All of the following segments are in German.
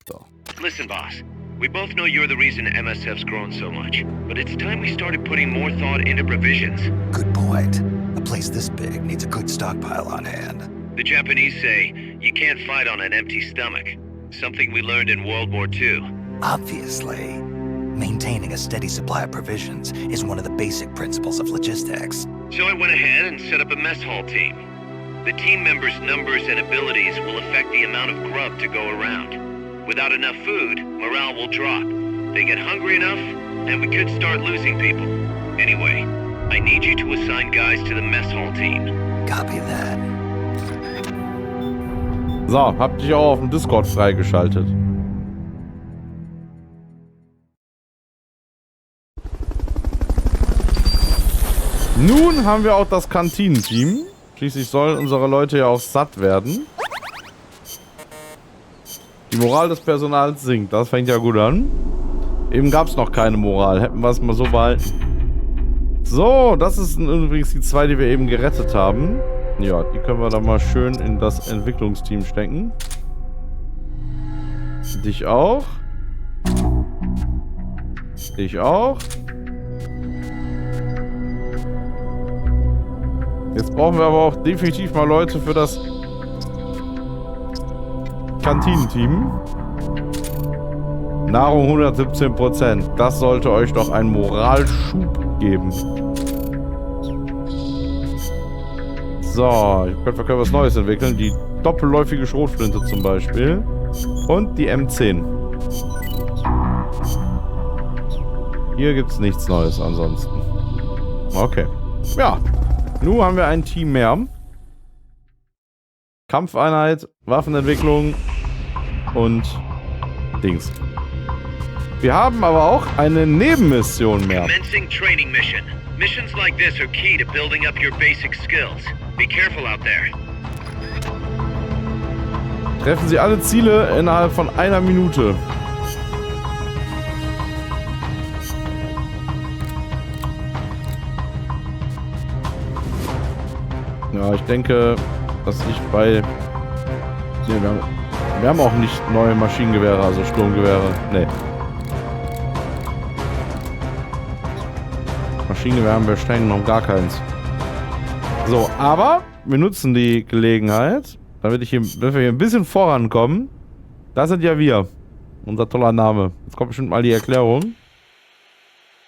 So. Listen, boss. We both know you're the reason MSF's grown so much, but it's time we started putting more thought into provisions. Good point. A place this big needs a good stockpile on hand. The Japanese say, you can't fight on an empty stomach. Something we learned in World War II. Obviously. Maintaining a steady supply of provisions is one of the basic principles of logistics. So I went ahead and set up a mess hall team. The team members' numbers and abilities will affect the amount of grub to go around. Without enough food, morale will drop. They get hungry enough, and we could start losing people. Anyway, I need you to assign guys to the mess hall team. Copy that. So, hab dich auch auf dem Discord freigeschaltet. Nun haben wir auch das Kantinenteam. Schließlich sollen unsere Leute ja auch satt werden. Die Moral des Personals sinkt. Das fängt ja gut an. Eben gab es noch keine Moral. Hätten wir es mal so behalten. So, das ist übrigens die zwei, die wir eben gerettet haben. Ja, die können wir dann mal schön in das Entwicklungsteam stecken. Dich auch. Dich auch. Jetzt brauchen wir aber auch definitiv mal Leute für das Kantinenteam. Nahrung 117%. Das sollte euch doch einen Moralschub geben. So, wir können was Neues entwickeln. Die doppelläufige Schrotflinte zum Beispiel. Und die M10. Hier gibt es nichts Neues ansonsten. Okay. Ja. Nun haben wir ein Team mehr. Kampfeinheit, Waffenentwicklung und Dings. Wir haben aber auch eine Nebenmission mehr. Commencing training mission. Missions like this are key to building up your basic skills. Be careful out there. Treffen Sie alle Ziele innerhalb von einer Minute. Ja, ich denke, dass ich bei... Nee, wir haben auch nicht neue Maschinengewehre, also Sturmgewehre. Nee. Maschinengewehre haben wir streng noch gar keins. So, aber wir nutzen die Gelegenheit, damit wir hier ein bisschen vorankommen. Das sind ja wir. Unser toller Name. Jetzt kommt bestimmt mal die Erklärung.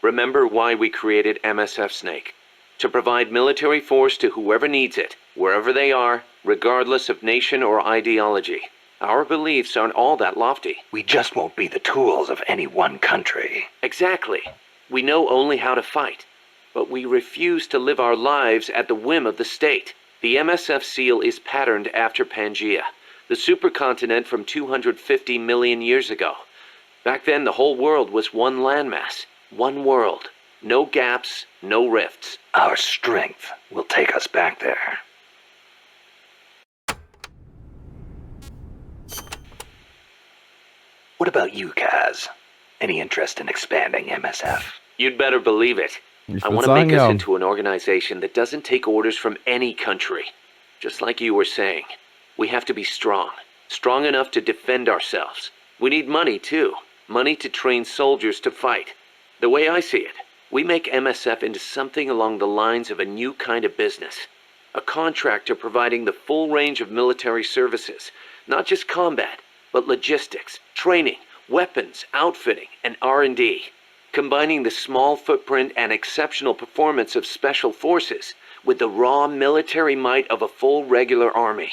Remember why we created MSF Snake. To provide military force to whoever needs it, wherever they are, regardless of nation or ideology. Our beliefs aren't all that lofty. We just won't be the tools of any one country. Exactly. We know only how to fight. But we refuse to live our lives at the whim of the state. The MSF seal is patterned after Pangaea, the supercontinent from 250 million years ago. Back then, the whole world was one landmass, one world. No gaps, no rifts. Our strength will take us back there. What about you, Kaz? Any interest in expanding MSF? You'd better believe it. I want to make us into an organization that doesn't take orders from any country. Just like you were saying, we have to be strong. Strong enough to defend ourselves. We need money, too. Money to train soldiers to fight. The way I see it, we make MSF into something along the lines of a new kind of business. A contractor providing the full range of military services. Not just combat, but logistics, training, weapons, outfitting, and R&D. Combining the small footprint and exceptional performance of special forces with the raw military might of a full regular army.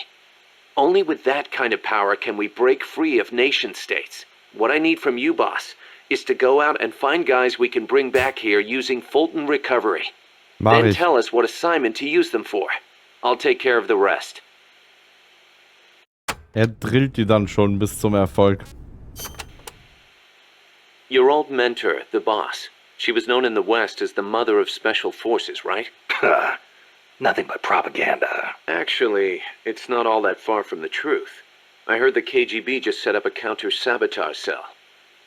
Only with that kind of power can we break free of nation-states. What I need from you, boss, is to go out and find guys we can bring back here using Fulton recovery. Then tell us what assignment to use them for. I'll take care of the rest. Drillt die dann schon bis zum Erfolg. Your old mentor, the boss. She was known in the West as the mother of special forces, right? Nothing but propaganda. Actually, it's not all that far from the truth. I heard the KGB just set up a counter-sabotage cell.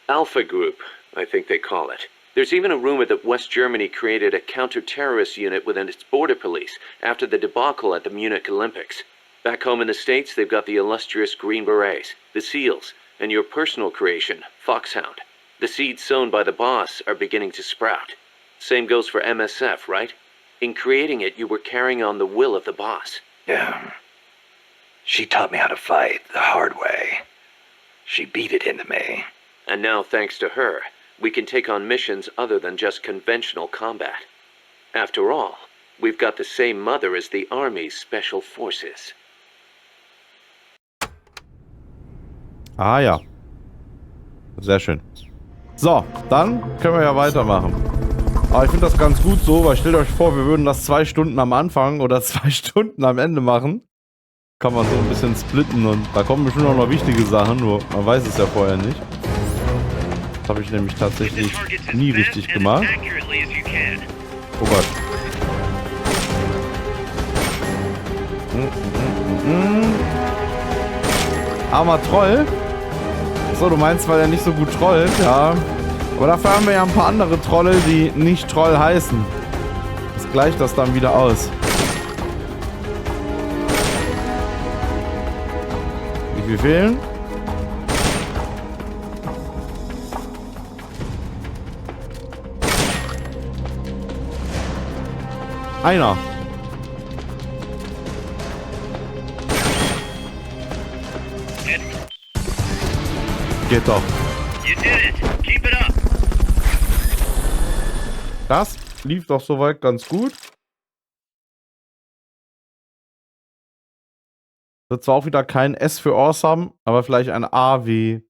Alpha Group, I think they call it. There's even a rumor that West Germany created a counter-terrorist unit within its border police after the debacle at the Munich Olympics. Back home in the States, they've got the illustrious Green Berets, the SEALs, and your personal creation, Foxhound. The seeds sown by the boss are beginning to sprout. Same goes for MSF, right? In creating it, you were carrying on the will of the boss. Yeah. She taught me how to fight the hard way. She beat it into me. And now, thanks to her, we can take on missions other than just conventional combat. After all, we've got the same mother as the Army's Special Forces. Ah ja. Sehr schön. So, dann können wir ja weitermachen. Aber ich finde das ganz gut so, weil stellt euch vor, wir würden das 2 Stunden am Anfang oder 2 Stunden am Ende machen. Kann man so ein bisschen splitten und da kommen bestimmt auch noch wichtige Sachen, nur man weiß es ja vorher nicht. Das habe ich nämlich tatsächlich nie richtig gemacht. Oh Gott. Armer Troll. So, du meinst, weil er nicht so gut trollt? Ja. Aber dafür haben wir ja ein paar andere Trolle, die nicht Troll heißen. Das gleicht das dann wieder aus. Wie viel fehlen? Einer. Geht doch. Das lief doch soweit ganz gut. Wird zwar auch wieder kein S für Awesome, aber vielleicht ein A wie...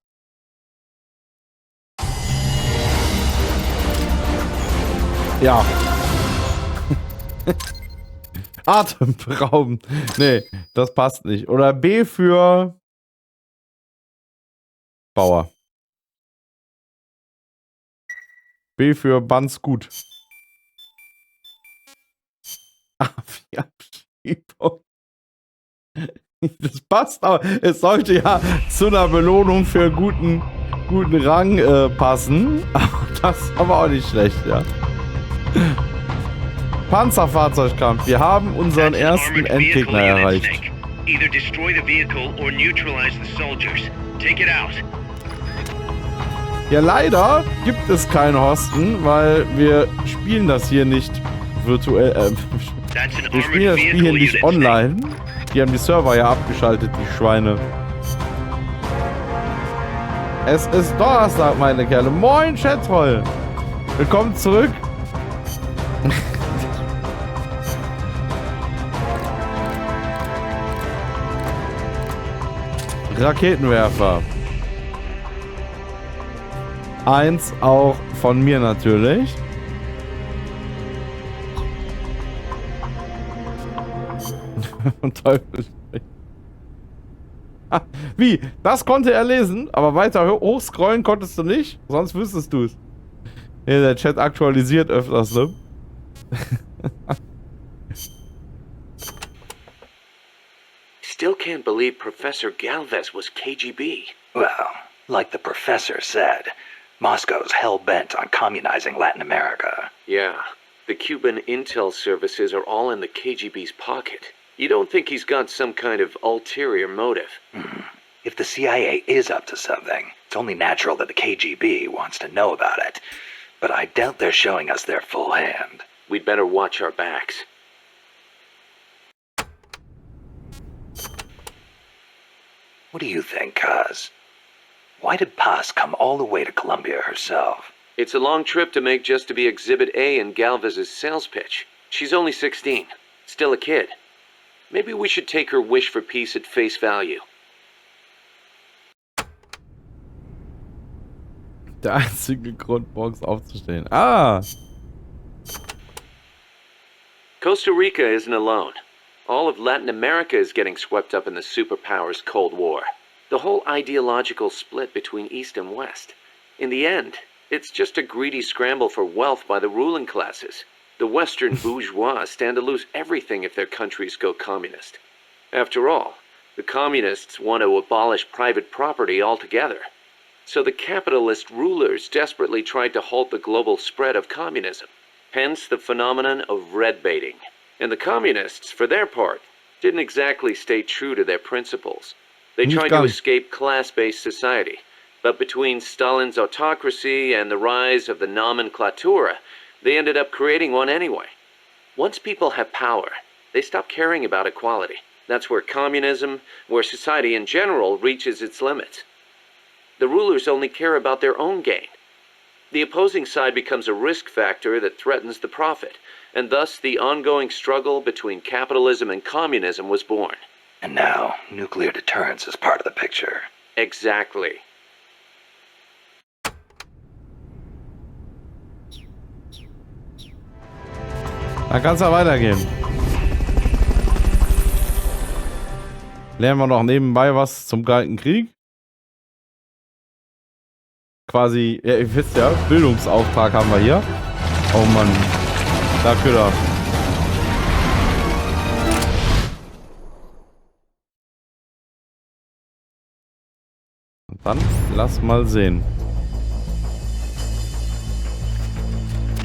Ja. Atemberaubend. Nee, das passt nicht. Oder B für... Bauer. B für Bands gut. A für Abschiebung. Das passt, aber es sollte ja zu einer Belohnung für guten Rang passen. Aber das ist aber auch nicht schlecht, ja. Panzerfahrzeugkampf. Wir haben unseren ersten Endgegner erreicht. Ja, leider gibt es keine Hosten, weil wir spielen das hier nicht virtuell. Wir spielen das Spiel hier nicht online. Die haben die Server ja abgeschaltet, die Schweine. Es ist Donnerstag, meine Kerle. Moin, Chatroll. Willkommen zurück. Raketenwerfer. Eins auch von mir natürlich. Teufel. Wie? Das konnte er lesen, aber weiter hochscrollen konntest du nicht? Sonst wüsstest du es. Ja, der Chat aktualisiert öfters, ne? Still can't believe Professor Galvez was KGB. Well, like the professor said, Moscow's hell-bent on communizing Latin America. Yeah, the Cuban intel services are all in the KGB's pocket. You don't think he's got some kind of ulterior motive? If the CIA is up to something, it's only natural that the KGB wants to know about it. But I doubt they're showing us their full hand. We'd better watch our backs. What do you think, Kaz? Why did Paz come all the way to Colombia herself? It's a long trip to make just to be Exhibit A in Galvez's sales pitch. She's only 16, still a kid. Maybe we should take her wish for peace at face value. Der einzige Grund, morgens aufzustehen. Ah! Costa Rica isn't alone. All of Latin America is getting swept up in the superpowers' Cold War. The whole ideological split between East and West. In the end, it's just a greedy scramble for wealth by the ruling classes. The Western bourgeois stand to lose everything if their countries go communist. After all, the communists want to abolish private property altogether. So the capitalist rulers desperately tried to halt the global spread of communism. Hence the phenomenon of red baiting. And the communists, for their part, didn't exactly stay true to their principles. They tried to escape class-based society. But between Stalin's autocracy and the rise of the nomenklatura, they ended up creating one anyway. Once people have power, they stop caring about equality. That's where communism, where society in general reaches its limits. The rulers only care about their own gain. The opposing side becomes a risk factor that threatens the profit, and thus the ongoing struggle between capitalism and communism was born. And now, nuclear deterrence is part of the picture. Exactly. Dann kann's ja weitergehen. Lernen wir noch nebenbei was zum Kalten Krieg. Quasi, ja, ihr wisst ja, Bildungsauftrag haben wir hier. Oh Mann, da Köder. Und dann lass mal sehen.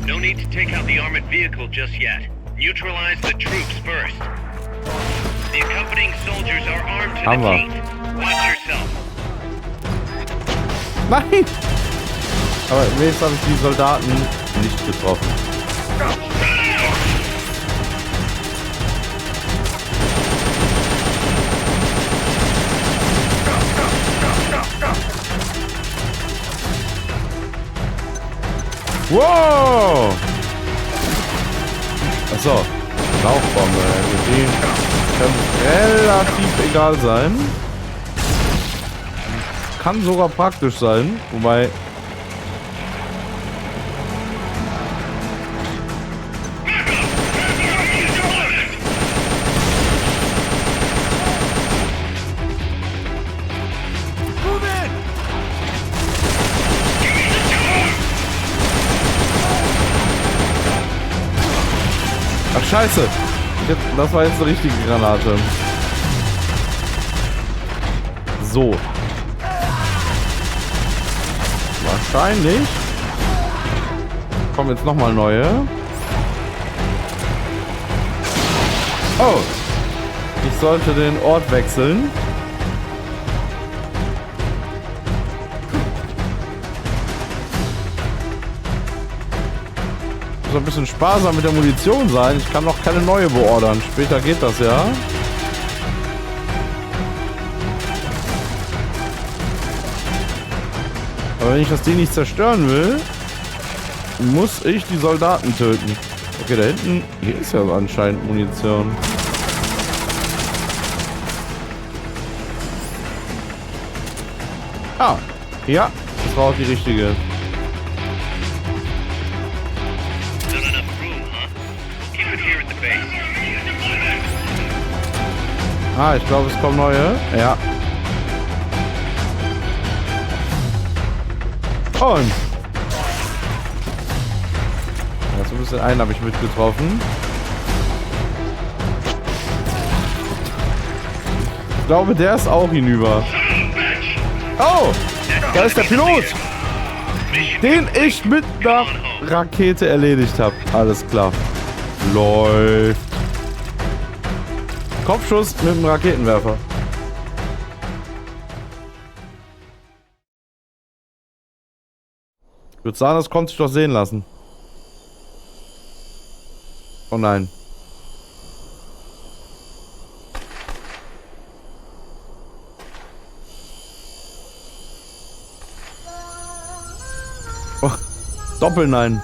No need to take out the armored vehicle just yet. Neutralize the troops first. The accompanying soldiers are armed to the teeth. Watch yourself. Nein! Aber wenigstens habe ich die Soldaten nicht getroffen. Wow! Achso, Rauchbombe. Die kann relativ egal sein. Kann sogar praktisch sein, wobei... Ach scheiße, das war jetzt eine richtige Granate. So. Wahrscheinlich kommen jetzt nochmal neue. Oh, ich sollte den Ort wechseln. Muss ein bisschen sparsam mit der Munition sein. Ich kann noch keine neue beordern. Später geht das ja. Aber wenn ich das Ding nicht zerstören will, muss ich die Soldaten töten. Okay, da hinten, hier ist ja anscheinend Munition. Ah, ja, das war auch die richtige. Ah, ich glaube, es kommen neue. Ja. Und. Ja, so ein bisschen einen habe ich mitgetroffen. Ich glaube, der ist auch hinüber. Oh! Da ist der Pilot! Den ich mit einer Rakete erledigt habe. Alles klar. Läuft. Kopfschuss mit dem Raketenwerfer. Ich würde sagen, das konnte sich doch sehen lassen. Oh nein. Oh, Doppelnein.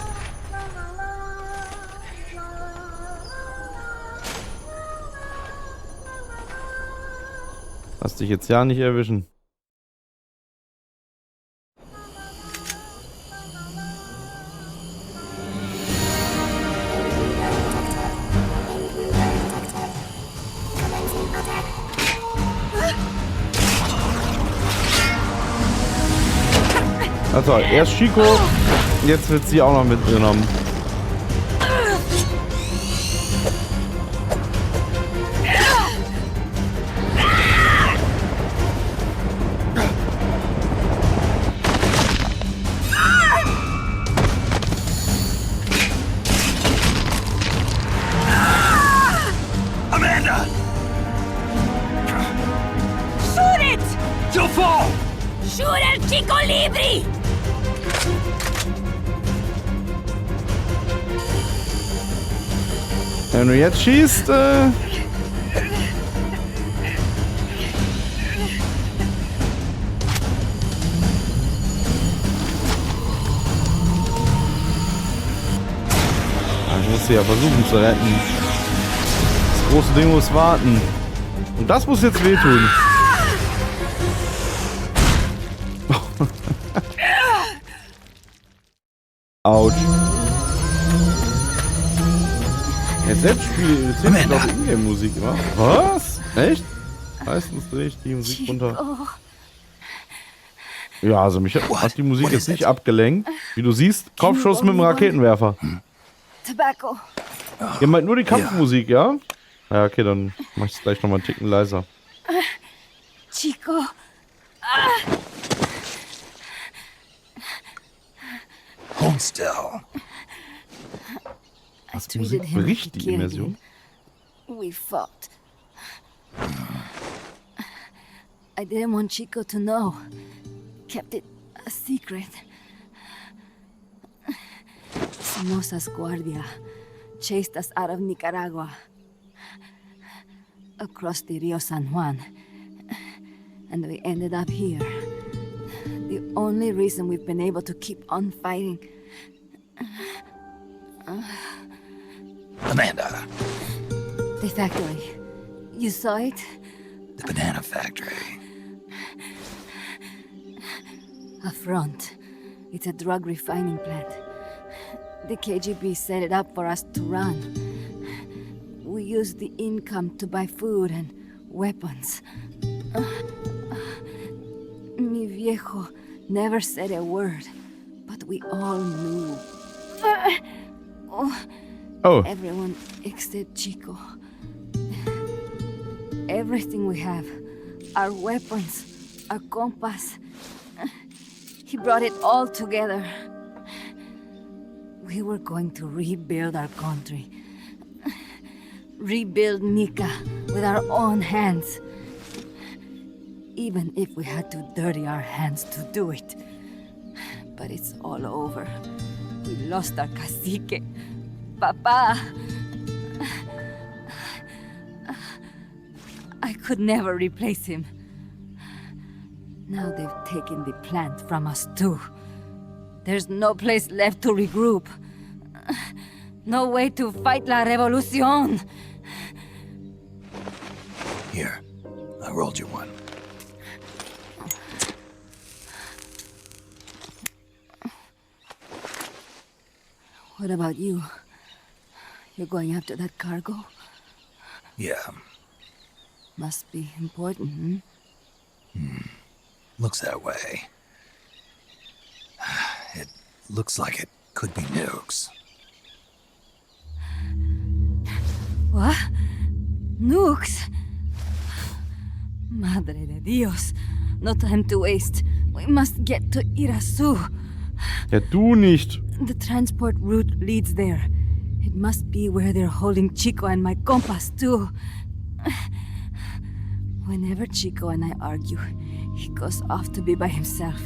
Lass dich jetzt ja nicht erwischen. Also, erst Chico, jetzt wird sie auch noch mitgenommen. Shooter Chico Libri! Wenn du jetzt schießt, ich muss sie ja versuchen zu retten. Das große Ding muss warten. Und das muss jetzt wehtun. Autsch. Ja, selbst spielt doch Ingame-Musik immer. Was? Echt? Meistens drehe ich die Musik runter. Ja, also mich hat die Musik jetzt nicht abgelenkt. Wie du siehst, Kopfschuss mit dem Raketenwerfer. Tobacco. Ihr meint nur die Kampfmusik, ja? Ja, okay, dann mach ich es gleich nochmal einen Ticken leiser. Chico. Hold still. Was, Musik bricht die Immersion? We fought. I didn't want Chico to know. Kept it a secret. Somoza's Guardia chased us out of Nicaragua. Across the Rio San Juan. And we ended up here. The only reason we've been able to keep on fighting. Amanda. The factory. You saw it? The banana factory. A front. It's a drug refining plant. The KGB set it up for us to run. We used the income to buy food and weapons. Mi viejo never said a word, but we all knew. Oh. Everyone except Chico. Everything we have. Our weapons, our compass. He brought it all together. We were going to rebuild our country. Rebuild Nika with our own hands. Even if we had to dirty our hands to do it. But it's all over. We lost our cacique. Papa. I could never replace him. Now they've taken the plant from us too. There's no place left to regroup. No way to fight la revolución. Here, I rolled you one. What about you? You're going after that cargo? Yeah, Must be important, looks that way. It looks like it could be nukes. What? Nukes? Madre de Dios. No time to waste. We must get to Irasu. Ja, du nicht. The transport route leads there. It must be where they're holding Chico and my compass, too. Whenever Chico and I argue, he goes off to be by himself.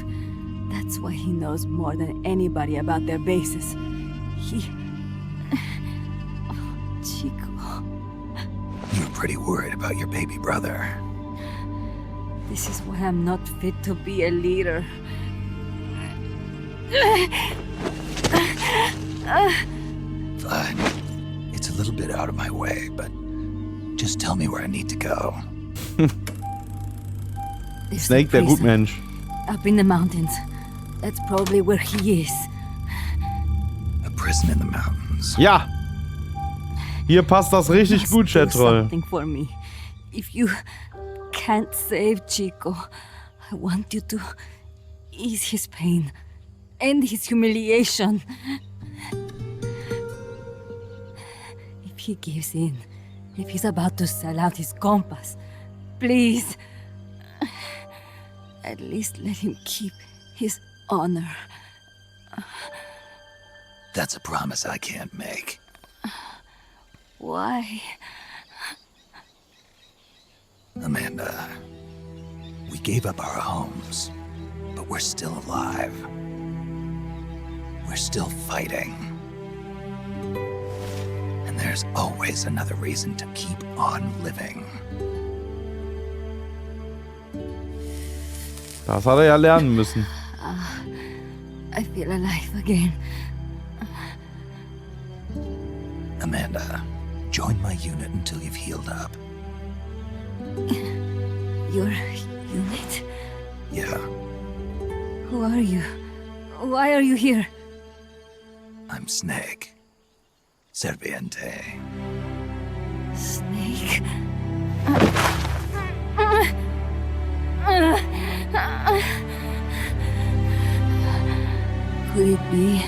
That's why he knows more than anybody about their bases. Chico. You're pretty worried about your baby brother. This is why I'm not fit to be a leader. Fine. It's a little bit out of my way, but just tell me where I need to go. Snake, der Gutmensch. Up in the mountains. That's probably where he is. A prison in the mountains. Ja. Hier passt das richtig gut, Chatroll. Something for me. If you can't save Chico, I want you to ease his pain, end his humiliation. If he gives in, if he's about to sell out his compass, please, at least let him keep his honor. That's a promise I can't make. Why? Amanda, we gave up our homes. But we're still alive. We're still fighting. And there's always another reason to keep on living. Das hat er ja lernen müssen. I feel alive again. Amanda, join my unit until you've healed up. Your unit? Yeah, Who are you? Why are you here? I'm Snake. Serviente. Snake? Could it be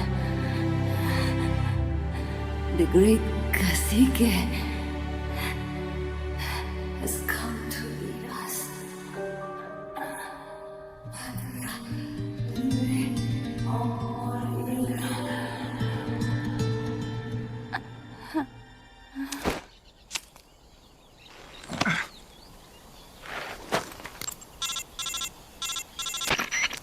the great cacique has come to lead us?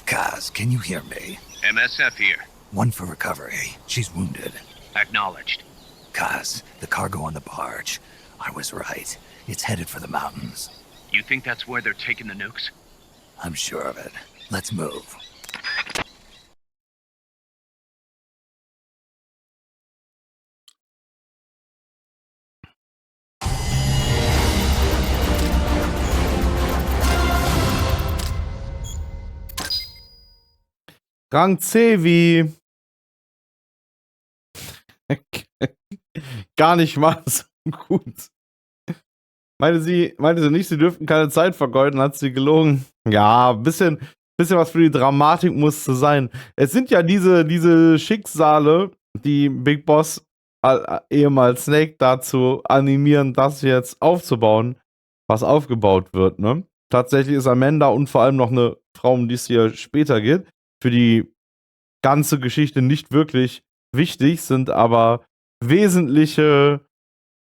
Kaz, can you hear me? MSF here. One for recovery. She's wounded. Acknowledged. Kaz, the cargo on the barge. I was right. It's headed for the mountains. You think that's where they're taking the nukes? I'm sure of it. Let's move. Rang C wie... Gar nicht mal so gut. Meinte sie nicht, sie dürften keine Zeit vergeuden, hat sie gelogen. Ja, bisschen was für die Dramatik musste sein. Es sind ja diese Schicksale, die Big Boss, ehemals Snake, dazu animieren, das jetzt aufzubauen, was aufgebaut wird, ne? Tatsächlich ist Amanda und vor allem noch eine Frau, um die es hier später geht, für die ganze Geschichte nicht wirklich wichtig, sind aber wesentliche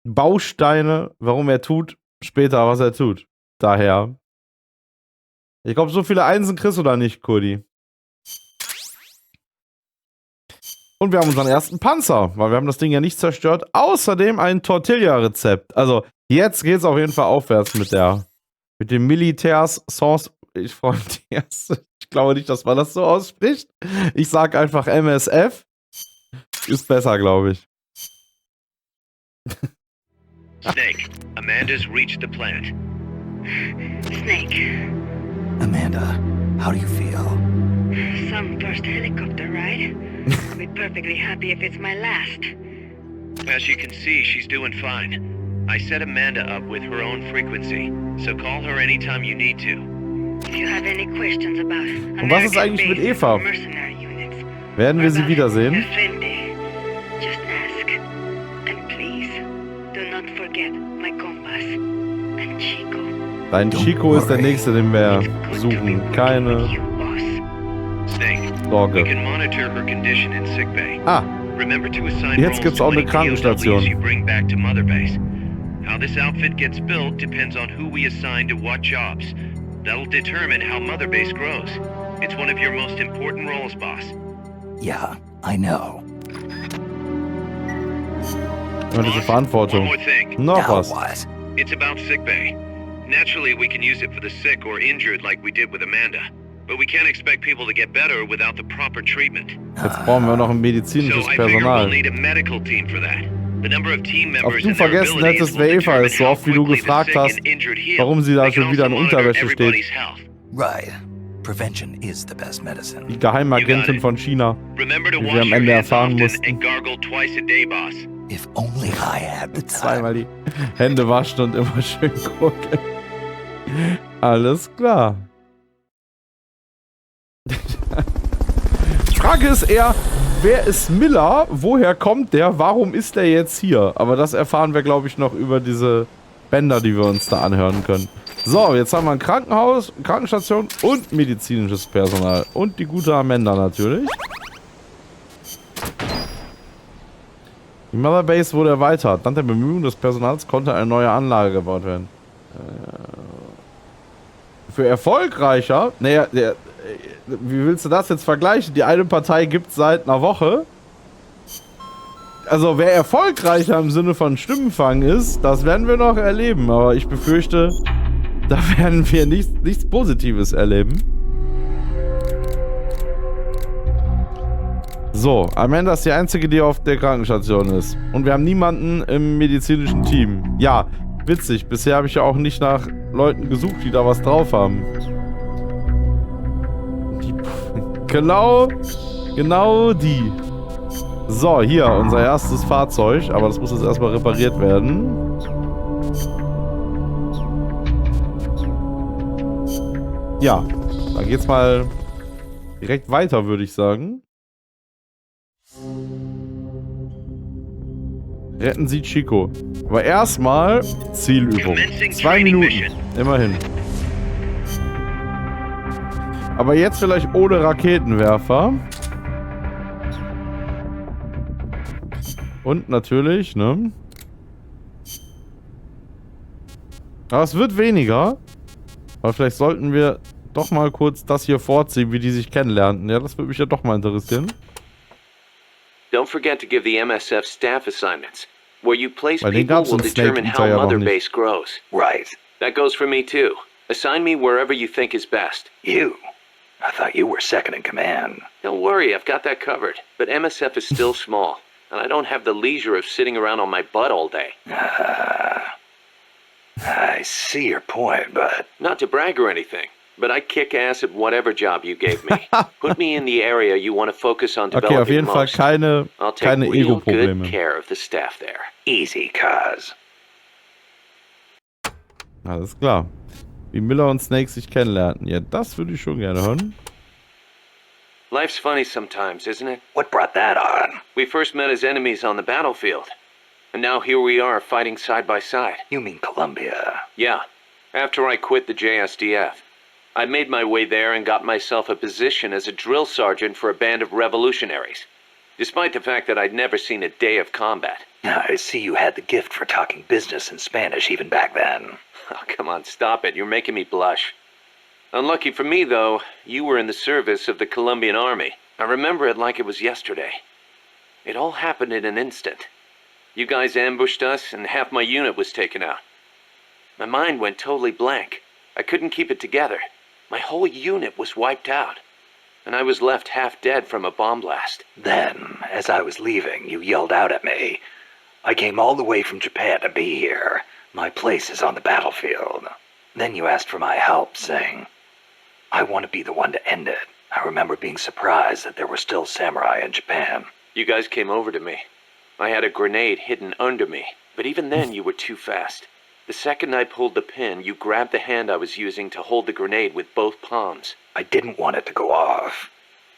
Bausteine, warum er tut, später, was er tut. Daher. Ich glaube, so viele Einsen kriegst du da nicht, Kurdi. Und wir haben unseren ersten Panzer, weil wir haben das Ding ja nicht zerstört. Außerdem ein Tortilla-Rezept. Also, jetzt geht's auf jeden Fall aufwärts mit dem Militärs Sauce. Ich glaube nicht, dass man das so ausspricht. Ich sag einfach MSF. Ist besser, glaube ich. Snake, Amanda's reached the plant. Snake, Amanda, how do you feel? some first helicopter ride. I'll be perfectly happy if it's my last. As you can see, she's doing fine. I set Amanda up with her own frequency, so call her anytime you need to. If you have any questions about Und was ist eigentlich mit Eva? mercenary units, Werden wir sie wiedersehen? Effendi, just ask. And please, do not forget my compass and Chico. Dein Chico ist der nächste, den wir suchen. Keine You, boss. Snake, we Sorge. can monitor her condition in sickbay. Ah, Remember to assign Jetzt roles gibt's to auch eine any Krankenstation. POWs you bring back to Motherbase. How this outfit gets built depends on who we assign to what jobs. That'll determine how Motherbase grows. It's one of your most important roles, boss. Yeah, I know. immer diese One Verantwortung. more thing. Noch Now was. what? It's about sickbay. Naturally, we can use it for the sick or injured like we did with Amanda. But we can't expect people to get better without the proper treatment. Jetzt brauchen wir noch ein So medizinisches I figure we'll Personal. need a medical team for that. The number of team Ob members du and their vergessen abilities hättest, will wer Eva determine ist, so how oft wie du quickly the gefragt sick hast, and injured heal. warum sie da They can schon wieder in also monitor Unterwäsche steht. everybody's health. Right. Prevention is the best medicine. Die Geheimagentin von China. Remember to Wie wir wash am your Ende hands erfahren often mussten. and gargle twice a day, boss. If only I had the time. Zweimal die Hände waschen und immer schön gucken. Alles klar. Frage ist eher, wer ist Miller? Woher kommt der? Warum ist der jetzt hier? Aber das erfahren wir, glaube ich, noch über diese Bänder, die wir uns da anhören können. So, jetzt haben wir ein Krankenhaus, Krankenstation und medizinisches Personal. Und die gute Amanda natürlich. Die Motherbase wurde erweitert. Dank der Bemühungen des Personals konnte eine neue Anlage gebaut werden. Für erfolgreicher, naja, wie willst du das jetzt vergleichen? Die eine Partei gibt seit einer Woche. Also, wer erfolgreicher im Sinne von Stimmenfang ist, das werden wir noch erleben. Aber ich befürchte, da werden wir nichts Positives erleben. So, Amanda ist die Einzige, die auf der Krankenstation ist. Und wir haben niemanden im medizinischen Team. Ja, witzig. Bisher habe ich ja auch nicht nach Leuten gesucht, die da was drauf haben. Genau die. So, hier, unser erstes Fahrzeug. Aber das muss jetzt erstmal repariert werden. Ja, dann geht's mal direkt weiter, würde ich sagen. Retten Sie Chico. Aber erstmal Zielübung. 2 Minuten. Immerhin. Aber jetzt vielleicht ohne Raketenwerfer. Und natürlich, ne? Aber es wird weniger. Aber vielleicht sollten wir doch mal kurz das hier vorziehen, wie die sich kennenlernten. Ja, das würde mich ja doch mal interessieren. Don't forget to give the MSF staff assignments. Where you place people will determine how Motherbase grows. Right. That goes for me too. Assign me wherever you think is best. You? I thought you were second in command. Don't worry, I've got that covered. But MSF is still small, and I don't have the leisure of sitting around on my butt all day. I see your point, but... Not to brag or anything, but I kick ass at whatever job you gave me. Put me in the area you want to focus on developing okay, auf jeden Fall keine Ego-Probleme. Good care of the staff there. Easy, cuz. Alles klar. Wie Miller und Snake sich kennenlernten. Ja, das würde ich schon gerne hören. Life's funny sometimes, isn't it? What brought that on? We first met as enemies on the battlefield. And now here we are fighting side by side. You mean Colombia? Yeah. After I quit the JSDF. I made my way there and got myself a position as a drill sergeant for a band of revolutionaries. Despite the fact that I'd never seen a day of combat. I see you had the gift for talking business in Spanish even back then. Oh, come on, stop it. You're making me blush. Unlucky for me, though, you were in the service of the Colombian army. I remember it like it was yesterday. It all happened in an instant. You guys ambushed us, and half my unit was taken out. My mind went totally blank. I couldn't keep it together. My whole unit was wiped out. And I was left half dead from a bomb blast. Then, as I was leaving, you yelled out at me. I came all the way from Japan to be here. My place is on the battlefield. Then you asked for my help, saying, I want to be the one to end it. I remember being surprised that there were still samurai in Japan. You guys came over to me. I had a grenade hidden under me, but even then you were too fast. The second I pulled the pin, you grabbed the hand I was using to hold the grenade with both palms. I didn't want it to go off.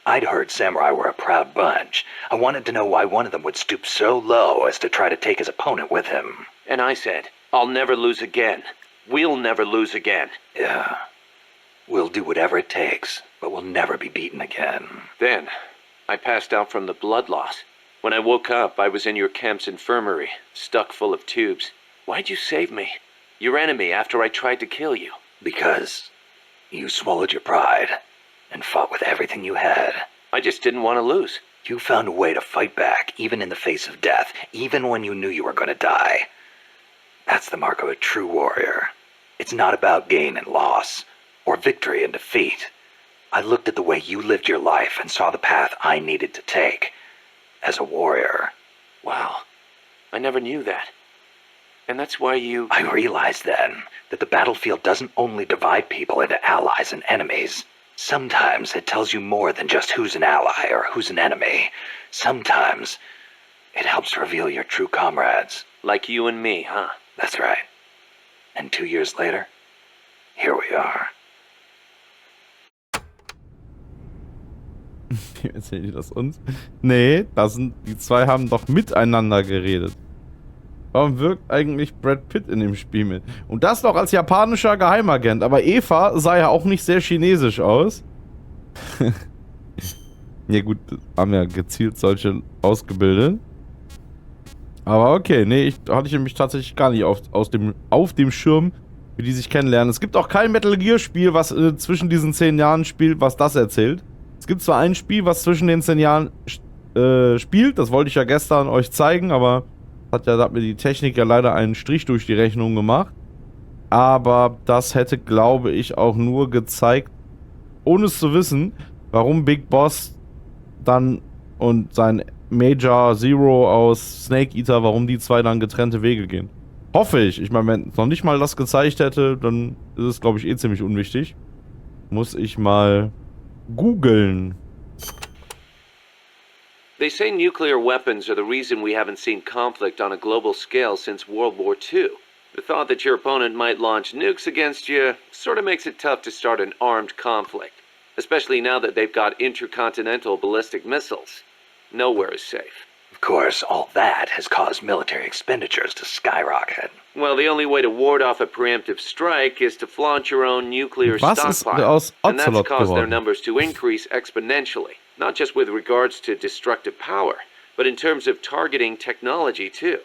I'd heard samurai were a proud bunch. I wanted to know why one of them would stoop so low as to try to take his opponent with him. And I said, I'll never lose again. We'll never lose again. Yeah. We'll do whatever it takes, but we'll never be beaten again. Then, I passed out from the blood loss. When I woke up, I was in your camp's infirmary, stuck full of tubes. Why'd you save me? Your enemy after I tried to kill you. Because you swallowed your pride and fought with everything you had. I just didn't want to lose. You found a way to fight back, even in the face of death, even when you knew you were going to die. That's the mark of a true warrior. It's not about gain and loss, or victory and defeat. I looked at the way you lived your life and saw the path I needed to take. As a warrior. Wow. I never knew that. And that's why you... I realized then that the battlefield doesn't only divide people into allies and enemies. Sometimes it tells you more than just who's an ally or who's an enemy. Sometimes it helps reveal your true comrades. Like you and me, huh? That's right. And 2 years later, here we are. Erzählen die das uns? Nee, die zwei haben doch miteinander geredet. Warum wirkt eigentlich Brad Pitt in dem Spiel mit? Und das noch als japanischer Geheimagent. Aber Eva sah ja auch nicht sehr chinesisch aus. Ja gut, haben ja gezielt solche ausgebildet. Aber okay, nee, hatte ich nämlich tatsächlich gar nicht auf dem Schirm, wie die sich kennenlernen. Es gibt auch kein Metal Gear Spiel, was zwischen diesen 10 Jahren spielt, was das erzählt. Es gibt zwar ein Spiel, was zwischen den 10 Jahren spielt, das wollte ich ja gestern euch zeigen, aber hat mir die Technik ja leider einen Strich durch die Rechnung gemacht. Aber das hätte, glaube ich, auch nur gezeigt, ohne es zu wissen, warum Big Boss dann und sein Major Zero aus Snake Eater, warum die zwei dann getrennte Wege gehen. Hoffe ich. Ich meine, wenn es noch nicht mal das gezeigt hätte, dann ist es, glaube ich, eh ziemlich unwichtig. Muss ich mal googeln. They say nuclear weapons are the reason we haven't seen conflict on a global scale since World War II. The thought that your opponent might launch nukes against you sort of makes it tough to start an armed conflict, especially now that they've got intercontinental ballistic missiles. Nowhere is safe. Of course, all that has caused military expenditures to skyrocket. Well, the only way to ward off a preemptive strike is to flaunt your own nuclear stockpile, and that's caused their numbers to increase exponentially, not just with regards to destructive power, but in terms of targeting technology too.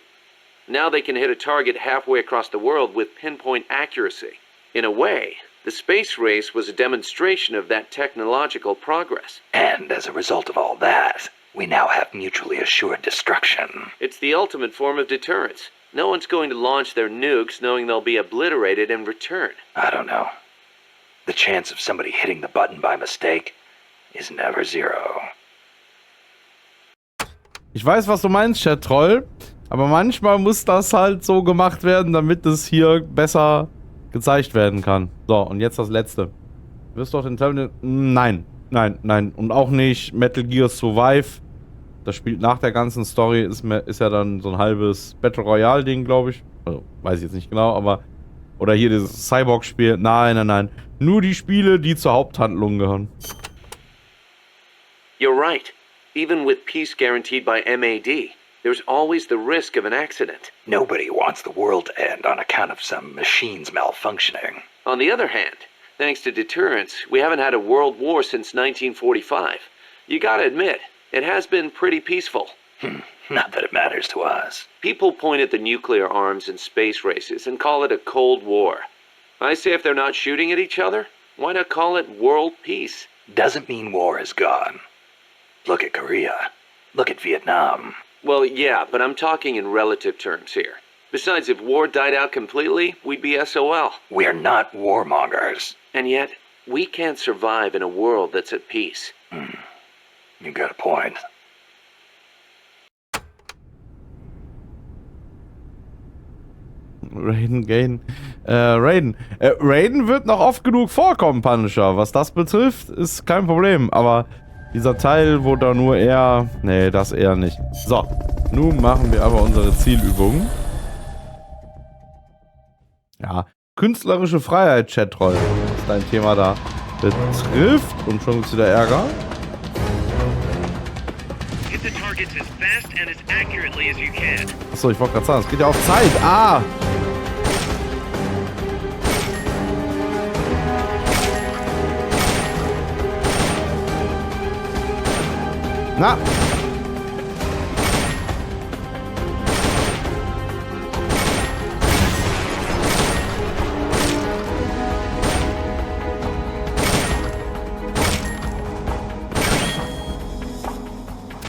Now they can hit a target halfway across the world with pinpoint accuracy. In a way, the space race was a demonstration of that technological progress. And as a result of all that, we now have mutually assured destruction. It's the ultimate form of deterrence. No one's going to launch their nukes knowing they'll be obliterated in return. I don't know. The chance of somebody hitting the button by mistake is never zero. Ich weiß, was du meinst, Chat-Troll. Aber manchmal muss das halt so gemacht werden, damit es hier besser gezeigt werden kann. So, und jetzt das letzte. Du wirst doch den Terminal... Nein. Nein, nein. Und auch nicht Metal Gear Survive. Das spielt nach der ganzen Story. Ist ja dann so ein halbes Battle Royale-Ding, glaube ich. Also, weiß ich jetzt nicht genau, aber... Oder hier dieses Cyborg-Spiel. Nein, nein, nein. Nur die Spiele, die zur Haupthandlung gehören. You're right. Even with peace guaranteed by MAD, there's always the risk of an accident. Nobody wants the world to end on account of some machines malfunctioning. On the other hand, thanks to deterrence, we haven't had a world war since 1945. You gotta admit, it has been pretty peaceful. Not that it matters to us. People point at the nuclear arms and space races and call it a Cold War. I say if they're not shooting at each other, why not call it world peace? Doesn't mean war is gone. Look at Korea. Look at Vietnam. Well, yeah, but I'm talking in relative terms here. Besides, if war died out completely, we'd be SOL. We're not warmongers. And yet, we can't survive in a world that's at peace. You got a point. Raiden wird noch oft genug vorkommen, Punisher. Was das betrifft, ist kein Problem. Aber dieser Teil, wo da nur er... Nee, das eher nicht. So, nun machen wir aber unsere Zielübung. Ja, künstlerische Freiheit, Chatroll, was dein Thema da betrifft. Und schon gibt's wieder Ärger. Achso, ich wollte gerade sagen, es geht ja auf Zeit. Ah! Na!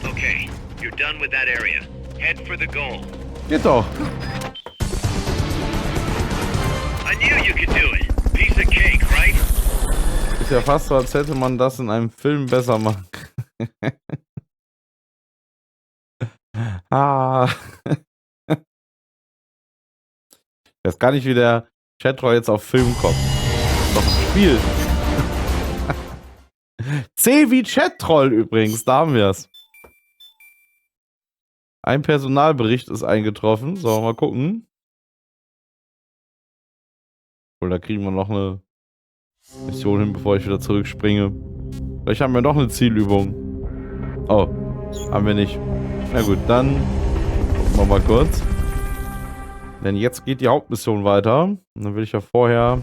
Okay, you're done with that area. Head for the goal. Geht doch. I knew you could do it. Piece of cake, right? Ist ja fast so, als hätte man das in einem Film besser machen. Ah. Ich weiß gar nicht, wie der Chatroll jetzt auf Film kommt. Doch ein Spiel. C wie Chatroll übrigens, da haben wir es. Ein Personalbericht ist eingetroffen. So, mal gucken. Oder da kriegen wir noch eine Mission hin, bevor ich wieder zurückspringe. Vielleicht haben wir noch eine Zielübung. Oh, haben wir nicht. Na gut, dann gucken wir mal kurz. Denn jetzt geht die Hauptmission weiter. Und dann will ich ja vorher...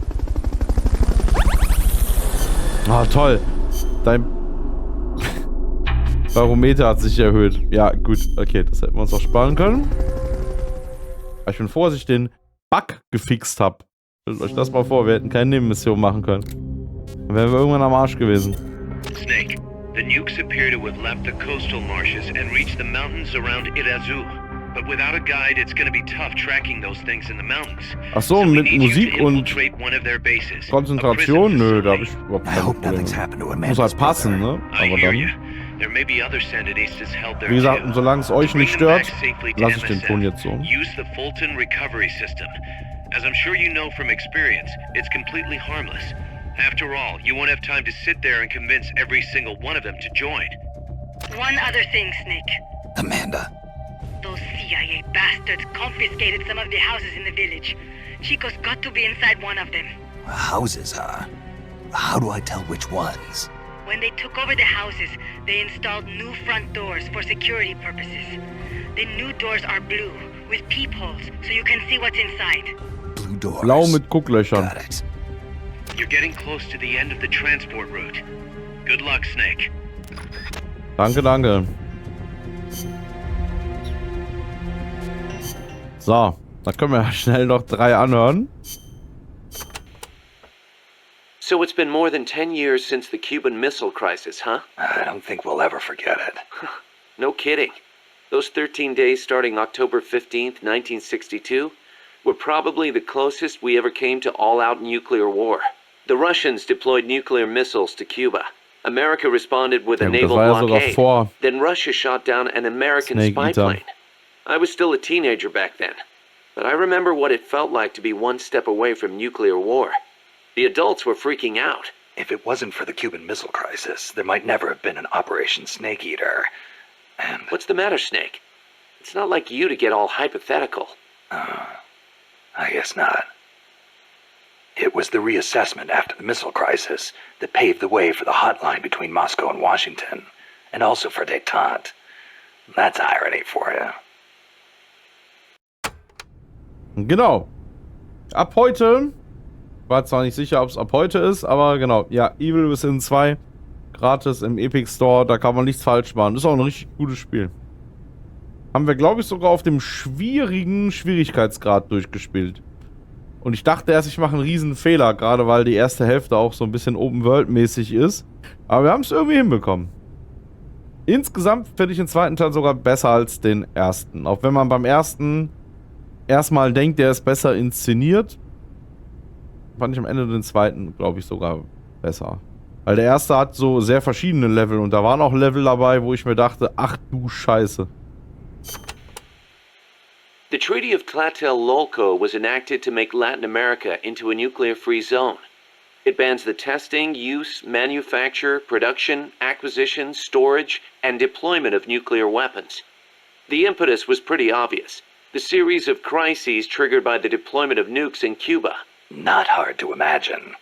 Ah, toll. Dein Barometer hat sich erhöht. Ja, gut. Okay, das hätten wir uns auch sparen können. Aber ich bin froh, dass ich den Bug gefixt habe. Stellt euch das mal vor, wir hätten keine Nebenmission machen können. Dann wären wir irgendwann am Arsch gewesen. Snake, the nukes appear to have left the coastal marshes and reached the mountains around Irazu. But without a guide, it's going to be tough tracking those things in the mountains. Ach so, mit Musik und Konzentration? Nö, da habe ich überhaupt keine Probleme. Muss halt passen, ne? Aber dann... Wie gesagt, und solange es euch nicht stört, lasse ich den Ton jetzt so. Use the Fulton recovery system. As I'm sure you know from experience, it's completely harmless. After all, you won't have time to sit there and convince every single one of them to join. One other thing, Snake. Amanda. Those CIA bastards confiscated some of the houses in the village. Chico's got to be inside one of them. Houses, huh? How do I tell which ones? When they took over the houses, they installed new front doors for security purposes. The new doors are blue, with peepholes, so you can see what's inside. Blue doors. Blau mit Gucklöchern. Got it. You're getting close to the end of the transport route. Good luck, Snake. Danke, danke. So, dann können wir schnell noch 3 anhören. So it's been more than 10 years since the Cuban Missile Crisis, huh? I don't think we'll ever forget it. No kidding. Those 13 days starting October 15th, 1962, were probably the closest we ever came to all-out nuclear war. The Russians deployed nuclear missiles to Cuba. America responded with a naval blockade. Then Russia shot down an American spy plane. I was still a teenager back then, but I remember what it felt like to be one step away from nuclear war. The adults were freaking out. If it wasn't for the Cuban Missile Crisis, there might never have been an Operation Snake Eater. And... What's the matter, Snake? It's not like you to get all hypothetical. I guess not. It was the reassessment after the missile crisis that paved the way for the hotline between Moscow and Washington, and also for détente. That's irony for you. Genau. Ab heute, war zwar nicht sicher, ob es ab heute ist, aber genau, ja, Evil Within 2, gratis im Epic Store, da kann man nichts falsch machen. Ist auch ein richtig gutes Spiel. Haben wir, glaube ich, sogar auf dem schwierigen Schwierigkeitsgrad durchgespielt. Und ich dachte erst, ich mache einen riesen Fehler, gerade weil die erste Hälfte auch so ein bisschen Open-World-mäßig ist. Aber wir haben es irgendwie hinbekommen. Insgesamt finde ich den zweiten Teil sogar besser als den ersten. Auch wenn man beim ersten erstmal denkt, der ist besser inszeniert, fand ich am Ende den zweiten, glaube ich, sogar besser. Weil der erste hat so sehr verschiedene Level und da waren auch Level dabei, wo ich mir dachte, ach du Scheiße. The Treaty of Tlatelolco was enacted to make Latin America into a nuclear-free zone. It bans the testing, use, manufacture, production, acquisition, storage, and deployment of nuclear weapons. The impetus was pretty obvious. The series of crises triggered by the deployment of nukes in Cuba. Not hard to imagine.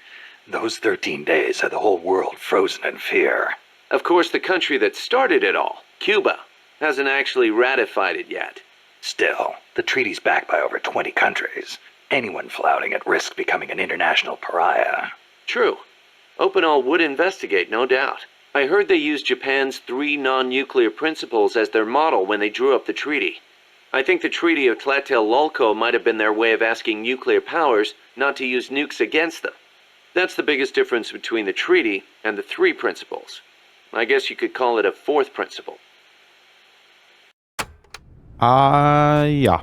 Those 13 days had the whole world frozen in fear. Of course, the country that started it all, Cuba, hasn't actually ratified it yet. Still, the treaty's backed by over 20 countries. Anyone flouting at risk becoming an international pariah. True. Opinol would investigate, no doubt. I heard they used Japan's 3 non-nuclear principles as their model when they drew up the treaty. I think the Treaty of Tlatelolco might have been their way of asking nuclear powers not to use nukes against them. That's the biggest difference between the treaty and the 3 principles. I guess you could call it a 4th principle. Ja.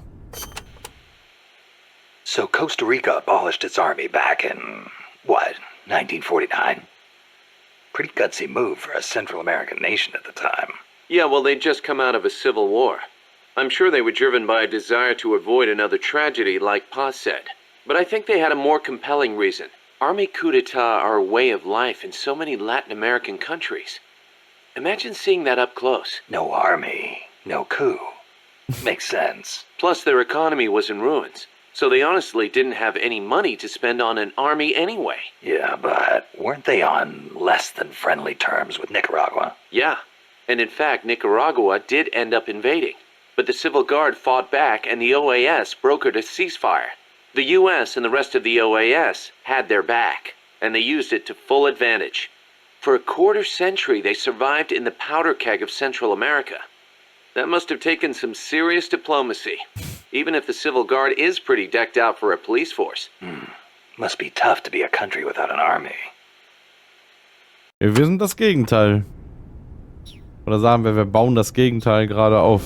So Costa Rica abolished its army back in, what, 1949? Pretty gutsy move for a Central American nation at the time. Yeah, well, they'd just come out of a civil war. I'm sure they were driven by a desire to avoid another tragedy like Pa said. But I think they had a more compelling reason. Army coup d'etat are a way of life in so many Latin American countries. Imagine seeing that up close. No army, no coup. Makes sense. Plus, their economy was in ruins, so they honestly didn't have any money to spend on an army anyway. Yeah, but weren't they on less than friendly terms with Nicaragua? Yeah, and in fact, Nicaragua did end up invading. But the Civil Guard fought back and the OAS brokered a ceasefire. The US and the rest of the OAS had their back, and they used it to full advantage. For a quarter century, they survived in the powder keg of Central America. That must have taken some serious diplomacy, even if the Civil Guard is pretty decked out for a police force. Must be tough to be a country without an army. Wir sind das Gegenteil. Oder sagen wir bauen das Gegenteil gerade auf.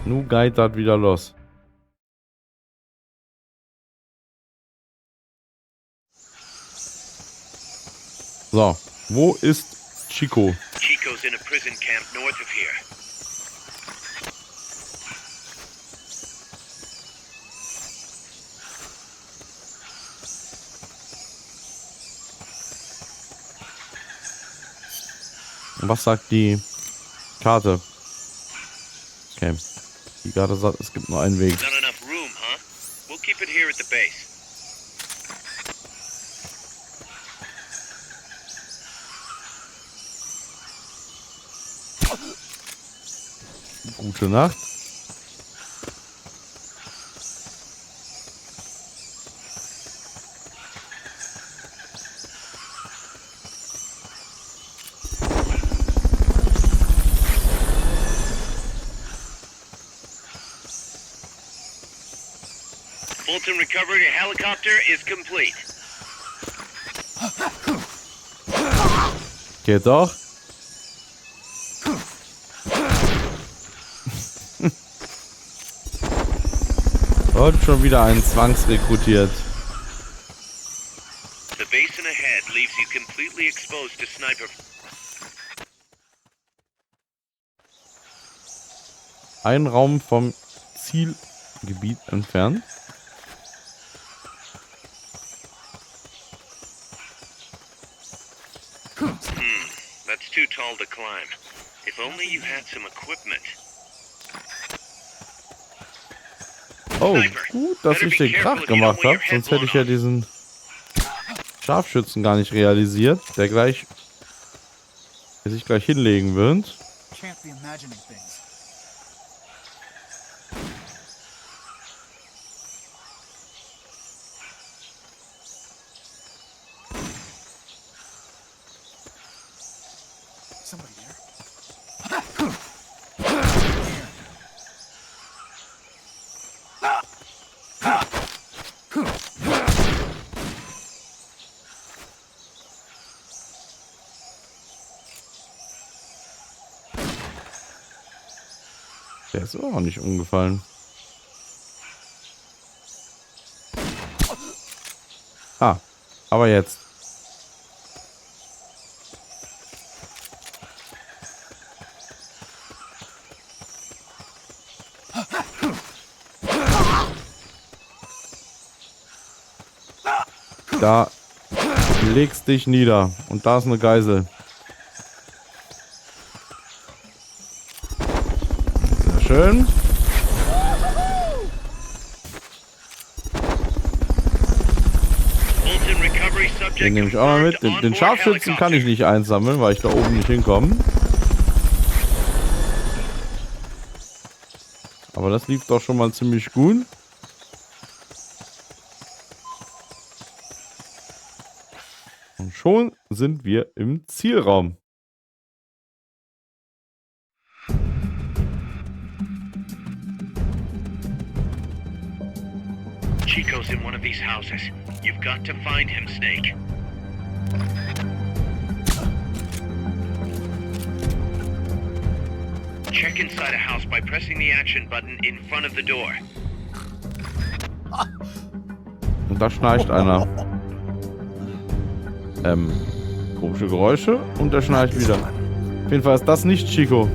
Nu geht das wieder los. So, wo ist Chico? Chico's in a prison camp north of here. Was sagt die Karte? Okay. Die Karte sagt, es gibt nur einen Weg. Not enough room, huh? We'll keep it here at the base. Gute Nacht. Fulton recovery helicopter is complete. Geht doch. Und schon wieder einen zwangsrekrutiert. The basin ahead leaves you completely exposed to sniper. Ein Raum vom Zielgebiet entfernt. That's too tall to climb. If only you had some equipment. Oh, gut, dass ich den Krach gemacht habe. Sonst hätte ich ja diesen Scharfschützen gar nicht realisiert, der sich gleich hinlegen wird. Der ist auch nicht umgefallen. Ah, aber jetzt. Da legst dich nieder. Und da ist eine Geisel. Sehr schön. Den nehme ich auch mal mit. Den Scharfschützen kann ich nicht einsammeln, weil ich da oben nicht hinkomme. Aber das lief doch schon mal ziemlich gut. Und schon sind wir im Zielraum. Chico's in one of these houses. You've got to find him, Snake. Check inside a house by pressing the action button in front of the door. Und da schnarcht einer. Komische Geräusche und der schnarcht wieder. Auf jeden Fall ist das nicht Chico.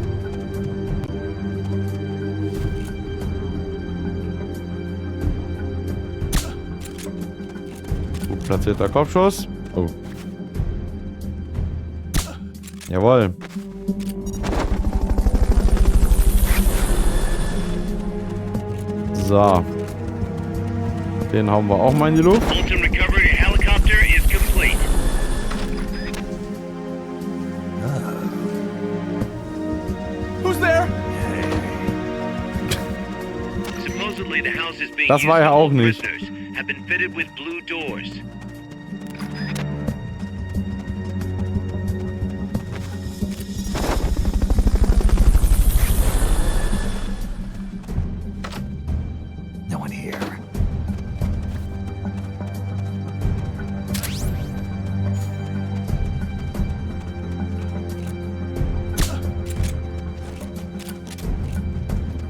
Gut platzierter Kopfschuss. Oh. Jawohl. So. Den hauen wir auch mal in die Luft. Fulton recovery helicopter is complete. Who's there? Supposedly the house is being Das war ja auch nicht. prisoners have been fitted with blue doors.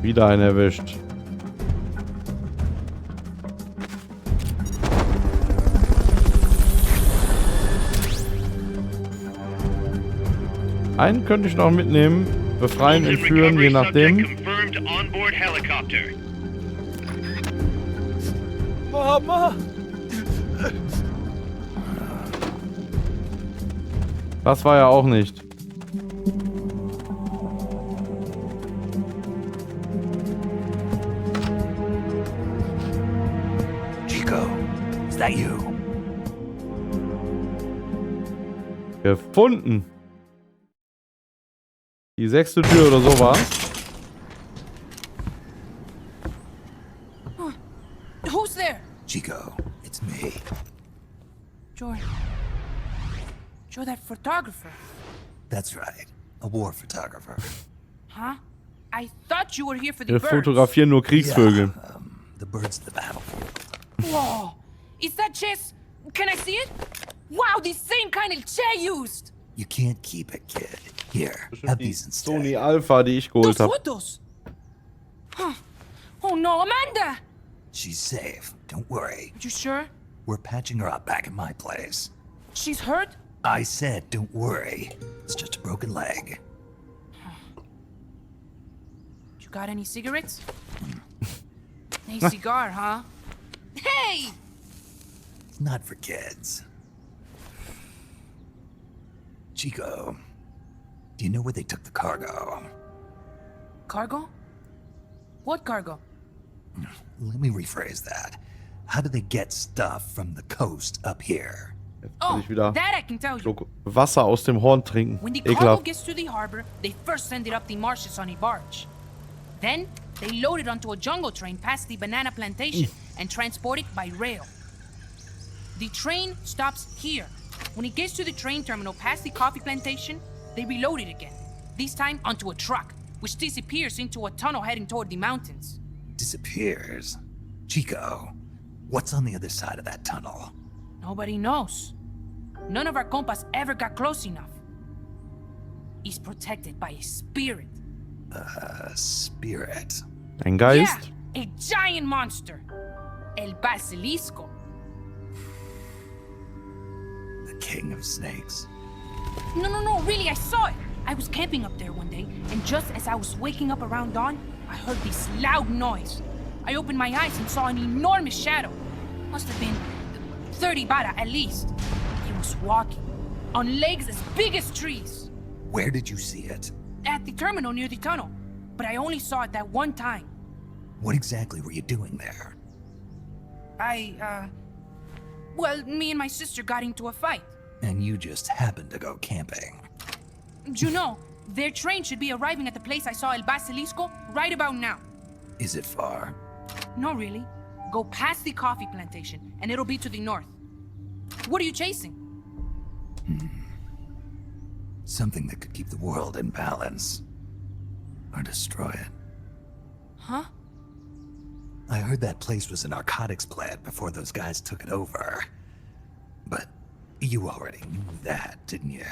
Wieder einen erwischt. Einen könnte ich noch mitnehmen. Befreien, entführen, je nachdem. Mama! Das war ja auch nicht. Chico, is that you? Gefunden. Die 6. Tür oder so war's. Who's there? Chico, it's me. You're that photographer. That's right. A war photographer. Huh? I thought you were here for the Wir birds. fotografieren nur Kriegsvögel. Yeah, the birds of the battlefield. Whoa! Is that chess? Can I see it? Wow, the same kind of chair used! You can't keep it, kid. Here, have these instead. Sony Alpha, die ich geholt Those habe. photos! Huh. Oh no, Amanda! She's safe. Don't worry. You sure? We're patching her up back at my place. She's hurt? I said, don't worry. It's just a broken leg. You got any cigarettes? Nice cigar, huh? Hey! It's not for kids. Chico, do you know where they took the cargo? Cargo? What cargo? Let me rephrase that. How do they get stuff from the coast up here? Jetzt will Oh, ich wieder that I can tell you. Schluck Wasser aus dem Horn trinken. When the cargo Ekelhaft. gets to the harbor, they first send it up the marshes on a barge. Then, they load it onto a jungle train past the banana plantation and transport it by rail. The train stops here. When it gets to the train terminal past the coffee plantation, they reload it again. This time onto a truck, which disappears into a tunnel heading toward the mountains. Disappears? Chico, what's on the other side of that tunnel? Nobody knows. None of our compas ever got close enough. He's protected by a spirit. Spirit. Ein Geist? Yeah, a giant monster. El Basilisco. The king of snakes. No, really, I saw it. I was camping up there one day, and just as I was waking up around dawn, I heard this loud noise. I opened my eyes and saw an enormous shadow. Must have been 30 bara at least. He was walking, on legs as big as trees. Where did you see it? At the terminal near the tunnel, but I only saw it that one time. What exactly were you doing there? Well, me and my sister got into a fight. And you just happened to go camping. You know, their train should be arriving at the place I saw El Basilisco right about now. Is it far? No, really. Go past the coffee plantation, and it'll be to the north. What are you chasing? Something that could keep the world in balance. Or destroy it. Huh? I heard that place was a narcotics plant before those guys took it over. But you already knew that, didn't you?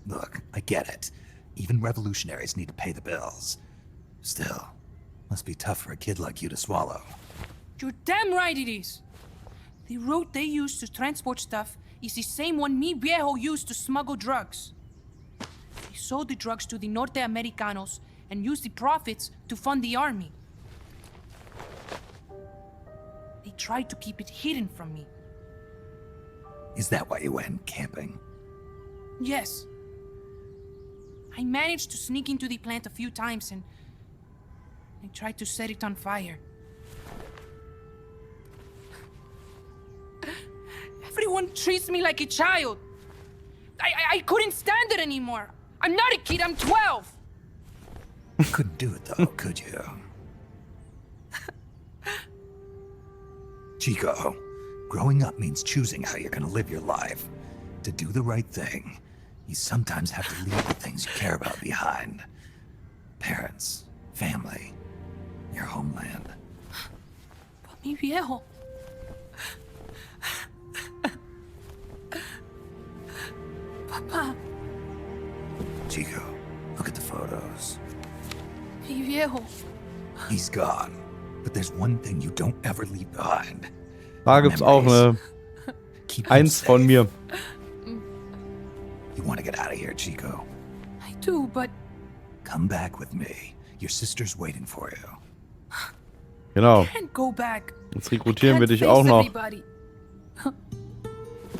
Look, I get it. Even revolutionaries need to pay the bills. Still, must be tough for a kid like you to swallow. You're damn right it is. The route they use to transport stuff is the same one mi viejo used to smuggle drugs. They sold the drugs to the Norte Americanos and used the profits to fund the army. They tried to keep it hidden from me. Is that why you went camping? Yes. I managed to sneak into the plant a few times and I tried to set it on fire. Everyone treats me like a child. I couldn't stand it anymore. I'm not a kid, I'm 12. You couldn't do it though, could you? Chico, growing up means choosing how you're gonna live your life. To do the right thing, you sometimes have to leave the things you care about behind. Parents, family, your homeland. But mi viejo. Papa. Chico, look at the photos. Mi viejo. He's gone. But there's one thing you don't ever leave behind. Da gibt's auch eine Keep them 1 von safe. mir. You want to get out of here, Chico? I do, but Come back with me. Your sister's waiting for you. Genau. I can't go back. Jetzt rekrutieren Can't wir dich face auch noch. everybody.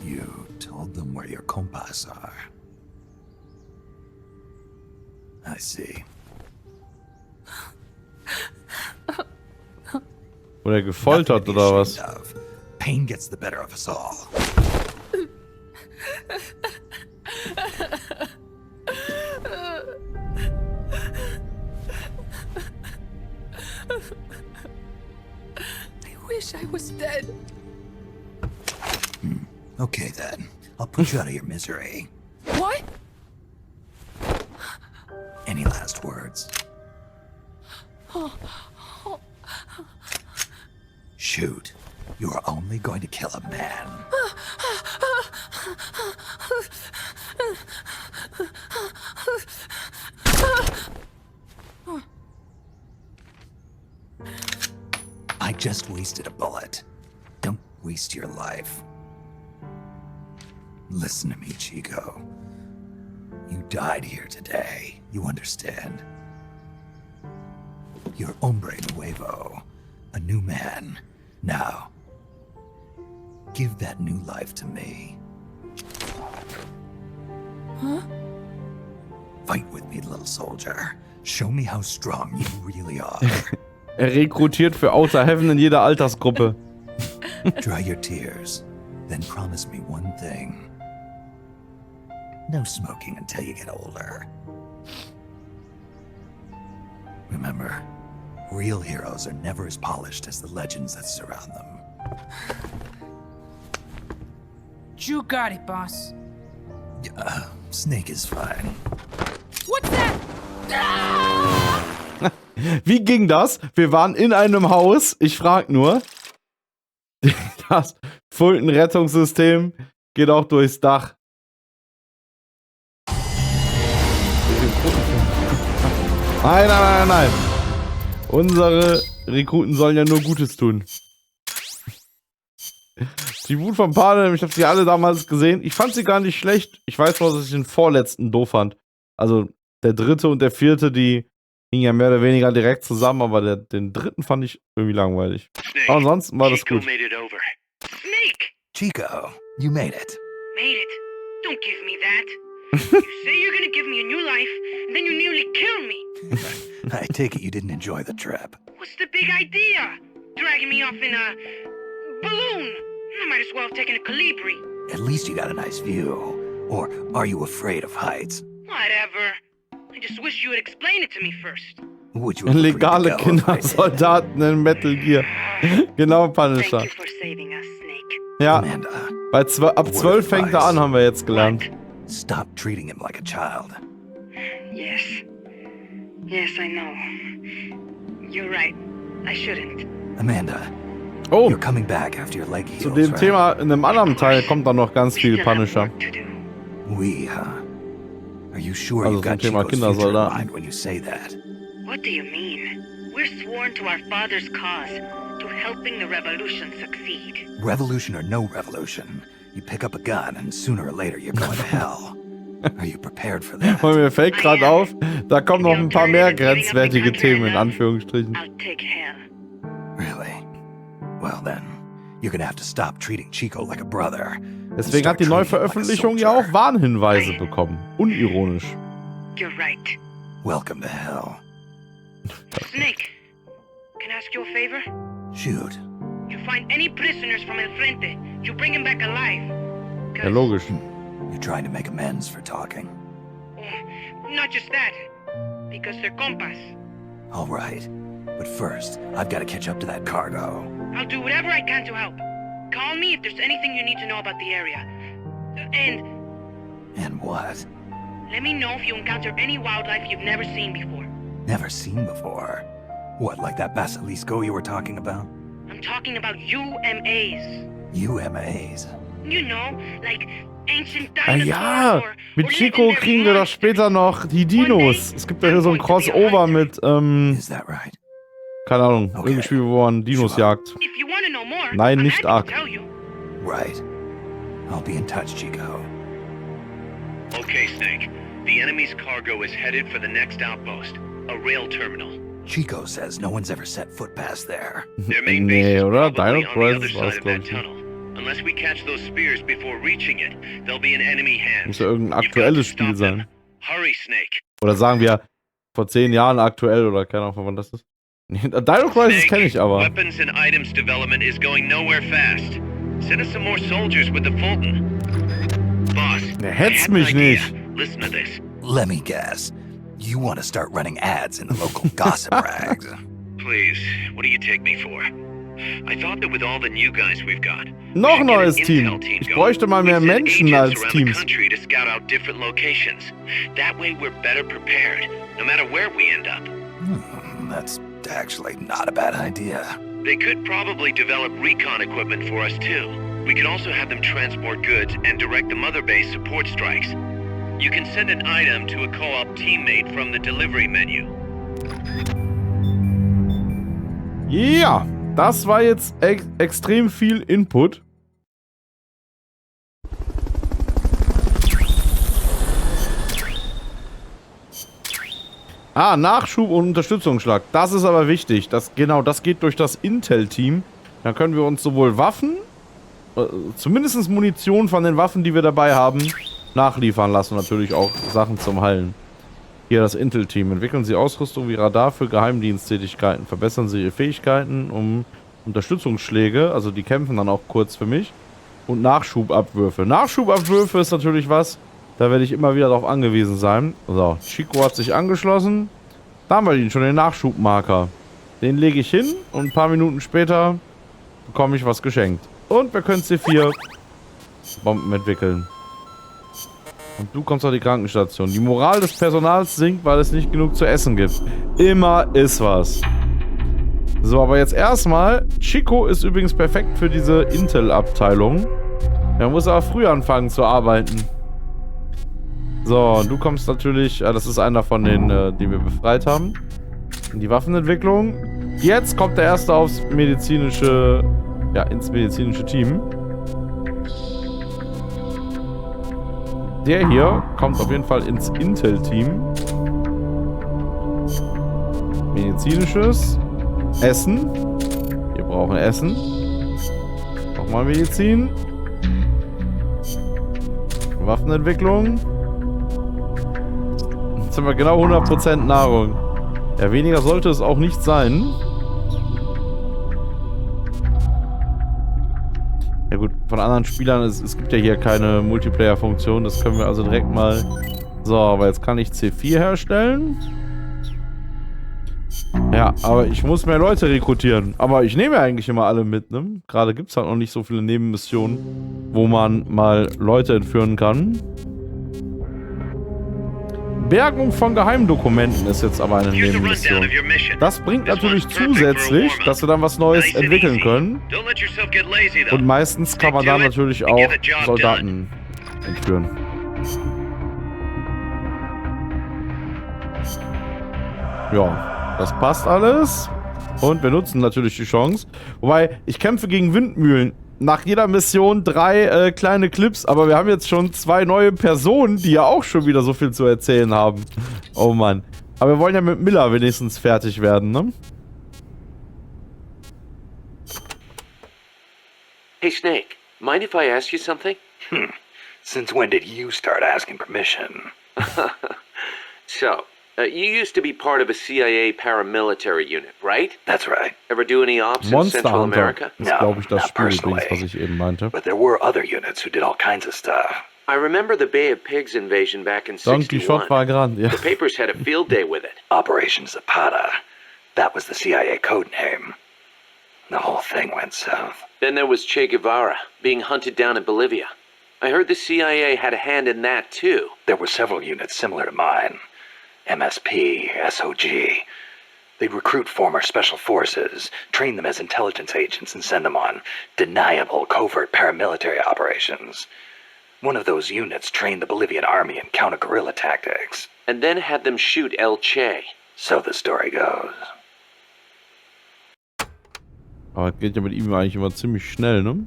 You told them where your compas are. I see. Oder gefoltert Nothing to be oder was? ashamed of. Pain gets the better of us all. I wish I was dead. Okay then. I'll put you out of your misery. What? Any last words? Shoot. You are only going to kill a man. I just wasted a bullet. Don't waste your life. Listen to me, Chico. You died here today. You understand? You're hombre nuevo. A new man. Now, give that new life to me. Huh? Fight with me, little soldier. Show me how strong you really are. Rekrutiert für Outer Heaven in jeder Altersgruppe. Dry your tears. Then promise me one thing. No smoking until you get older. Remember, real heroes are never as polished as the legends that surround them. You got it, boss. Snake is fine. What's that? Wie ging das? Wir waren in einem Haus. Ich frag nur. Das Fulton-Rettungssystem geht auch durchs Dach. Nein, nein, nein, nein. Unsere Rekruten sollen ja nur Gutes tun. Die Wut von Panem, ich habe sie alle damals gesehen. Ich fand sie gar nicht schlecht. Ich weiß nur, dass ich den vorletzten doof fand. Also der dritte und der vierte, die hingen ja mehr oder weniger direkt zusammen, aber den dritten fand ich irgendwie langweilig. Aber ansonsten war das gut. Made it over. Snake! Chico, you made it. Made it. Don't give me that. You say you're gonna give me a new life, and then you nearly kill me. I take it you didn't enjoy the trip. What's the big idea? Dragging me off in a balloon? I might as well have taken a Calibri. At least you got a nice view. Or are you afraid of heights? Whatever. I just wish you would explain it to me first. Would you have agreed to Legale go if I did? Kindersoldaten in Metal Gear. Genau, Punisher. Thank you for saving us, Snake. Ja, Amanda, ab 12 fängt er an, haben wir jetzt gelernt. stop treating him like a child. Yes. Yes, I know. You're right. I shouldn't. Amanda, Oh, you're coming back after your leg heals, zu dem right? Thema in einem anderen Teil kommt dann noch ganz We viel still have Punisher. work to do. We, huh? Are you sure Also you zum got Thema Chico's future in Kindersoldaten. mind when you say that? What do you mean? We're sworn to our father's cause, to helping the revolution succeed. Revolution or no revolution, you pick up a gun and sooner or later you're going to hell. Are you prepared for that? Und mir fällt gerade auf, da kommen noch ein paar mehr grenzwertige Themen in Anführungsstrichen. I'll take hell. Really? Well then, you're gonna have to stop treating Chico like a brother. and Deswegen start hat die treating him like a Neuveröffentlichung ja soldier. auch Warnhinweise bekommen. Unironisch. You're right. Welcome to hell. Snake, can I ask you a favor? Shoot. You find any prisoners from El Frente, you bring them back alive. Ja, logisch. You're trying to make amends for talking. Not just that, because they're compas. All right. But first, I've got to catch up to that cargo. I'll do whatever I can to help. Call me if there's anything you need to know about the area. And And what? let me know if you encounter any wildlife you've never seen before. Never seen before. What, like that basilisco you were talking about? I'm talking about UMAs. UMAs. You know, like ancient Ah dinosaurs ja, or mit Chico kriegen wir doch später noch die Dinos. Es gibt ja hier so ein Crossover mit, Is that right? keine Ahnung, irgendein Spiel, wo man Dinos jagt. If you want to know more, Nein, I'm nicht happy Ark. to tell you. Right. I'll be in touch, Chico. Okay, Snake. The enemy's cargo is headed for the next outpost, a rail terminal. Chico says no one's ever set foot past there. Their main Nee, base is oder? probably Dino on the other Crisis war's, side of glaub that ich. tunnel. Unless we catch those spears before reaching it, they'll be in enemy hands. Muss ja irgendein You've got to aktuelles Spiel stop them. sein. Hurry, Snake. Oder sagen wir vor 10 Jahren aktuell oder keine Ahnung, wann das ist. Dino Crisis kenne ich aber. Weapons and items development is going nowhere fast. Send us some more soldiers with the Fulton. Boss, Der I hetzt had an mich idea. nicht. Listen to this. Let me guess. You want to start running ads in the local gossip rags. Please, what do you take me for? I thought that with all the new guys we've got, we Noch should neues get an Team. intel team Ich going. bräuchte mal mehr We'd send Menschen agents als around Teams. the country to scout out different locations. That way we're better prepared, no matter where we end up. That's actually not a bad idea. They could probably develop recon equipment for us too. We could also have them transport goods and direct the Motherbase support strikes. You can send an item to a co-op teammate from the delivery menu. Ja, das war jetzt extrem viel Input. Nachschub und Unterstützungsschlag. Das ist aber wichtig. Das geht durch das Intel-Team. Dann können wir uns sowohl Waffen, zumindest Munition von den Waffen, die wir dabei haben, nachliefern lassen. Natürlich auch Sachen zum Heilen. Hier das Intel-Team. Entwickeln Sie Ausrüstung wie Radar für Geheimdiensttätigkeiten. Verbessern Sie Ihre Fähigkeiten um Unterstützungsschläge. Also die kämpfen dann auch kurz für mich. Und Nachschubabwürfe. Nachschubabwürfe ist natürlich was. Da werde ich immer wieder darauf angewiesen sein. So, Chico hat sich angeschlossen. Da haben wir schon den Nachschubmarker. Den lege ich hin und ein paar Minuten später bekomme ich was geschenkt. Und wir können C4 Bomben entwickeln. Und du kommst auf die Krankenstation. Die Moral des Personals sinkt, weil es nicht genug zu essen gibt. Immer ist was. So, aber jetzt erstmal. Chico ist übrigens perfekt für diese Intel-Abteilung. Er muss aber früh anfangen zu arbeiten. So, und du kommst natürlich... das ist einer von den, die wir befreit haben. In die Waffenentwicklung. Jetzt kommt der Erste aufs medizinische... Ja, ins medizinische Team. Der hier kommt auf jeden Fall ins Intel-Team. Medizinisches. Essen. Wir brauchen Essen. Nochmal Medizin. Waffenentwicklung. Jetzt haben wir genau 100% Nahrung. Ja, weniger sollte es auch nicht sein. Ja gut, von anderen Spielern, es gibt ja hier keine Multiplayer-Funktion. Das können wir also direkt mal... So, aber jetzt kann ich C4 herstellen. Ja, aber ich muss mehr Leute rekrutieren. Aber ich nehme ja eigentlich immer alle mit, ne? Gerade gibt es halt noch nicht so viele Nebenmissionen, wo man mal Leute entführen kann. Bergung von Geheimdokumenten ist jetzt aber eine Nebenmission. Das bringt natürlich zusätzlich, dass wir dann was Neues entwickeln können. Und meistens kann man da natürlich auch Soldaten entführen. Ja, das passt alles. Und wir nutzen natürlich die Chance. Wobei, ich kämpfe gegen Windmühlen. Nach jeder Mission 3 kleine Clips, aber wir haben jetzt schon 2 neue Personen, die ja auch schon wieder so viel zu erzählen haben. Oh Mann. Aber wir wollen ja mit Miller wenigstens fertig werden, ne? Hey, Snake, mind if I ask you something? Since when did you start asking permission? So, you used to be part of a CIA paramilitary unit, right? That's right. Ever do any ops in Monster Central Hunter. America? Das ist, glaube ich, das not Spiel personally. übrigens, was ich eben meinte. But there were other units who did all kinds of stuff. I remember the Bay of Pigs invasion back in Don Quixote 61. Vagrant, ja. The papers had a field day with it. Operation Zapata. That was the CIA code name. The whole thing went south. Then there was Che Guevara, being hunted down in Bolivia. I heard the CIA had a hand in that too. There were several units similar to mine. MSP, SOG. They'd recruit former special forces, train them as intelligence agents, and send them on deniable covert paramilitary operations. One of those units trained the Bolivian army in counter-guerrilla tactics. And then had them shoot El Che. So the story goes. Aber das geht ja mit ihm eigentlich immer ziemlich schnell, ne?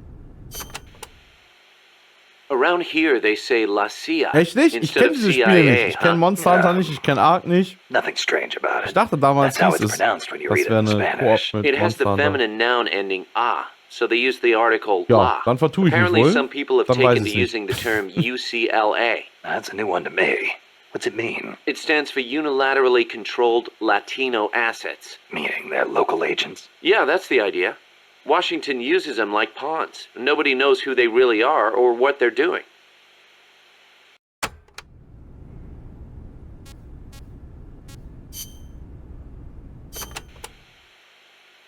Around here they say La CIA. Echt nicht? Ich kenne dieses Spiel nicht. Ich kenne Monster Hunter nicht, ich kenne Ark nicht. Nothing strange about it. Ich dachte damals, That's how hieß it's es, pronounced when you das read it wäre in eine Koop Spanish. mit It has the Monster Hunter. feminine noun ending a, so they use the article Ja, la. dann vertue ich mich Apparently wohl. some people have Dann weiß taken to ich's nicht. using the term UCLA. That's a new one to me. What's it mean? It stands for unilaterally controlled Latino assets. Meaning they're local agents? Yeah, that's the idea. Washington uses them like pawns. Nobody knows who they really are or what they're doing.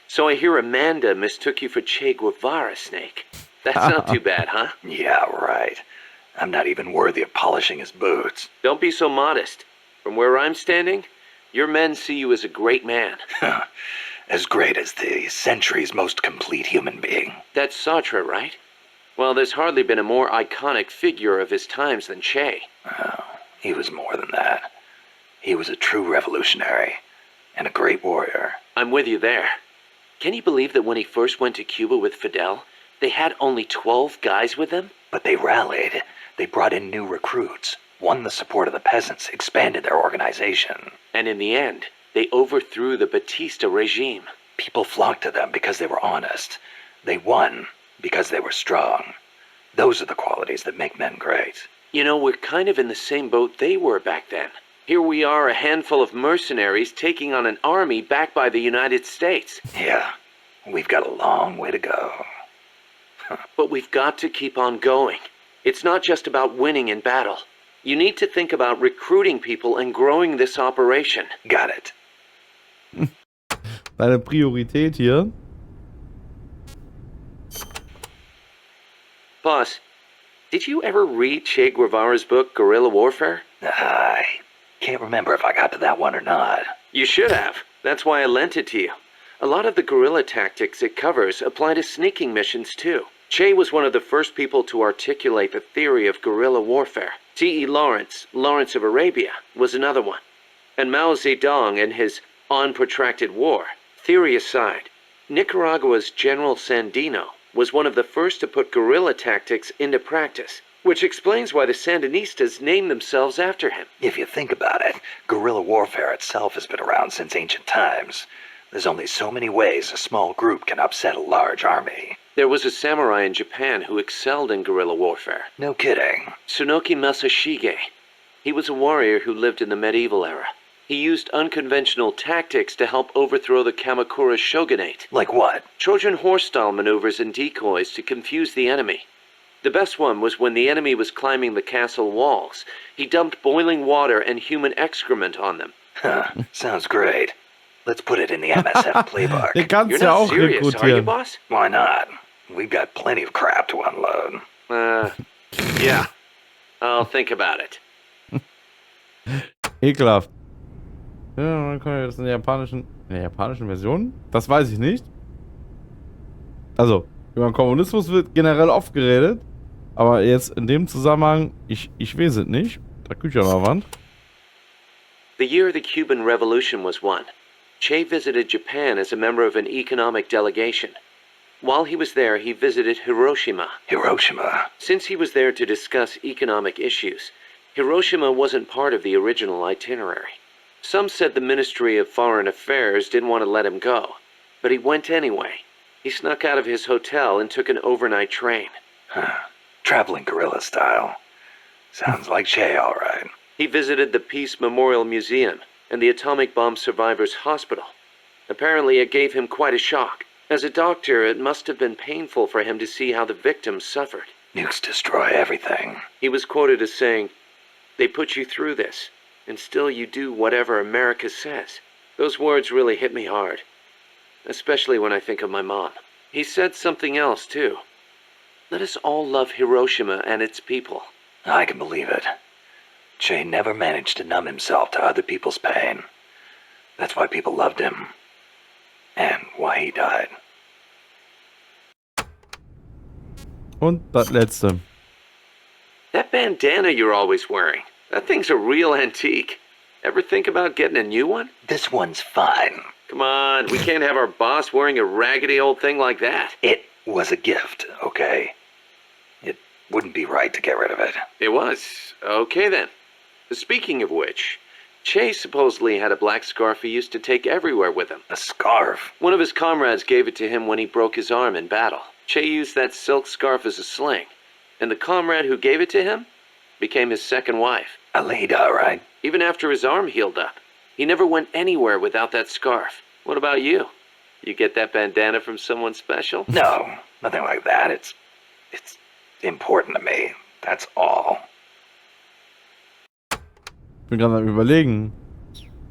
So I hear Amanda mistook you for Che Guevara, Snake. That's not too bad, huh? Yeah, right. I'm not even worthy of polishing his boots. Don't be so modest. From where I'm standing, your men see you as a great man. As great as the century's most complete human being. That's Sartre, right? Well, there's hardly been a more iconic figure of his times than Che. Oh, he was more than that. He was a true revolutionary and a great warrior. I'm with you there. Can you believe that when he first went to Cuba with Fidel, they had only 12 guys with them? But they rallied. They brought in new recruits, won the support of the peasants, expanded their organization. And in the end, they overthrew the Batista regime. People flocked to them because they were honest. They won because they were strong. Those are the qualities that make men great. You know, we're kind of in the same boat they were back then. Here we are, a handful of mercenaries taking on an army backed by the United States. Yeah, we've got a long way to go. But we've got to keep on going. It's not just about winning in battle. You need to think about recruiting people and growing this operation. Got it. Deine Priorität hier. Boss, did you ever read Che Guevara's book, Guerrilla Warfare? I can't remember if I got to that one or not. You should have. That's why I lent it to you. A lot of the guerrilla tactics it covers apply to sneaking missions too. Che was one of the first people to articulate the theory of guerrilla warfare. T.E. Lawrence of Arabia, was another one. And Mao Zedong and his On Protracted War. Theory aside, Nicaragua's General Sandino was one of the first to put guerrilla tactics into practice, which explains why the Sandinistas named themselves after him. If you think about it, guerrilla warfare itself has been around since ancient times. There's only so many ways a small group can upset a large army. There was a samurai in Japan who excelled in guerrilla warfare. No kidding. Tsunoki Masashige. He was a warrior who lived in the medieval era. He used unconventional tactics to help overthrow the Kamakura shogunate. Like what? Trojan horse-style maneuvers and decoys to confuse the enemy. The best one was when the enemy was climbing the castle walls. He dumped boiling water and human excrement on them. Huh, sounds great. Let's put it in the MSF playbook. Den kannst You're du ja not auch serious, are you, rekrutieren. boss? Why not? We've got plenty of crap to unload. Yeah. I'll think about it. Ekelhaft. Ja, dann können wir das in der japanischen Version? Das weiß ich nicht. Also, über den Kommunismus wird generell oft geredet. Aber jetzt in dem Zusammenhang, ich weiß es nicht. Da Küche an der Wand. The year the Cuban Revolution was won, Che visited Japan as a member of an economic delegation. While he was there, he visited Hiroshima. Hiroshima? Since he was there to discuss economic issues, Hiroshima wasn't part of the original itinerary. Some said the Ministry of Foreign Affairs didn't want to let him go, but he went anyway. He snuck out of his hotel and took an overnight train. Huh. Traveling guerrilla style. Sounds like Che, all right. He visited the Peace Memorial Museum and the Atomic Bomb Survivors Hospital. Apparently it gave him quite a shock. As a doctor, it must have been painful for him to see how the victims suffered. Nukes destroy everything. He was quoted as saying, "They put you through this, and still you do whatever America says." Those words really hit me hard, especially when I think of my mom. He said something else, too. Let us all love Hiroshima and its people. I can believe it. Che never managed to numb himself to other people's pain. That's why people loved him. And why he died. Und das letzte. That that bandana you're always wearing? That thing's a real antique. Ever think about getting a new one? This one's fine. Come on, we can't have our boss wearing a raggedy old thing like that. It was a gift, okay? It wouldn't be right to get rid of it. It was. Okay then. Speaking of which, Che supposedly had a black scarf he used to take everywhere with him. A scarf? One of his comrades gave it to him when he broke his arm in battle. Che used that silk scarf as a sling, and the comrade who gave it to him became his second wife. Alida, right? Even after his arm healed up, he never went anywhere without that scarf. What about you? You get that bandana from someone special? No, nothing like that. It's important to me. That's all. Ich bin gerade am Überlegen.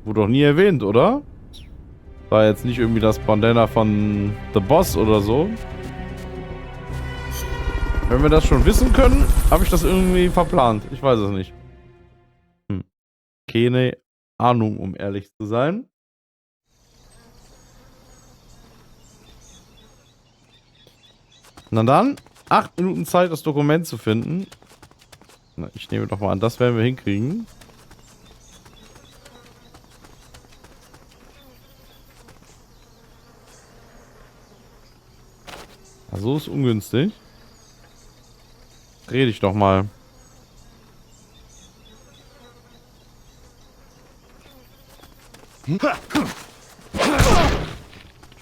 Wurde doch nie erwähnt, oder? War jetzt nicht irgendwie das Bandana von The Boss oder so. Wenn wir das schon wissen können, habe ich das irgendwie verplant. Ich weiß es nicht. Keine Ahnung, um ehrlich zu sein. Na dann, 8 Minuten Zeit, das Dokument zu finden. Na, ich nehme doch mal an, das werden wir hinkriegen. Na, so ist ungünstig. Dreh dich doch mal.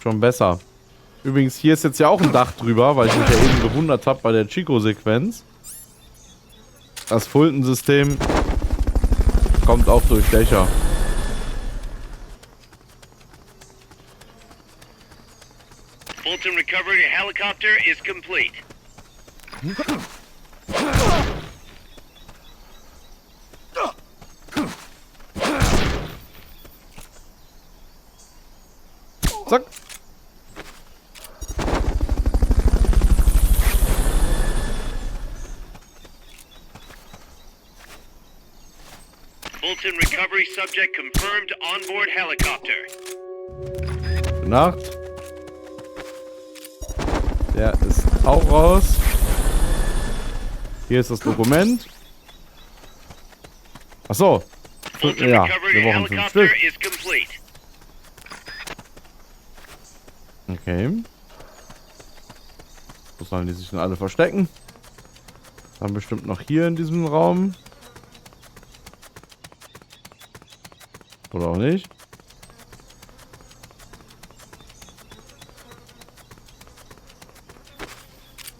Schon besser. Übrigens, hier ist jetzt ja auch ein Dach drüber, weil ich mich ja eben gewundert habe bei der Chico-Sequenz. Das Fulton-System kommt auch durch Dächer. Fulton recovery helicopter is complete. Zack. Fulton recovery subject confirmed onboard helicopter. Gute Nacht. Der ist auch raus. Hier ist das Dokument. Achso. Fulton Ja, recovery wir brauchen 5 helicopter Stück. is complete. Okay. Wo sollen die sich denn alle verstecken? Dann bestimmt noch hier in diesem Raum. Oder auch nicht.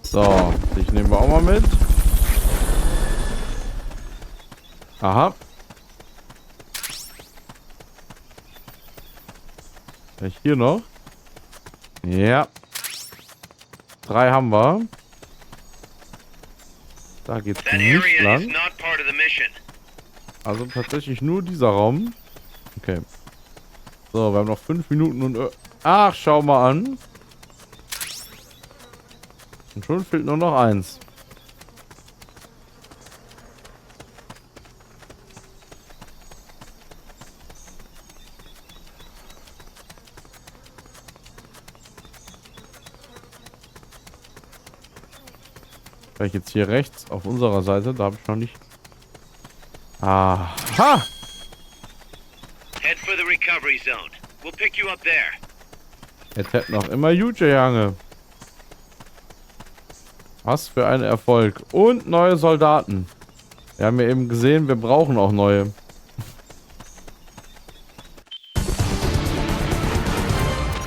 So, dich nehmen wir auch mal mit. Aha. Vielleicht hier noch. Ja. 3 haben wir. Da geht's That nicht area is lang. not part of the mission. Also tatsächlich nur dieser Raum. Okay. So, wir haben noch 5 Minuten und... Ach, schau mal an. Und schon fehlt nur noch 1. Vielleicht jetzt hier rechts auf unserer Seite. Da habe ich noch nicht... Aha! Head for the recovery zone. We'll pick you up there. Jetzt hätten noch immer Juche Jange. Was für ein Erfolg. Und neue Soldaten. Wir haben ja eben gesehen, wir brauchen auch neue.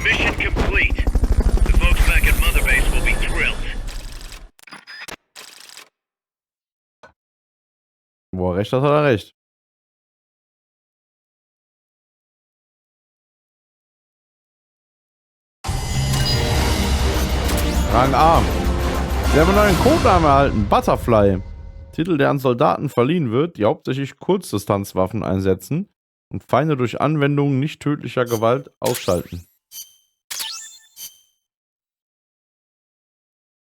Mission complete. The folks back at Motherbase will be thrilled. Wo er recht hat, hat er recht. Rang A. Wir haben einen neuen Codenamen erhalten. Butterfly. Titel, der an Soldaten verliehen wird, die hauptsächlich Kurzdistanzwaffen einsetzen und Feinde durch Anwendung nicht tödlicher Gewalt ausschalten.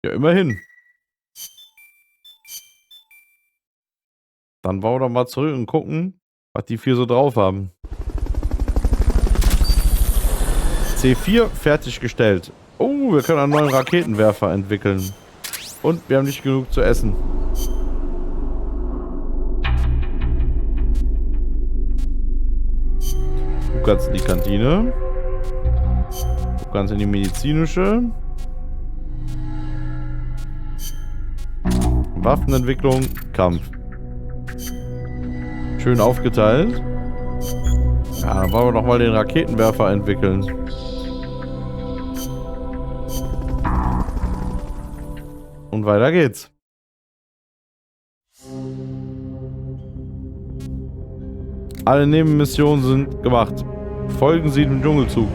Ja, immerhin. Dann bauen wir doch mal zurück und gucken, was die 4 so drauf haben. C4 fertiggestellt. Oh, wir können einen neuen Raketenwerfer entwickeln. Und wir haben nicht genug zu essen. Du kannst in die Kantine. Du kannst in die medizinische. Waffenentwicklung, Kampf. Schön aufgeteilt. Ja, dann wollen wir doch mal den Raketenwerfer entwickeln. Und weiter geht's. Alle Nebenmissionen sind gemacht. Folgen Sie dem Dschungelzug.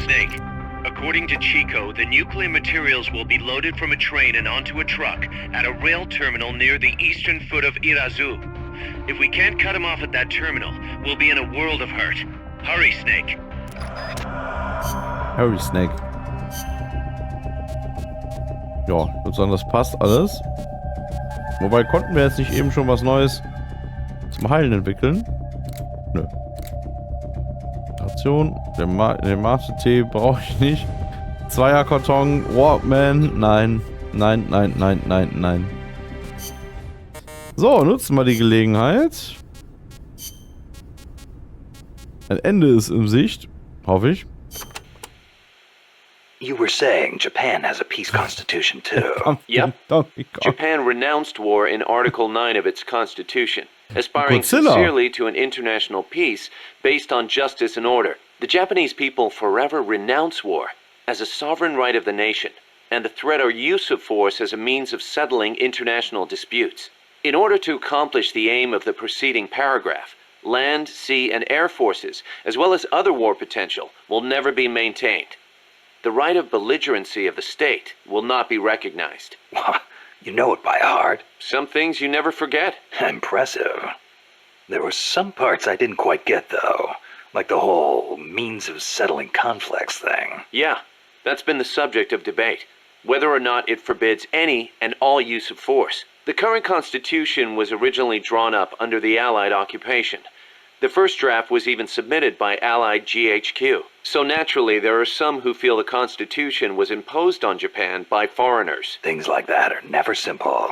Snake, according to Chico, the nuclear materials will be loaded from a train and onto a truck at a rail terminal near the eastern foot of Irazu. If we can't cut him off at that terminal, we'll be in a world of hurt. Hurry, Snake. Hurry, Snake. Ja, ich würde sagen, das passt alles. Wobei, konnten wir jetzt nicht eben schon was Neues zum Heilen entwickeln? Nö. Station, den Mate-Tee brauche ich nicht. Zweierkarton, Walkman, nein. Nein, nein, nein, nein, nein. So, nutzen wir die Gelegenheit. Ein Ende ist in Sicht, hoffe ich. You were saying Japan has a peace constitution too. Yep. Japan renounced war in Article 9 of its constitution, aspiring sincerely to an international peace based on justice and order. The Japanese people forever renounce war as a sovereign right of the nation, and the threat or use of force as a means of settling international disputes. In order to accomplish the aim of the preceding paragraph, land, sea, and air forces, as well as other war potential, will never be maintained. The right of belligerency of the state will not be recognized. You know it by heart. Some things you never forget. Impressive. There were some parts I didn't quite get, though. Like the whole means of settling conflicts thing. Yeah, that's been the subject of debate. Whether or not it forbids any and all use of force. The current constitution was originally drawn up under the Allied occupation. The first draft was even submitted by Allied GHQ. So naturally, there are some who feel the Constitution was imposed on Japan by foreigners. Things like that are never simple.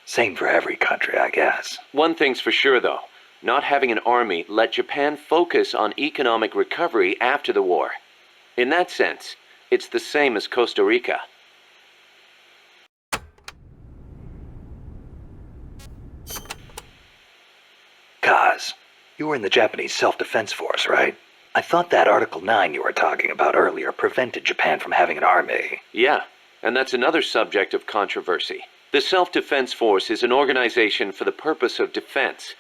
Same for every country, I guess. One thing's for sure, though. Not having an army let Japan focus on economic recovery after the war. In that sense, it's the same as Costa Rica. Kaz, you were in the Japanese Self-Defense Force, right? I thought that Article 9 you were talking about earlier prevented Japan from having an army. Yeah, and that's another subject of controversy. The Self-Defense Force is an organization for the purpose of defense.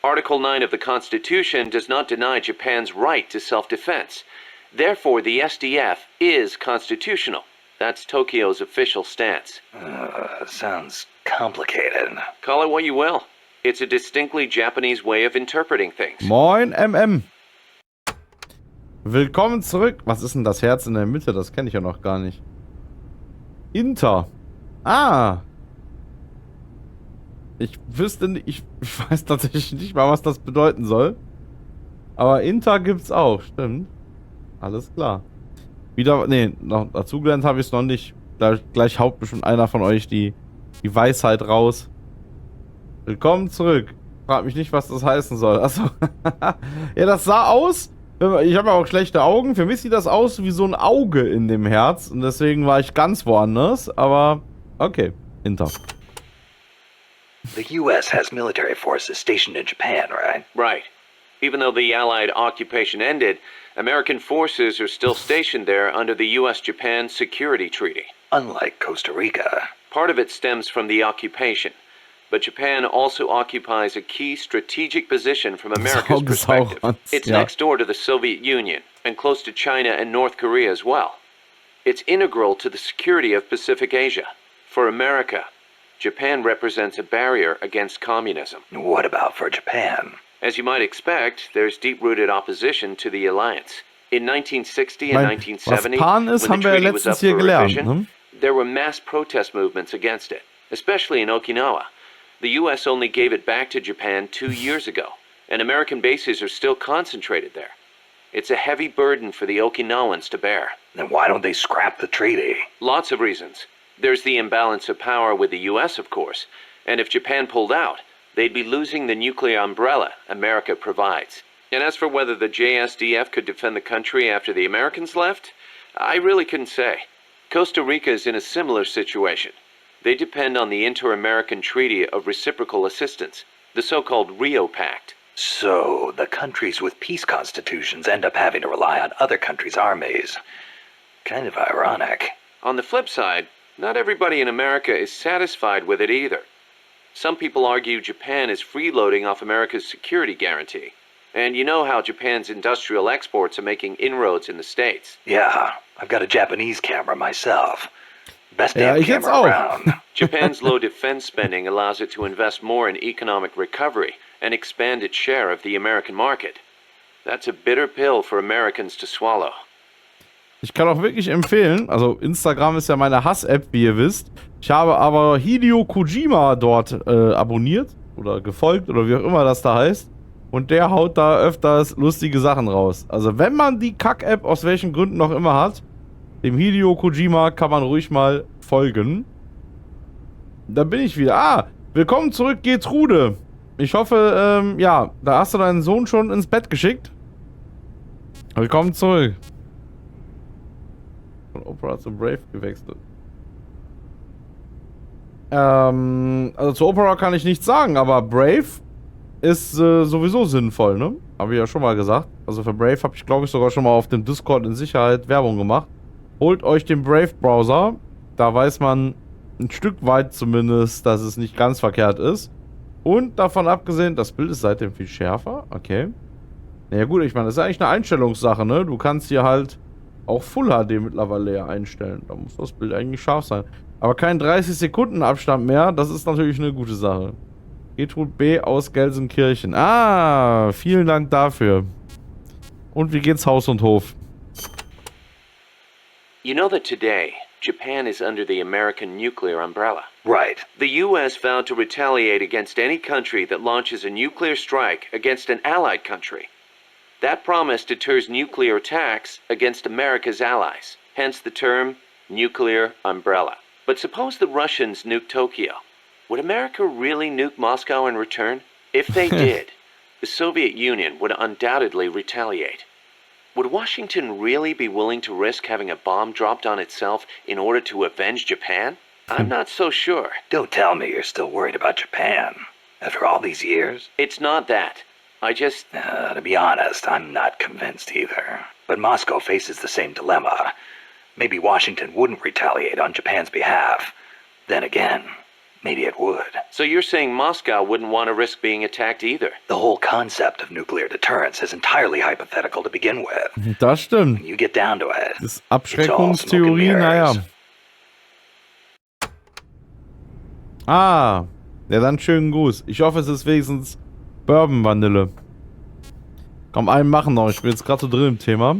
Article 9 of the Constitution does not deny Japan's right to self-defense. Therefore, the SDF is constitutional. That's Tokyo's official stance. Sounds complicated. Call it what you will. It's a distinctly Japanese way of interpreting things. Moin, MM. Willkommen zurück. Was ist denn das Herz in der Mitte? Das kenne ich ja noch gar nicht. Inter. Ah. Ich wüsste nicht, ich weiß tatsächlich nicht mal, was das bedeuten soll. Aber Inter gibt's auch, stimmt. Alles klar. Wieder, nee, noch dazugelernt habe ich es noch nicht. Gleich haut bestimmt einer von euch die Weisheit raus. Willkommen zurück. Frag mich nicht, was das heißen soll. Achso. Ja, das sah aus. Ich habe ja auch schlechte Augen. Für mich sieht das aus wie so ein Auge in dem Herz. Und deswegen war ich ganz woanders. Aber okay. Inter. The US has military forces stationed in Japan, right? Right. Even though the Allied occupation ended, American forces are still stationed there under the US-Japan Security Treaty. Unlike Costa Rica. Part of it stems from the occupation. But Japan also occupies a key strategic position from America's perspective. It's next door to the Soviet Union, and close to China and North Korea as well. It's integral to the security of Pacific Asia. For America, Japan represents a barrier against communism. What about for Japan? As you might expect, there's deep-rooted opposition to the alliance. In 1960 and 1970, when the treaty was up for revision, there were mass protest movements against it, especially in Okinawa. The U.S. only gave it back to Japan 2 years ago, and American bases are still concentrated there. It's a heavy burden for the Okinawans to bear. Then why don't they scrap the treaty? Lots of reasons. There's the imbalance of power with the U.S., of course, and if Japan pulled out, they'd be losing the nuclear umbrella America provides. And as for whether the JSDF could defend the country after the Americans left, I really couldn't say. Costa Rica is in a similar situation. They depend on the Inter-American Treaty of Reciprocal Assistance, the so-called Rio Pact. So, the countries with peace constitutions end up having to rely on other countries' armies. Kind of ironic. On the flip side, not everybody in America is satisfied with it either. Some people argue Japan is freeloading off America's security guarantee. And you know how Japan's industrial exports are making inroads in the States. Yeah, I've got a Japanese camera myself. Best damn camera around. Japan's low defense spending allows it to invest more in economic recovery and expand its share of the American market. That's a bitter pill for Americans to swallow. Ich kann auch wirklich empfehlen, also Instagram ist ja meine Hass-App, wie ihr wisst. Ich habe aber Hideo Kojima dort abonniert oder gefolgt oder wie auch immer das da heißt. Und der haut da öfters lustige Sachen raus. Also wenn man die Kack-App aus welchen Gründen noch immer hat, dem Hideo Kojima kann man ruhig mal folgen. Da bin ich wieder. Ah, willkommen zurück, Gertrude. Ich hoffe, ja, da hast du deinen Sohn schon ins Bett geschickt. Willkommen zurück. Von Opera zu Brave gewechselt. Also zu Opera kann ich nichts sagen, aber Brave ist sowieso sinnvoll, ne? Habe ich ja schon mal gesagt. Also für Brave habe ich, glaube ich, sogar schon mal auf dem Discord in Sicherheit Werbung gemacht. Holt euch den Brave-Browser. Da weiß man ein Stück weit zumindest, dass es nicht ganz verkehrt ist. Und davon abgesehen, das Bild ist seitdem viel schärfer. Okay. Naja gut, ich meine, das ist eigentlich eine Einstellungssache, ne? Du kannst hier halt auch Full HD mittlerweile ja einstellen. Da muss das Bild eigentlich scharf sein. Aber kein 30 Sekunden Abstand mehr. Das ist natürlich eine gute Sache. Gertrud B. aus Gelsenkirchen. Ah, vielen Dank dafür. Und wie geht's Haus und Hof? You know that today, Japan is under the American nuclear umbrella. Right. The U.S. vowed to retaliate against any country that launches a nuclear strike against an allied country. That promise deters nuclear attacks against America's allies, hence the term nuclear umbrella. But suppose the Russians nuke Tokyo. Would America really nuke Moscow in return? If they did, the Soviet Union would undoubtedly retaliate. Would Washington really be willing to risk having a bomb dropped on itself in order to avenge Japan? I'm not so sure. Don't tell me you're still worried about Japan. After all these years? It's not that. I just... To be honest, I'm not convinced either. But Moscow faces the same dilemma. Maybe Washington wouldn't retaliate on Japan's behalf. Then again, maybe it would. So you're saying Moscow wouldn't want to risk being attacked either? The whole concept of nuclear deterrence is entirely hypothetical to begin with. Das stimmt. When you get down to it, das Abschreckungstheorie, naja. Ah, ja dann schönen Gruß. Ich hoffe, es ist wenigstens Bourbon-Vanille. Komm, einen machen noch. Ich bin jetzt gerade so drin im Thema.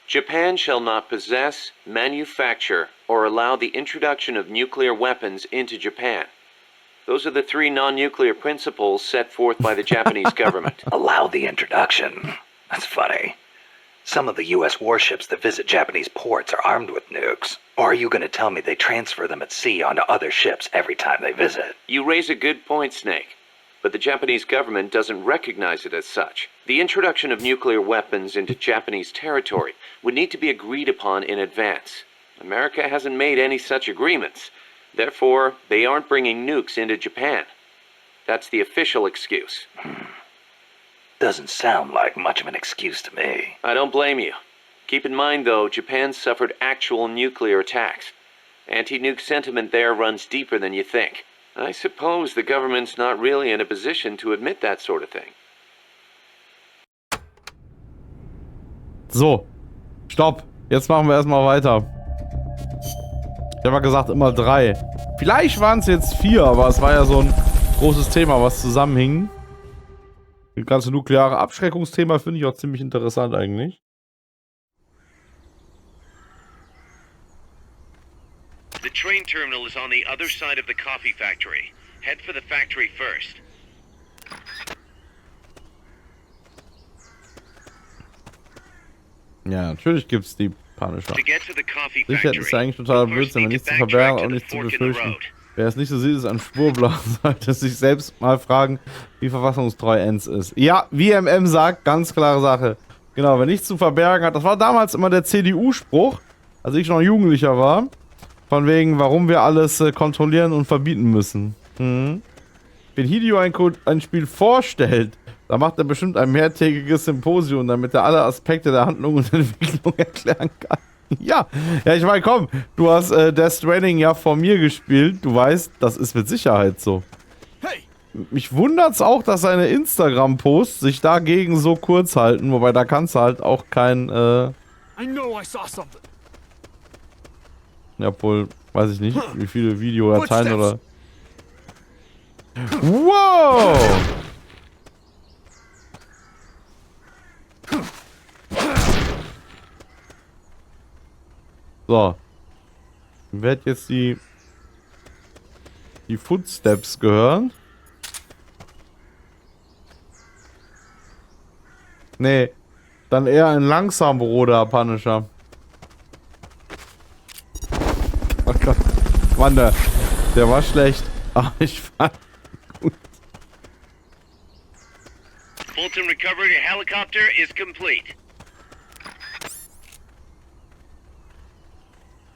Japan shall not possess, manufacture, or allow the introduction of nuclear weapons into Japan. Those are the 3 non-nuclear principles set forth by the Japanese government. Allow the introduction? That's funny. Some of the U.S. warships that visit Japanese ports are armed with nukes. Or are you going to tell me they transfer them at sea onto other ships every time they visit? You raise a good point, Snake. But the Japanese government doesn't recognize it as such. The introduction of nuclear weapons into Japanese territory would need to be agreed upon in advance. America hasn't made any such agreements. Therefore, they aren't bringing nukes into Japan. That's the official excuse. Doesn't sound like much of an excuse to me. I don't blame you. Keep in mind, though, Japan suffered actual nuclear attacks. Anti-nuke sentiment there runs deeper than you think. I suppose the government's not really in a position to admit that sort of thing. So, stopp. Jetzt machen wir erstmal weiter. Ich habe ja gesagt, immer 3. Vielleicht waren es jetzt 4, aber es war ja so ein großes Thema, was zusammenhing. Das ganze nukleare Abschreckungsthema finde ich auch ziemlich interessant eigentlich. The train terminal is on the other side of the coffee factory. Head for the factory first. Ja, natürlich gibt's die Punisher. To get to the coffee Sicher factory, ist ja eigentlich totaler you'll first Blödsinn, wenn need nichts to zu verbergen backtrack und to the nichts zu fork in the befürchten. road. Wer es nicht so sieht, ist ein Spurbler. Sollte sich selbst mal fragen, wie verfassungstreu Enz ist. Ja, wie MM sagt, ganz klare Sache. Genau, wer nichts zu verbergen hat. Das war damals immer der CDU-Spruch, als ich noch Jugendlicher war. Von wegen, warum wir alles kontrollieren und verbieten müssen. Wenn Hideo ein Spiel vorstellt, da macht er bestimmt ein mehrtägiges Symposium, damit er alle Aspekte der Handlung und Entwicklung erklären kann. Ja, ich meine, komm, du hast Death Stranding ja vor mir gespielt. Du weißt, das ist mit Sicherheit so. Mich wundert's auch, dass seine Instagram-Posts sich dagegen so kurz halten, wobei da kannst du halt auch kein, ja, wohl, weiß ich nicht, wie viele Videodateien oder... Wow! So. Ich werde jetzt die Footsteps gehören. Nee. Dann eher ein langsam Bruder, Punisher. Oh Gott. Mann, der war schlecht. Aber ich fand gut. Fulton recovery helicopter is complete.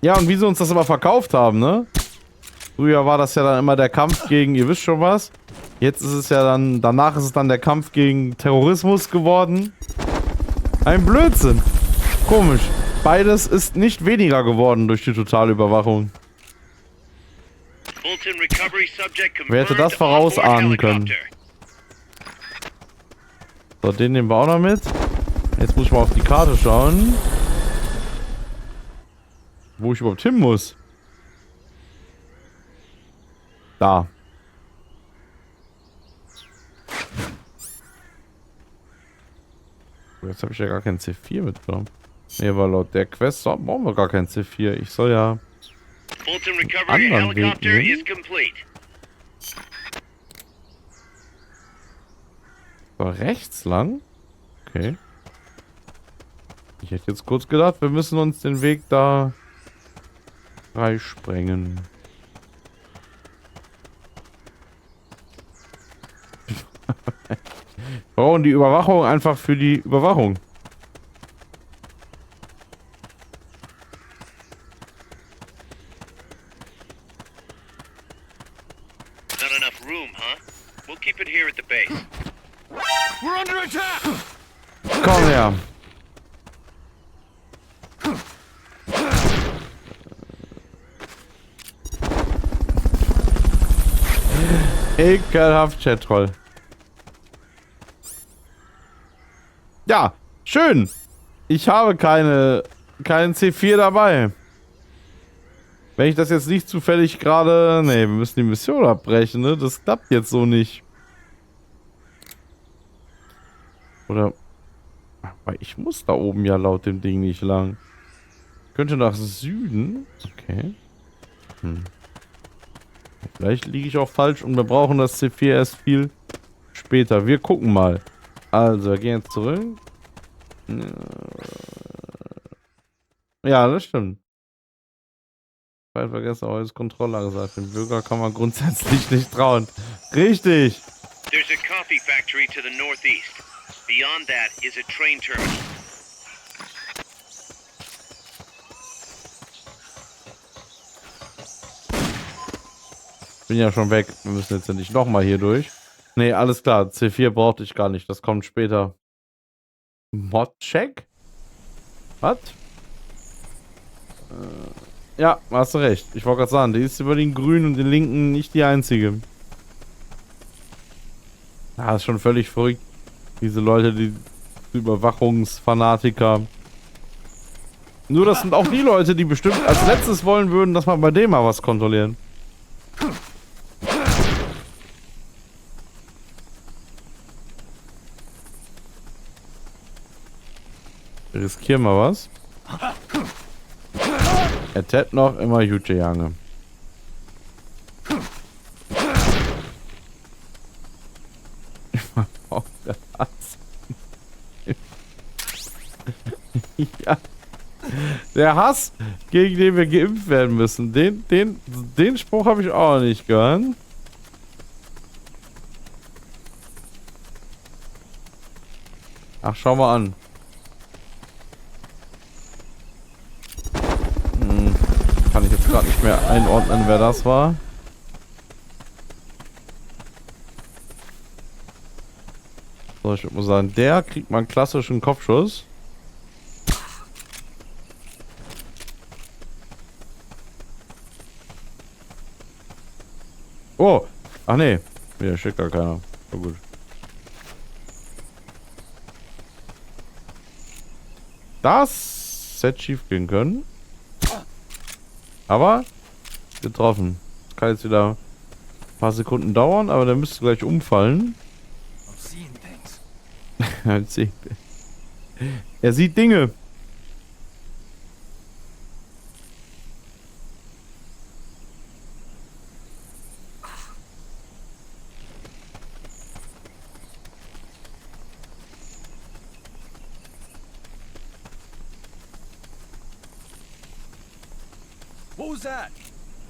Ja, und wie sie uns das aber verkauft haben, ne? Früher war das ja dann immer der Kampf gegen, ihr wisst schon was. Jetzt ist es ja dann, danach ist es dann der Kampf gegen Terrorismus geworden. Ein Blödsinn. Komisch. Beides ist nicht weniger geworden durch die totale Überwachung. Wer hätte das vorausahnen können? So, den nehmen wir auch noch mit. Jetzt muss ich mal auf die Karte schauen. Wo ich überhaupt hin muss. Da. Jetzt habe ich ja gar kein C4 mitgenommen. Ne, aber laut der Quest brauchen wir gar kein C4. Ich soll ja anderen Weg nehmen. So, rechts lang? Okay. Ich hätte jetzt kurz gedacht, wir müssen uns den Weg da freisprengen. Wir brauchen die Überwachung einfach für die Überwachung. Not enough room, huh? We'll keep it here at the base. We're under attack! Komm her. Ekelhaft, Chatroll. Ja, schön. Ich habe keinen C4 dabei. Wenn ich das jetzt nicht zufällig gerade... Ne, wir müssen die Mission abbrechen, ne? Das klappt jetzt so nicht. Oder... Aber ich muss da oben ja laut dem Ding nicht lang. Könnte nach Süden. Okay. Vielleicht liege ich auch falsch und wir brauchen das C4 erst viel später. Wir gucken mal. Also, wir gehen jetzt zurück. Ja, das stimmt. Ich vergesse auch als Controller gesagt. Dem Bürger kann man grundsätzlich nicht trauen. Richtig. There's a coffee factory to the northeast. Beyond that is a train terminal. Bin ja schon weg. Wir müssen jetzt ja nicht nochmal hier durch. Nee, alles klar. C4 brauchte ich gar nicht. Das kommt später. Mod-Check? Was? Ja, hast du recht. Ich wollte gerade sagen, die ist über den grünen und den linken nicht die einzige. Ah, ist schon völlig verrückt. Diese Leute, die Überwachungsfanatiker. Nur das sind auch die Leute, die bestimmt als letztes wollen würden, dass man bei dem mal was kontrollieren. Wir riskieren mal was. Er tät noch immer Jute Jange. Ja. Der Hass, gegen den wir geimpft werden müssen, Den Spruch habe ich auch nicht gehört. Ach, schau mal an. Kann ich jetzt gerade nicht mehr einordnen, wer das war. So, ich würde mal sagen, der kriegt mal einen klassischen Kopfschuss. Oh! Ach nee. Hier schickt gar keiner. So gut. Das hätte schief gehen können. Aber getroffen. Das kann jetzt wieder ein paar Sekunden dauern, aber der müsste gleich umfallen. Er sieht Dinge.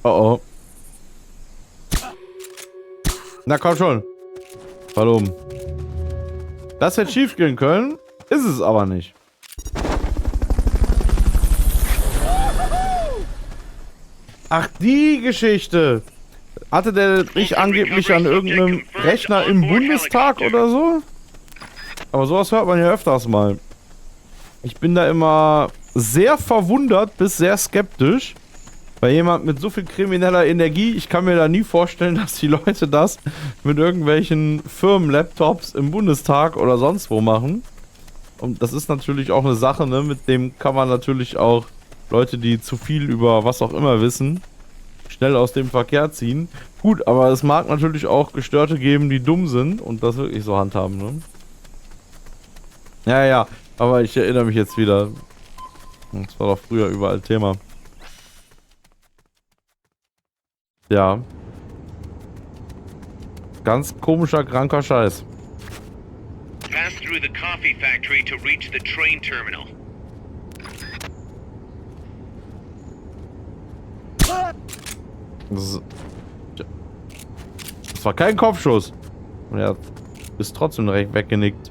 Oh oh. Na komm schon. Fall oben. Das hätte schief gehen können, ist es aber nicht. Ach, die Geschichte. Hatte der nicht angeblich an irgendeinem Rechner im Bundestag oder so? Aber sowas hört man ja öfters mal. Ich bin da immer sehr verwundert bis sehr skeptisch. Bei jemand mit so viel krimineller Energie, ich kann mir da nie vorstellen, dass die Leute das mit irgendwelchen Firmenlaptops im Bundestag oder sonst wo machen. Und das ist natürlich auch eine Sache, ne? Mit dem kann man natürlich auch Leute, die zu viel über was auch immer wissen, schnell aus dem Verkehr ziehen. Gut, aber es mag natürlich auch Gestörte geben, die dumm sind und das wirklich so handhaben, ne? Ja, ja, aber ich erinnere mich jetzt wieder. Das war doch früher überall Thema. Ja. Ganz komischer, kranker Scheiß. Pass through the coffee factory to reach the train terminal. Das war kein Kopfschuss. Und er ist trotzdem direkt weggenickt.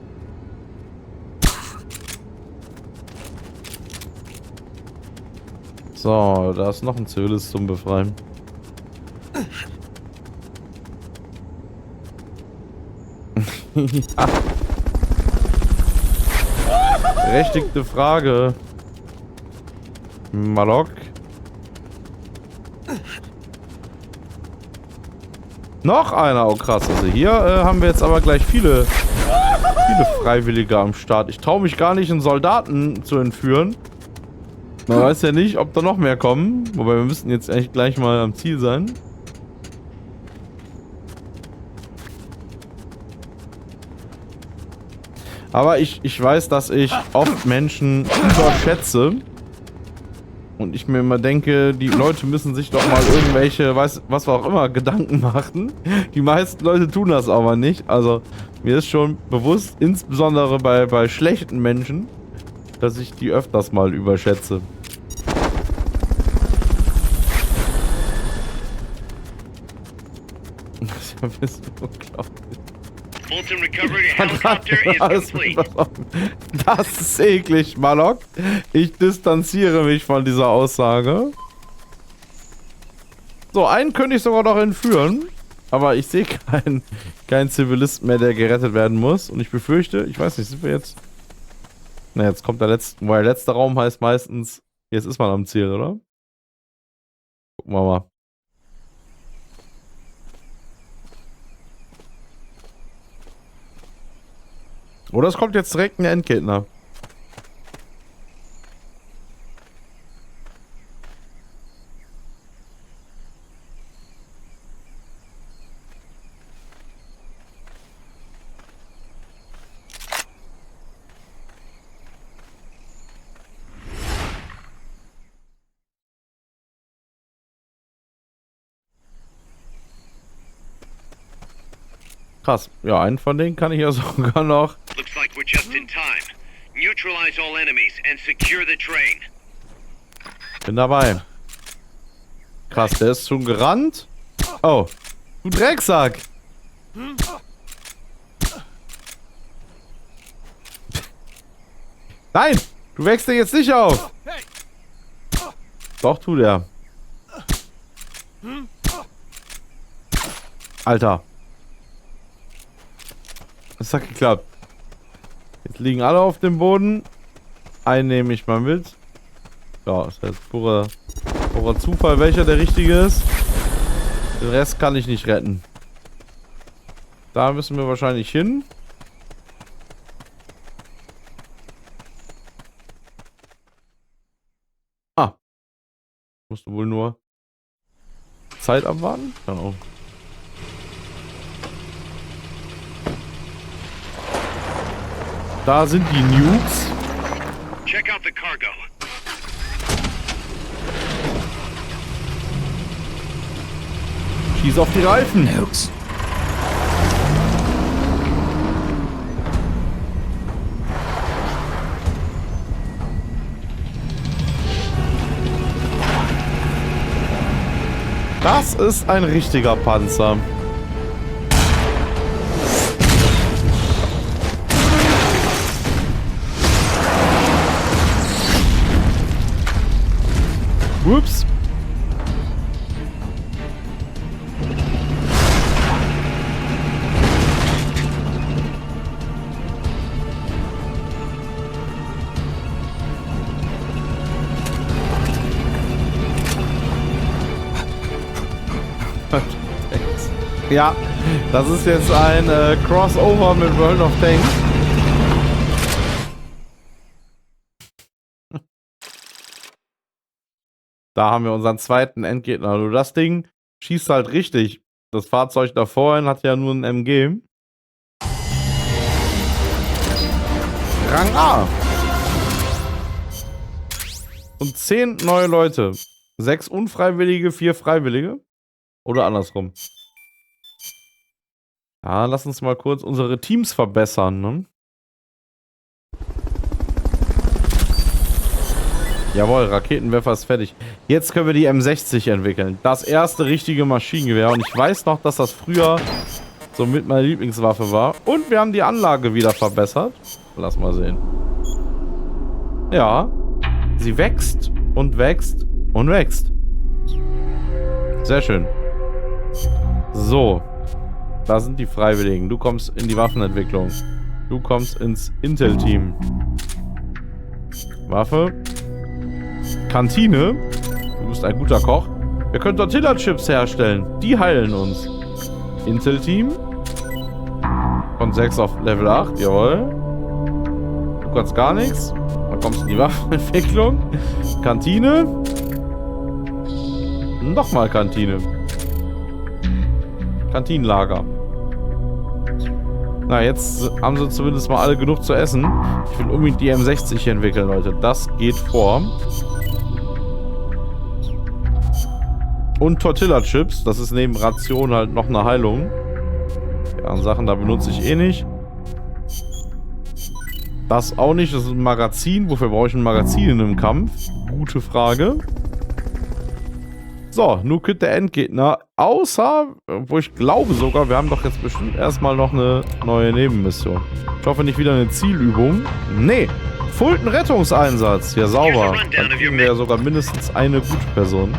So, da ist noch ein Zivilist zum Befreien. Ja. Berechtigte Frage. Malok. Noch einer, oh krass. Also hier haben wir jetzt aber gleich viele Freiwillige am Start. Ich traue mich gar nicht, einen Soldaten zu entführen. Man weiß ja nicht, ob da noch mehr kommen. Wobei wir müssten jetzt echt gleich mal am Ziel sein. Aber ich weiß, dass ich oft Menschen überschätze. Und ich mir immer denke, die Leute müssen sich doch mal irgendwelche, was auch immer, Gedanken machen. Die meisten Leute tun das aber nicht. Also mir ist schon bewusst, insbesondere bei schlechten Menschen, dass ich die öfters mal überschätze. Das ist ja ein bisschen unglaublich. Fulton recovered a helicopter is complete. Das ist eklig, Malok. Ich distanziere mich von dieser Aussage. So, einen könnte ich sogar noch entführen. Aber ich sehe keinen Zivilisten mehr, der gerettet werden muss. Und ich befürchte, ich weiß nicht, sind wir jetzt... Na, jetzt kommt der letzte Raum heißt meistens, jetzt ist man am Ziel, oder? Gucken wir mal. Oder es kommt jetzt direkt ein Endgegner. Krass. Ja, einen von denen kann ich ja sogar noch. Looks like we're just in time. Neutralize all enemies and secure the train. Bin dabei. Krass, der ist schon gerannt. Oh, du Drecksack. Nein, du wächst dir jetzt nicht auf. Doch, tut er. Alter. Das hat geklappt. Jetzt liegen alle auf dem Boden. Einen nehme ich mal mit. Ja, das ist jetzt purer Zufall, welcher der richtige ist. Den Rest kann ich nicht retten. Da müssen wir wahrscheinlich hin. Ah. Musst du wohl nur Zeit abwarten? Genau. Da sind die Nukes. Check out the cargo. Schieß auf die Reifen. Nukes. Das ist ein richtiger Panzer. Ups. Ja, das ist jetzt ein Crossover mit World of Tanks. Da haben wir unseren zweiten Endgegner. Nur das Ding schießt halt richtig. Das Fahrzeug da vorhin hat ja nur ein MG. Rang A. Und 10 neue Leute. 6 Unfreiwillige, 4 Freiwillige. Oder andersrum. Ja, lass uns mal kurz unsere Teams verbessern, ne? Jawohl, Raketenwerfer ist fertig. Jetzt können wir die M60 entwickeln. Das erste richtige Maschinengewehr. Und ich weiß noch, dass das früher so mit meiner Lieblingswaffe war. Und wir haben die Anlage wieder verbessert. Lass mal sehen. Ja. Sie wächst und wächst und wächst. Sehr schön. So. Da sind die Freiwilligen. Du kommst in die Waffenentwicklung. Du kommst ins Intel-Team. Waffe. Kantine. Du bist ein guter Koch. Wir können Tortilla-Chips herstellen. Die heilen uns. Intel-Team. Von 6 auf Level 8. Jawohl. Du kannst gar nichts. Dann kommst du in die Waffenentwicklung. Kantine. Nochmal Kantine. Kantinenlager. Na, jetzt haben sie zumindest mal alle genug zu essen. Ich will unbedingt die M60 entwickeln, Leute. Das geht vor. Und Tortilla-Chips. Das ist neben Ration halt noch eine Heilung. Die anderen Sachen, da benutze ich eh nicht. Das auch nicht. Das ist ein Magazin. Wofür brauche ich ein Magazin in einem Kampf? Gute Frage. So, Nuke der Endgegner. Außer, wo ich glaube sogar, wir haben doch jetzt bestimmt erstmal noch eine neue Nebenmission. Ich hoffe nicht wieder eine Zielübung. Nee, Fulton-Rettungseinsatz. Ja, sauber. Dann kriegen wir ja sogar mindestens eine gute Person.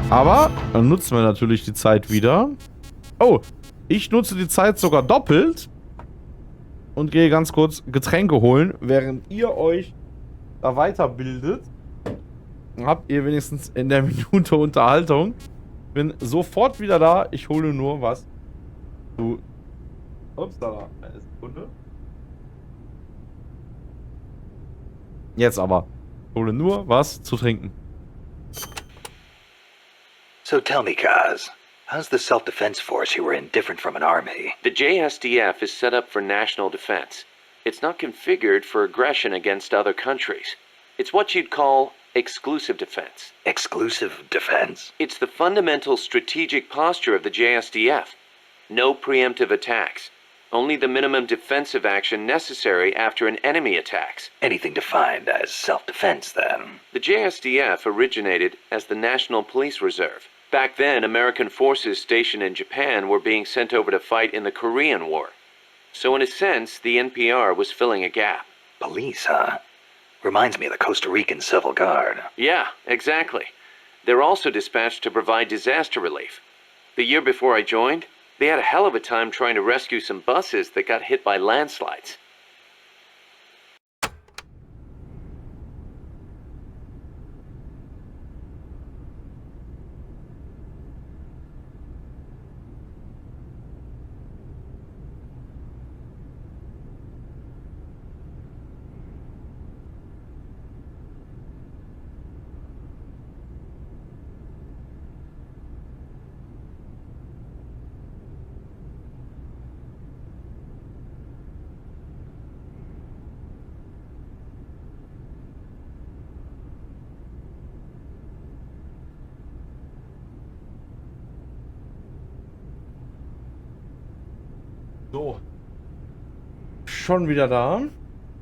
Aber dann nutzen wir natürlich die Zeit wieder. Oh, ich nutze die Zeit sogar doppelt. Und gehe ganz kurz Getränke holen, während ihr euch da weiterbildet. Habt ihr wenigstens in der Minute Unterhaltung. Bin sofort wieder da. Ich hole nur was zu... Upsala, eine Sekunde. Jetzt aber. Ich hole nur was zu trinken. So tell me, Kaz, how's the self-defense force you were in different from an army? The JSDF is set up for national defense. It's not configured for aggression against other countries. It's what you'd call exclusive defense. Exclusive defense? It's the fundamental strategic posture of the JSDF. No preemptive attacks. Only the minimum defensive action necessary after an enemy attacks. Anything defined as self-defense, then? The JSDF originated as the National Police Reserve. Back then, American forces stationed in Japan were being sent over to fight in the Korean War. So in a sense, the NPR was filling a gap. Police, huh? Reminds me of the Costa Rican Civil Guard. Yeah, exactly. They're also dispatched to provide disaster relief. The year before I joined, they had a hell of a time trying to rescue some buses that got hit by landslides. So. Schon wieder da.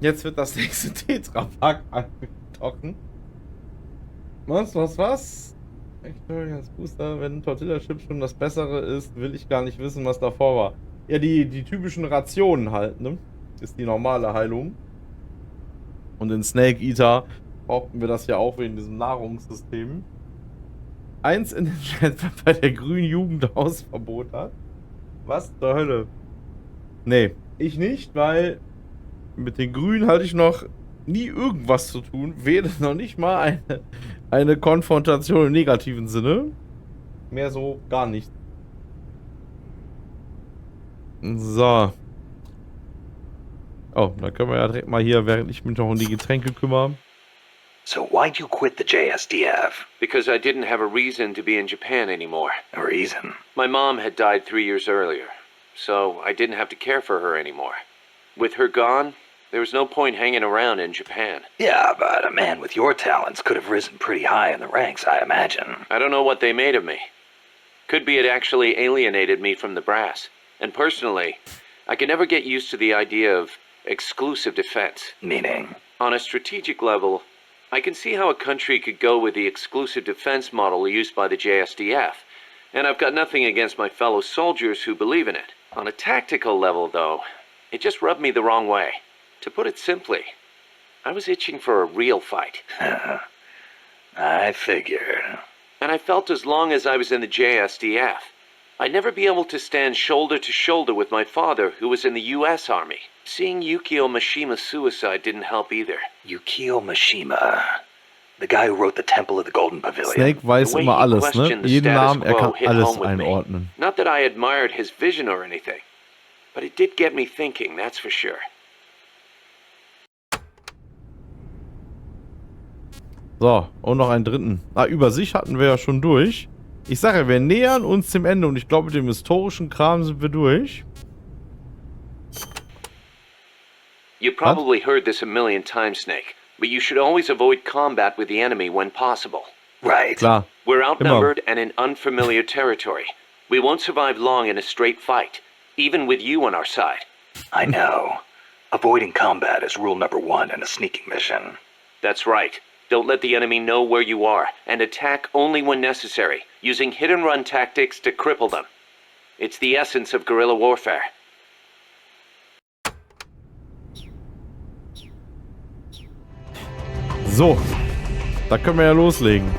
Jetzt wird das nächste Tetrapack angedocken. Was? Als Booster, wenn Tortilla-Chips schon das Bessere ist, will ich gar nicht wissen, was davor war. Ja, die typischen Rationen halt, ne? Ist die normale Heilung. Und in Snake Eater brauchten wir das ja auch wegen diesem Nahrungssystem. Eins in den Chat, bei der grünen Jugend Hausverbot hat. Was zur Hölle? Nee, ich nicht, weil mit den Grünen hatte ich noch nie irgendwas zu tun. Weder noch nicht mal eine Konfrontation im negativen Sinne. Mehr so gar nichts. So. Oh, dann können wir ja direkt mal hier, während ich mich noch um die Getränke kümmere. So why'd you quit the JSDF? Because I didn't have a reason to be in Japan anymore. A reason? My mom had died 3 years earlier, so I didn't have to care for her anymore. With her gone, there was no point hanging around in Japan. Yeah, but a man with your talents could have risen pretty high in the ranks, I imagine. I don't know what they made of me. Could be it actually alienated me from the brass. And personally, I could never get used to the idea of exclusive defense. Meaning? On a strategic level, I can see how a country could go with the exclusive defense model used by the JSDF. And I've got nothing against my fellow soldiers who believe in it. On a tactical level, though, it just rubbed me the wrong way. To put it simply, I was itching for a real fight. I figured. And I felt as long as I was in the JSDF, I'd never be able to stand shoulder to shoulder with my father, who was in the US Army. Seeing Yukio Mishima's suicide didn't help either. Yukio Mishima. The guy who wrote the Temple of the Golden Pavilion. Snake weiß immer alles, ne? Jeden Namen, er kann alles einordnen. Not that I admired his vision or anything, but it did get me thinking, that's for sure. So, und noch einen dritten. Über sich hatten wir ja schon durch. Ich sage ja, wir nähern uns dem Ende und ich glaube, mit dem historischen Kram sind wir durch. You probably heard this a million times, Snake, but you should always avoid combat with the enemy when possible. Right. Klar. We're outnumbered and in unfamiliar territory. We won't survive long in a straight fight, even with you on our side. I know. Avoiding combat is rule number 1 in a sneaking mission. That's right. Don't let the enemy know where you are, and attack only when necessary, using hit-and-run tactics to cripple them. It's the essence of guerrilla warfare. So, da können wir ja loslegen.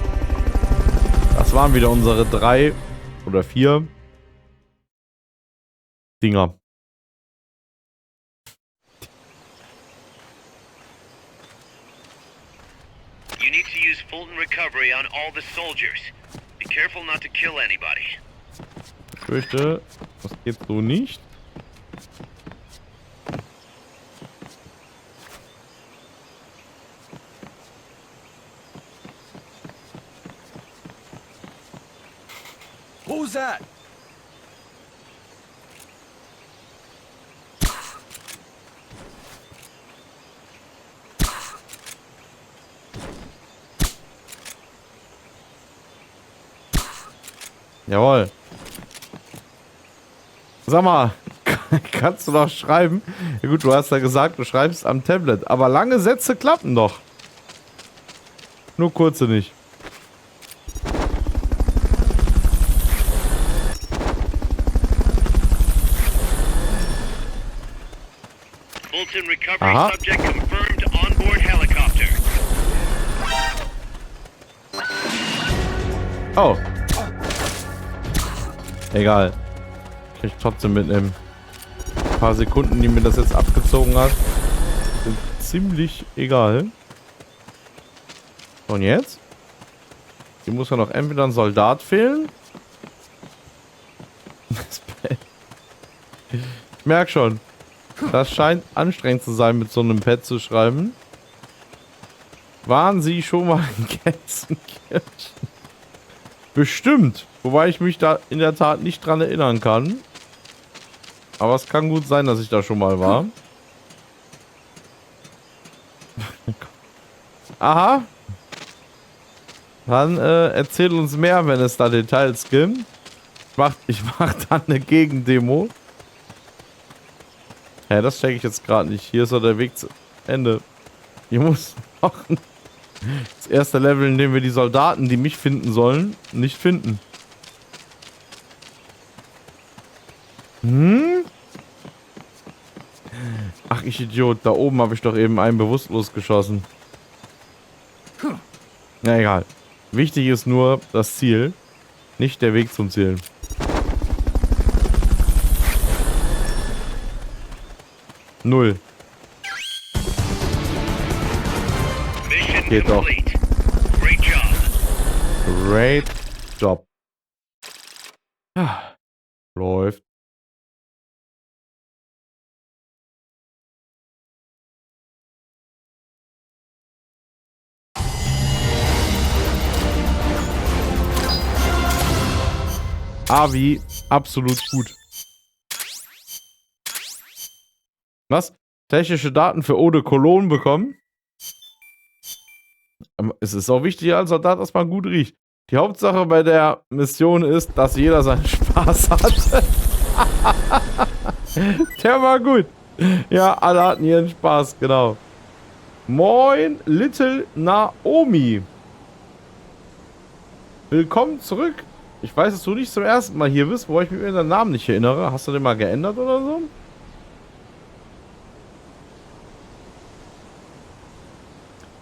Das waren wieder unsere 3 oder 4 Dinger. You need to use Fulton recovery on all the soldiers. Be careful not to kill anybody. Ich fürchte, das geht so nicht. Who's that? Jawohl. Sag mal, Kannst du doch schreiben. Ja gut, du hast ja gesagt, du schreibst am Tablet. Aber lange Sätze klappen doch. Nur kurze nicht. Fulton recovery subject confirmed onboard helicopter. Oh. Egal. Kann ich trotzdem mitnehmen. Ein paar Sekunden, die mir das jetzt abgezogen hat, sind ziemlich egal. Und jetzt? Hier muss ja noch entweder ein Soldat fehlen. Ich merke schon. Das scheint anstrengend zu sein, mit so einem Pad zu schreiben. Waren Sie schon mal in Gelsenkirchen? Bestimmt. Wobei ich mich da in der Tat nicht dran erinnern kann. Aber es kann gut sein, dass ich da schon mal war. Aha. Dann erzähl uns mehr, wenn es da Details gibt. Ich mach dann eine Gegendemo. Ja, das checke ich jetzt gerade nicht. Hier ist doch der Weg zu Ende. Hier muss noch das erste Level, in dem wir die Soldaten, die mich finden sollen, nicht finden. Hm? Ach, ich Idiot. Da oben habe ich doch eben einen bewusstlos geschossen. Na egal. Wichtig ist nur das Ziel, nicht der Weg zum Ziel. Null. Geht doch. Great Job. Läuft. Avi, absolut gut. Was? Technische Daten für Eau de Cologne bekommen? Es ist auch wichtig als Soldat, dass man gut riecht. Die Hauptsache bei der Mission ist, dass jeder seinen Spaß hat. Der war gut. Ja, alle hatten ihren Spaß, genau. Moin, Little Naomi. Willkommen zurück. Ich weiß, dass du nicht zum ersten Mal hier bist, wo ich mich an deinen Namen nicht erinnere. Hast du den mal geändert oder so?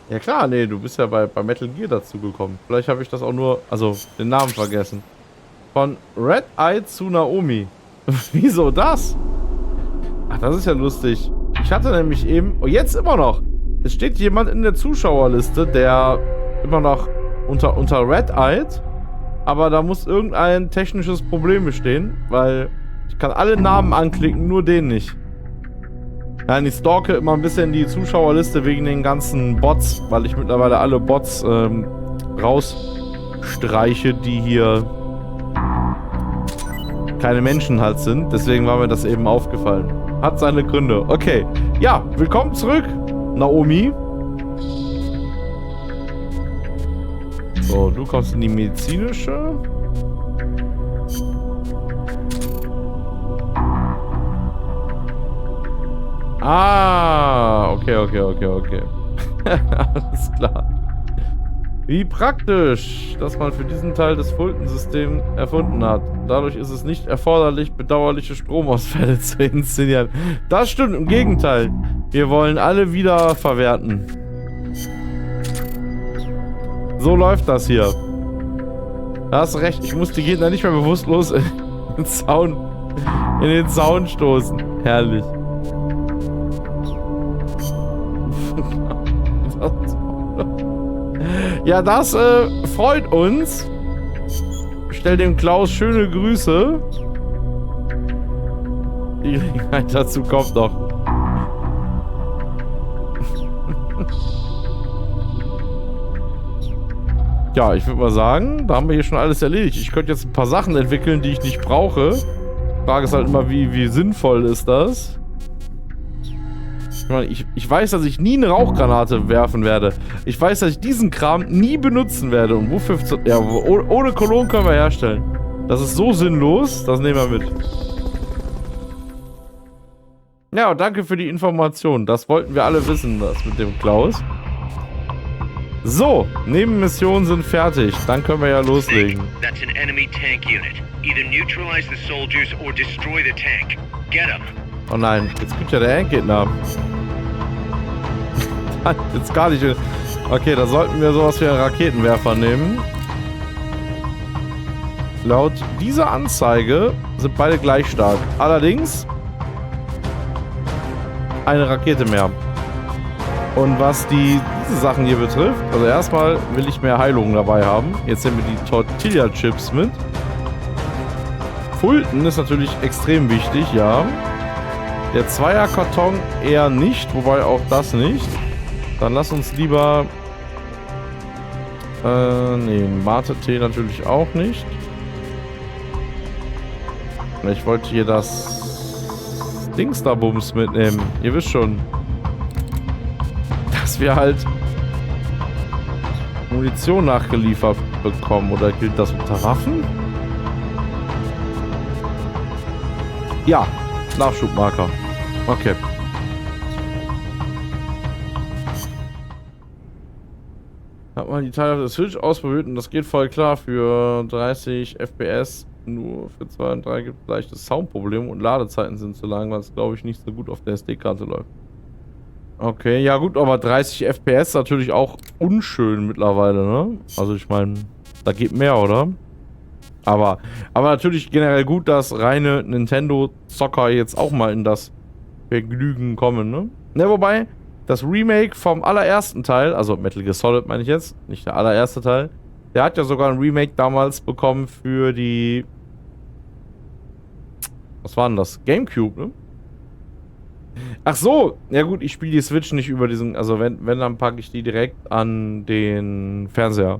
Ja klar, nee, du bist ja bei Metal Gear dazu gekommen. Vielleicht habe ich das auch nur, also den Namen vergessen. Von Red Eye zu Naomi. Wieso das? Ach, das ist ja lustig. Ich hatte nämlich eben, oh jetzt immer noch. Es steht jemand in der Zuschauerliste, der immer noch unter Red Eyed. Aber da muss irgendein technisches Problem bestehen, weil ich kann alle Namen anklicken, nur den nicht. Ja, ich stalke immer ein bisschen die Zuschauerliste wegen den ganzen Bots, weil ich mittlerweile alle Bots rausstreiche, die hier keine Menschen halt sind. Deswegen war mir das eben aufgefallen. Hat seine Gründe. Okay. Ja, willkommen zurück, Naomi. So, du kommst in die medizinische. Ah, okay. Alles klar. Wie praktisch, dass man für diesen Teil des Fulton-Systems erfunden hat. Dadurch ist es nicht erforderlich, bedauerliche Stromausfälle zu inszenieren. Das stimmt, im Gegenteil. Wir wollen alle wieder verwerten. So läuft das hier. Da hast recht, ich muss die Gegner nicht mehr bewusstlos in den Zaun stoßen. Herrlich. Ja, das freut uns. Stell dem Klaus schöne Grüße. Die Gelegenheit dazu kommt noch. Ja, ich würde mal sagen, da haben wir hier schon alles erledigt. Ich könnte jetzt ein paar Sachen entwickeln, die ich nicht brauche. Die Frage ist halt immer, wie sinnvoll ist das? Ich meine, ich weiß, dass ich nie eine Rauchgranate werfen werde. Ich weiß, dass ich diesen Kram nie benutzen werde. Und wofür... Ja, ohne Cologne können wir herstellen. Das ist so sinnlos, das nehmen wir mit. Ja, danke für die Information. Das wollten wir alle wissen, das mit dem Klaus. So, Nebenmissionen sind fertig. Dann können wir ja loslegen. That's an enemy tank unit. Either neutralize the soldiers or destroy the tank. Get them. Oh nein, jetzt gibt ja der Endgegner. Jetzt gar nicht. Okay, da sollten wir sowas wie einen Raketenwerfer nehmen. Laut dieser Anzeige sind beide gleich stark. Allerdings eine Rakete mehr. Und was diese Sachen hier betrifft, also erstmal will ich mehr Heilung dabei haben. Jetzt nehmen wir die Tortilla-Chips mit. Fulton ist natürlich extrem wichtig, ja. Der Zweierkarton eher nicht, wobei auch das nicht. Dann lass uns lieber... nee, Mate-Tee natürlich auch nicht. Ich wollte hier das Dingsterbums mitnehmen. Ihr wisst schon. Dass wir halt Munition nachgeliefert bekommen. Oder gilt das unter Waffen? Ja, Nachschubmarker. Okay. Hat man die Teile auf der Switch ausprobiert und das geht voll klar für 30 FPS. Nur für 2 und 3 gibt es leichtes Soundproblem und Ladezeiten sind zu lang, weil es, glaube ich, nicht so gut auf der SD-Karte läuft. Okay, ja gut, aber 30 FPS natürlich auch unschön mittlerweile, ne? Also ich meine, da geht mehr, oder? Aber natürlich generell gut, dass reine Nintendo-Zocker jetzt auch mal in das Vergnügen kommen, ne? Ne, wobei, das Remake vom allerersten Teil, also Metal Gear Solid meine ich jetzt, nicht der allererste Teil, der hat ja sogar ein Remake damals bekommen für die... Was war denn das? GameCube, ne? Ach so, ja gut, ich spiele die Switch nicht über diesen, also wenn dann packe ich die direkt an den Fernseher.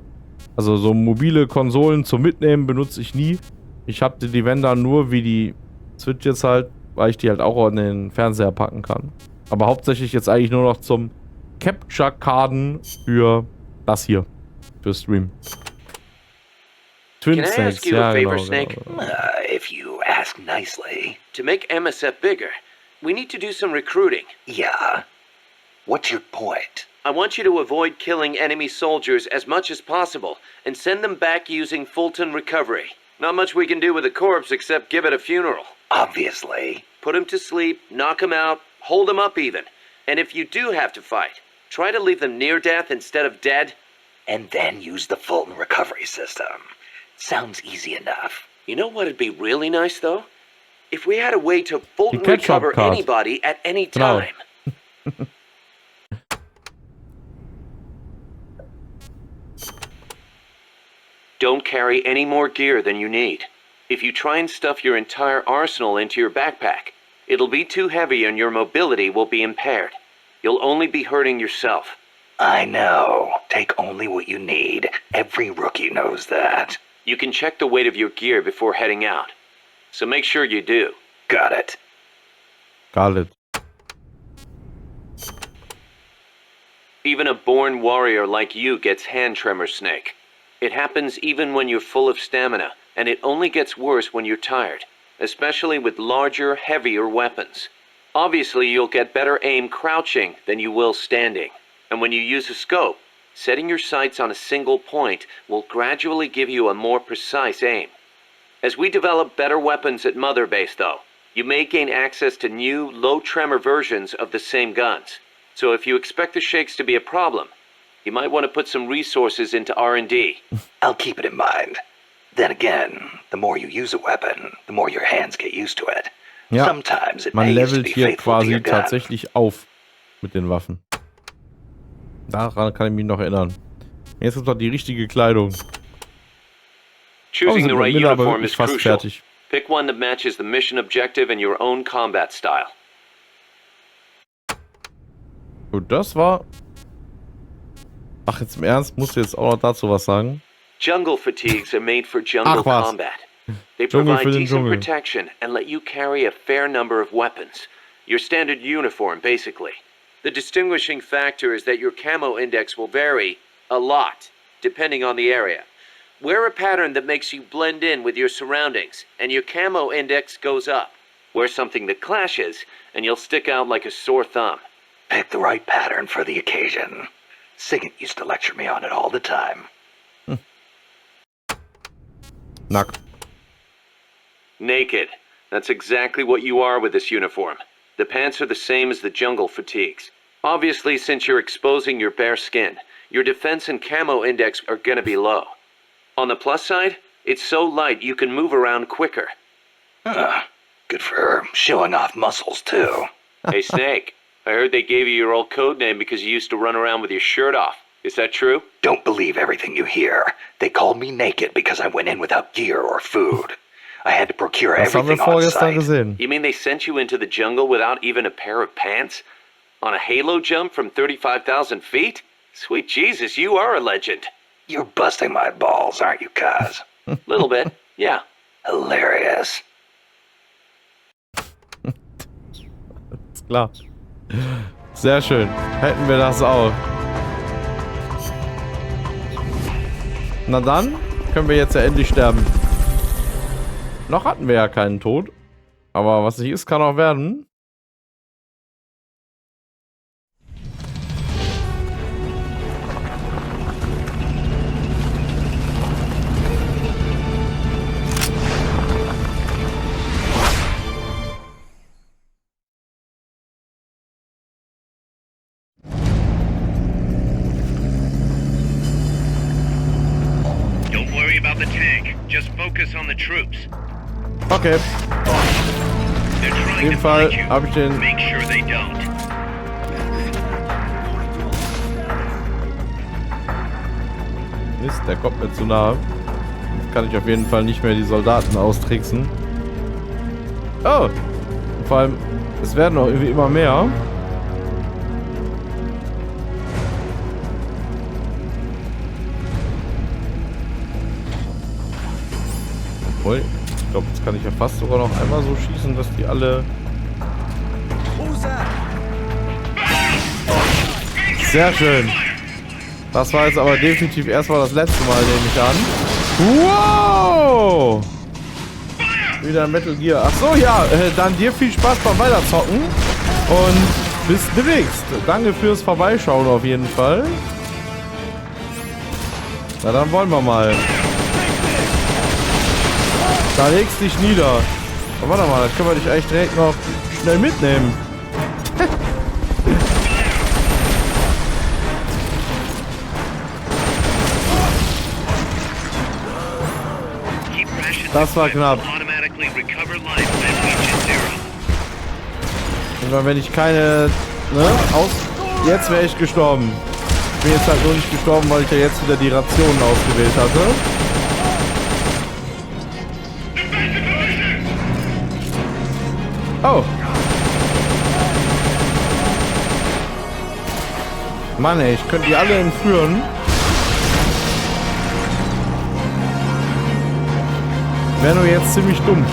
Also so mobile Konsolen zum Mitnehmen benutze ich nie. Ich habe die wenn dann nur wie die Switch jetzt halt, weil ich die halt auch an den Fernseher packen kann. Aber hauptsächlich jetzt eigentlich nur noch zum Capture-Karten für das hier. Für Stream. Twin Can I ask you a favor, Snake? If you ask nicely. To make MSF bigger, we need to do some recruiting. Yeah. What's your point? I want you to avoid killing enemy soldiers as much as possible and send them back using Fulton recovery. Not much we can do with a corpse except give it a funeral. Obviously. Put him to sleep, knock him out, hold him up even. And if you do have to fight, try to leave them near death instead of dead. And then use the Fulton recovery system. Sounds easy enough. You know what'd be really nice, though? If we had a way to Fulton recover anybody at any time. Don't carry any more gear than you need. If you try and stuff your entire arsenal into your backpack, it'll be too heavy and your mobility will be impaired. You'll only be hurting yourself. I know. Take only what you need. Every rookie knows that. You can check the weight of your gear before heading out. So make sure you do. Got it. Got it. Even a born warrior like you gets hand tremors, Snake. It happens even when you're full of stamina, and it only gets worse when you're tired, especially with larger, heavier weapons. Obviously, you'll get better aim crouching than you will standing. And when you use a scope, setting your sights on a single point will gradually give you a more precise aim. As we develop better weapons at Motherbase, though, you may gain access to new, low-tremor versions of the same guns. So if you expect the shakes to be a problem, you might want to put some resources into R&D. I'll keep it in mind. Then again, the more you use a weapon, the more your hands get used to it. Ja, Sometimes it man pays to levelt be hier faithful to quasi your gun. tatsächlich auf mit den Waffen. Daran kann ich mich noch erinnern. Jetzt ist doch die richtige Kleidung. Choosing the right uniform is fast crucial. fertig. Pick one that matches the mission objective and your own combat style. Gut, das war... Ach, jetzt im Ernst, musst du jetzt auch noch dazu was sagen? Jungle fatigues are made for jungle combat. They provide decent protection and let you carry a fair number of weapons. Your standard uniform, basically. The distinguishing factor is that your camo index will vary a lot, depending on the area. Wear a pattern that makes you blend in with your surroundings, and your camo index goes up. Wear something that clashes, and you'll stick out like a sore thumb. Pick the right pattern for the occasion. Sigint used to lecture me on it all the time. Nackt. Naked. That's exactly what you are with this uniform. The pants are the same as the jungle fatigues. Obviously, since you're exposing your bare skin, your defense and camo index are gonna be low. On the plus side, it's so light you can move around quicker. Good for showing off muscles, too. Hey, Snake, I heard they gave you your old code name because you used to run around with your shirt off. Is that true? Don't believe everything you hear. They called me naked because I went in without gear or food. I had to procure Das haben wir everything on vorgestern site. gesehen. You mean they sent you into the jungle without even a pair of pants? On a halo jump from 35,000 feet? Sweet Jesus, you are a legend. You're busting my balls, aren't you, Kaz? Little bit, yeah. Hilarious. Ist klar. Sehr schön. Hätten wir das auch. Na dann können wir jetzt ja endlich sterben. Noch hatten wir ja keinen Tod. Aber was nicht ist, kann auch werden. Don't worry about the tank. Just focus on the troops. Okay. They're Auf trying jeden to Fall find you. habe ich den... Make sure they don't. Mist, der kommt mir zu nahe. Jetzt kann ich auf jeden Fall nicht mehr die Soldaten austricksen. Oh! Vor allem, es werden auch irgendwie immer mehr. Obwohl, ich glaube, jetzt kann ich ja fast sogar noch einmal so schießen, dass die alle... Sehr schön. Das war jetzt aber definitiv erstmal das letzte Mal, nehme ich an. Wow! Wieder Metal Gear. Ach so, ja, dann dir viel Spaß beim Weiterzocken. Und bis demnächst. Danke fürs Vorbeischauen auf jeden Fall. Na, dann wollen wir mal. Da legst dich nieder. Oh, warte mal, das können wir dich eigentlich direkt noch schnell mitnehmen. Das war knapp. Und wenn ich keine... Ne? Jetzt wäre ich gestorben. Ich bin jetzt halt nur nicht gestorben, weil ich ja jetzt wieder die Rationen ausgewählt hatte. Oh. Mann ey, ich könnte die alle entführen. Wäre nur jetzt ziemlich dumm.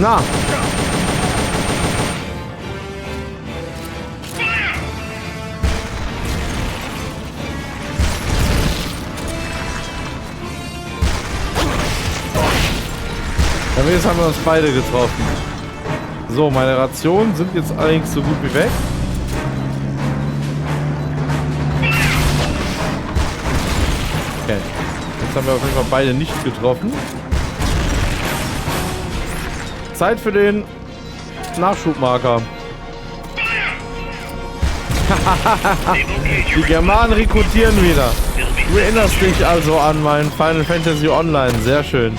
Na. Jetzt haben wir uns beide getroffen. So, meine Rationen sind jetzt allerdings so gut wie weg. Okay. Jetzt haben wir auf jeden Fall beide nicht getroffen. Zeit für den Nachschubmarker. Die Germanen rekrutieren wieder. Du erinnerst dich also an mein Final Fantasy Online. Sehr schön.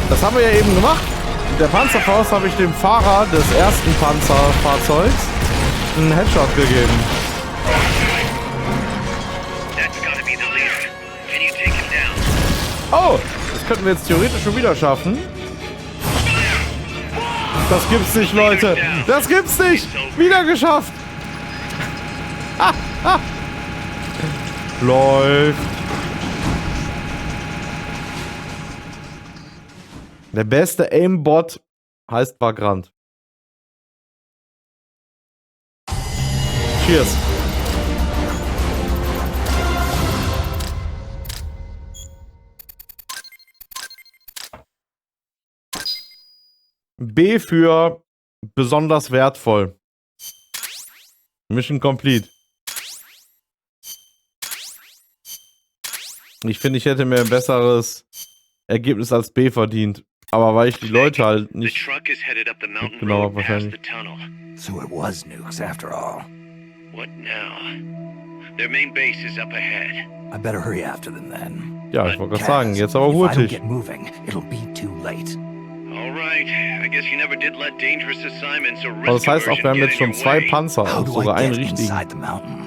Das haben wir ja eben gemacht. Mit der Panzerfaust habe ich dem Fahrer des ersten Panzerfahrzeugs einen Headshot gegeben. Oh, das könnten wir jetzt theoretisch schon wieder schaffen. Das gibt's nicht, Leute. Das gibt's nicht. Wieder geschafft. Läuft. Der beste Aimbot heißt Vagrant. Cheers. B für besonders wertvoll. Mission complete. Ich finde, ich hätte mir ein besseres Ergebnis als B verdient. Aber weil ich die Leute halt nicht genau habe, wahrscheinlich. So it was nukes after all. What now? Their main base is up ahead. I better hurry after them then. Ja, ich wollte gerade sagen, jetzt aber hurtig. Get moving, it'll be too late. All right. I guess you never did let dangerous assignments or risk. Aber das heißt auch, wir haben jetzt schon 2 Panzer, How do sogar I einen get richtigen. inside the mountain?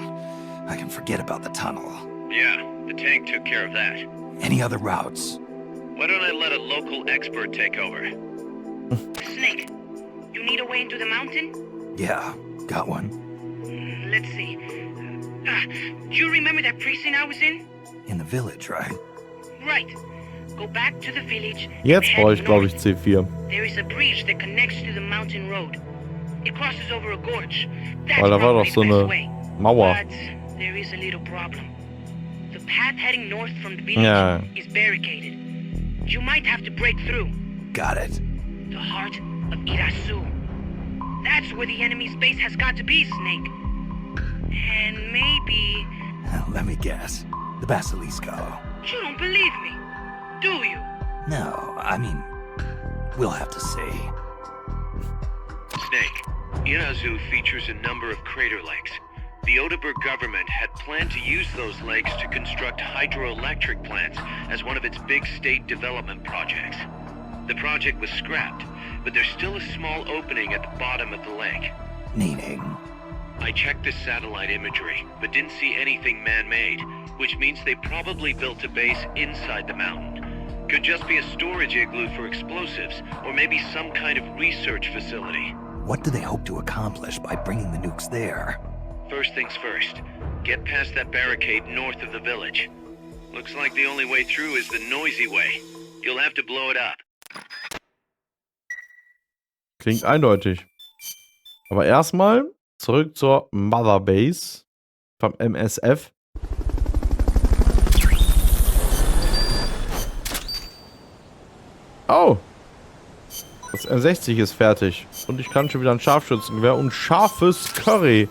I can forget about the tunnel. Yeah, the tank took care of that. Any other routes? Why don't I let a local expert take over? Snake, you need a way into the mountain? Yeah, got one. Let's see. Do you remember that precinct I was in? In the village, right? Right. Go back to the village. Jetzt and brauche head ich, glaube ich, north. C4. There is a bridge that connects to the mountain road. It crosses over a gorge. That's Weil da war probably doch so the best eine way. Mauer. But there is a little problem. The path heading north from the village Ja. is barricaded. You might have to break through. Got it. The heart of Irasu. That's where the enemy's base has got to be, Snake. And maybe... Let me guess. The Basilisco. You don't believe me, do you? No, I mean, we'll have to see. Snake, Irazu features a number of crater lakes. The Odeberg government had planned to use those lakes to construct hydroelectric plants as one of its big state development projects. The project was scrapped, but there's still a small opening at the bottom of the lake. Meaning? I checked the satellite imagery, but didn't see anything man-made, which means they probably built a base inside the mountain. Could just be a storage igloo for explosives, or maybe some kind of research facility. What do they hope to accomplish by bringing the nukes there? First things first, get past that barricade north of the village. Looks like the only way through is the noisy way. You'll have to blow it up. Klingt eindeutig. Aber erstmal zurück zur Motherbase vom MSF. Oh! Das M60 ist fertig. Und ich kann schon wieder ein Scharfschützengewehr und scharfes Curry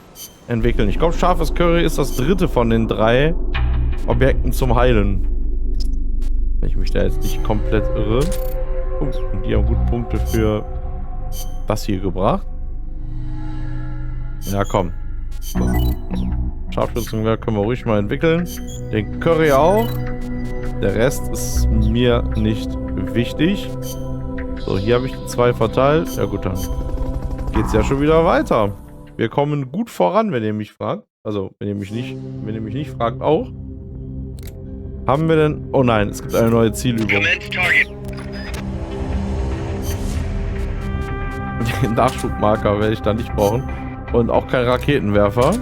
entwickeln. Ich glaube, scharfes Curry ist das dritte von den 3 Objekten zum Heilen. Wenn ich mich da jetzt nicht komplett irre. Oh, und die haben gute Punkte für das hier gebracht. Ja, komm. Scharfschützengewehr können wir ruhig mal entwickeln. Den Curry auch. Der Rest ist mir nicht wichtig. So, hier habe ich die 2 verteilt. Ja gut, dann geht's ja schon wieder weiter. Wir kommen gut voran, wenn ihr mich fragt. Also, wenn ihr mich nicht fragt, auch. Haben wir denn... Oh nein, es gibt eine neue Zielübung. Den Nachschubmarker werde ich dann nicht brauchen. Und auch kein Raketenwerfer.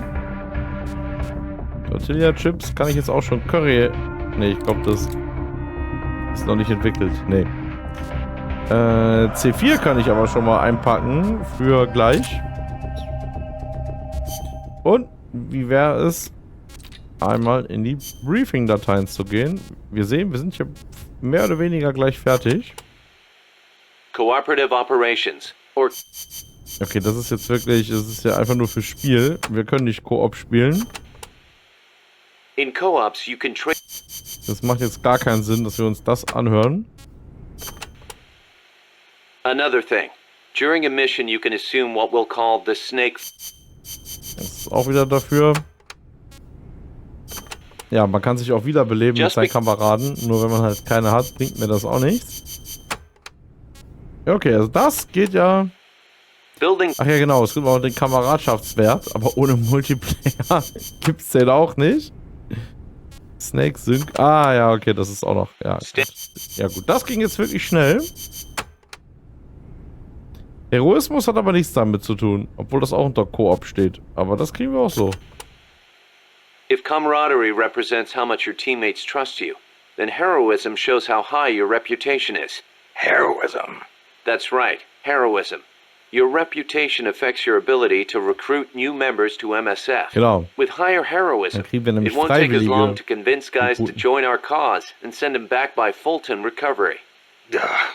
Tortilla-Chips kann ich jetzt auch schon Curry... Ne, ich glaube, das ist noch nicht entwickelt. Ne. C4 kann ich aber schon mal einpacken für gleich. Und wie wäre es, einmal in die Briefing-Dateien zu gehen? Wir sehen, wir sind hier mehr oder weniger gleich fertig. Cooperative Operations. Okay, das ist jetzt wirklich, das ist ja einfach nur für Spiel. Wir können nicht Koop spielen. In co-ops, you can trade. Das macht jetzt gar keinen Sinn, dass wir uns das anhören. Another thing. During a mission, you can assume what we'll call the snake. Das ist auch wieder dafür. Ja, man kann sich auch wiederbeleben mit seinen Kameraden. Nur wenn man halt keine hat, bringt mir das auch nichts. Ja, okay, also das geht ja... Ach ja, genau, es gibt auch den Kameradschaftswert, aber ohne Multiplayer gibt es den auch nicht. Snake Sync. Ah, ja, okay, das ist auch noch... Ja, ja gut, das ging jetzt wirklich schnell. Heroismus hat aber nichts damit zu tun, obwohl das auch unter Koop steht. Aber das kriegen wir auch so. If camaraderie represents how much your teammates trust you, then heroism shows how high your reputation is. Heroism? That's right, heroism. Your reputation affects your ability to recruit new members to MSF. Genau. With higher heroism, it won't take as long to convince guys to join our cause and send them back by Fulton recovery.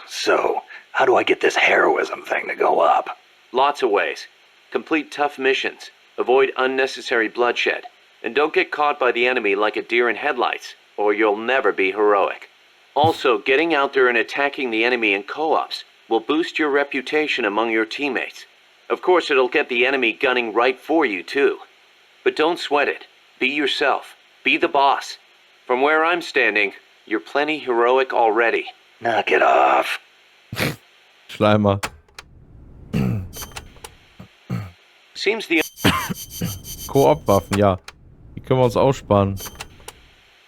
So, how do I get this heroism thing to go up? Lots of ways. Complete tough missions, avoid unnecessary bloodshed, and don't get caught by the enemy like a deer in headlights, or you'll never be heroic. Also, getting out there and attacking the enemy in co-ops will boost your reputation among your teammates. Of course, it'll get the enemy gunning right for you, too. But don't sweat it. Be yourself. Be the boss. From where I'm standing, you're plenty heroic already. Knock it off. Schleimer. Seems the... Koop-Waffen, ja. Die können wir uns aussparen.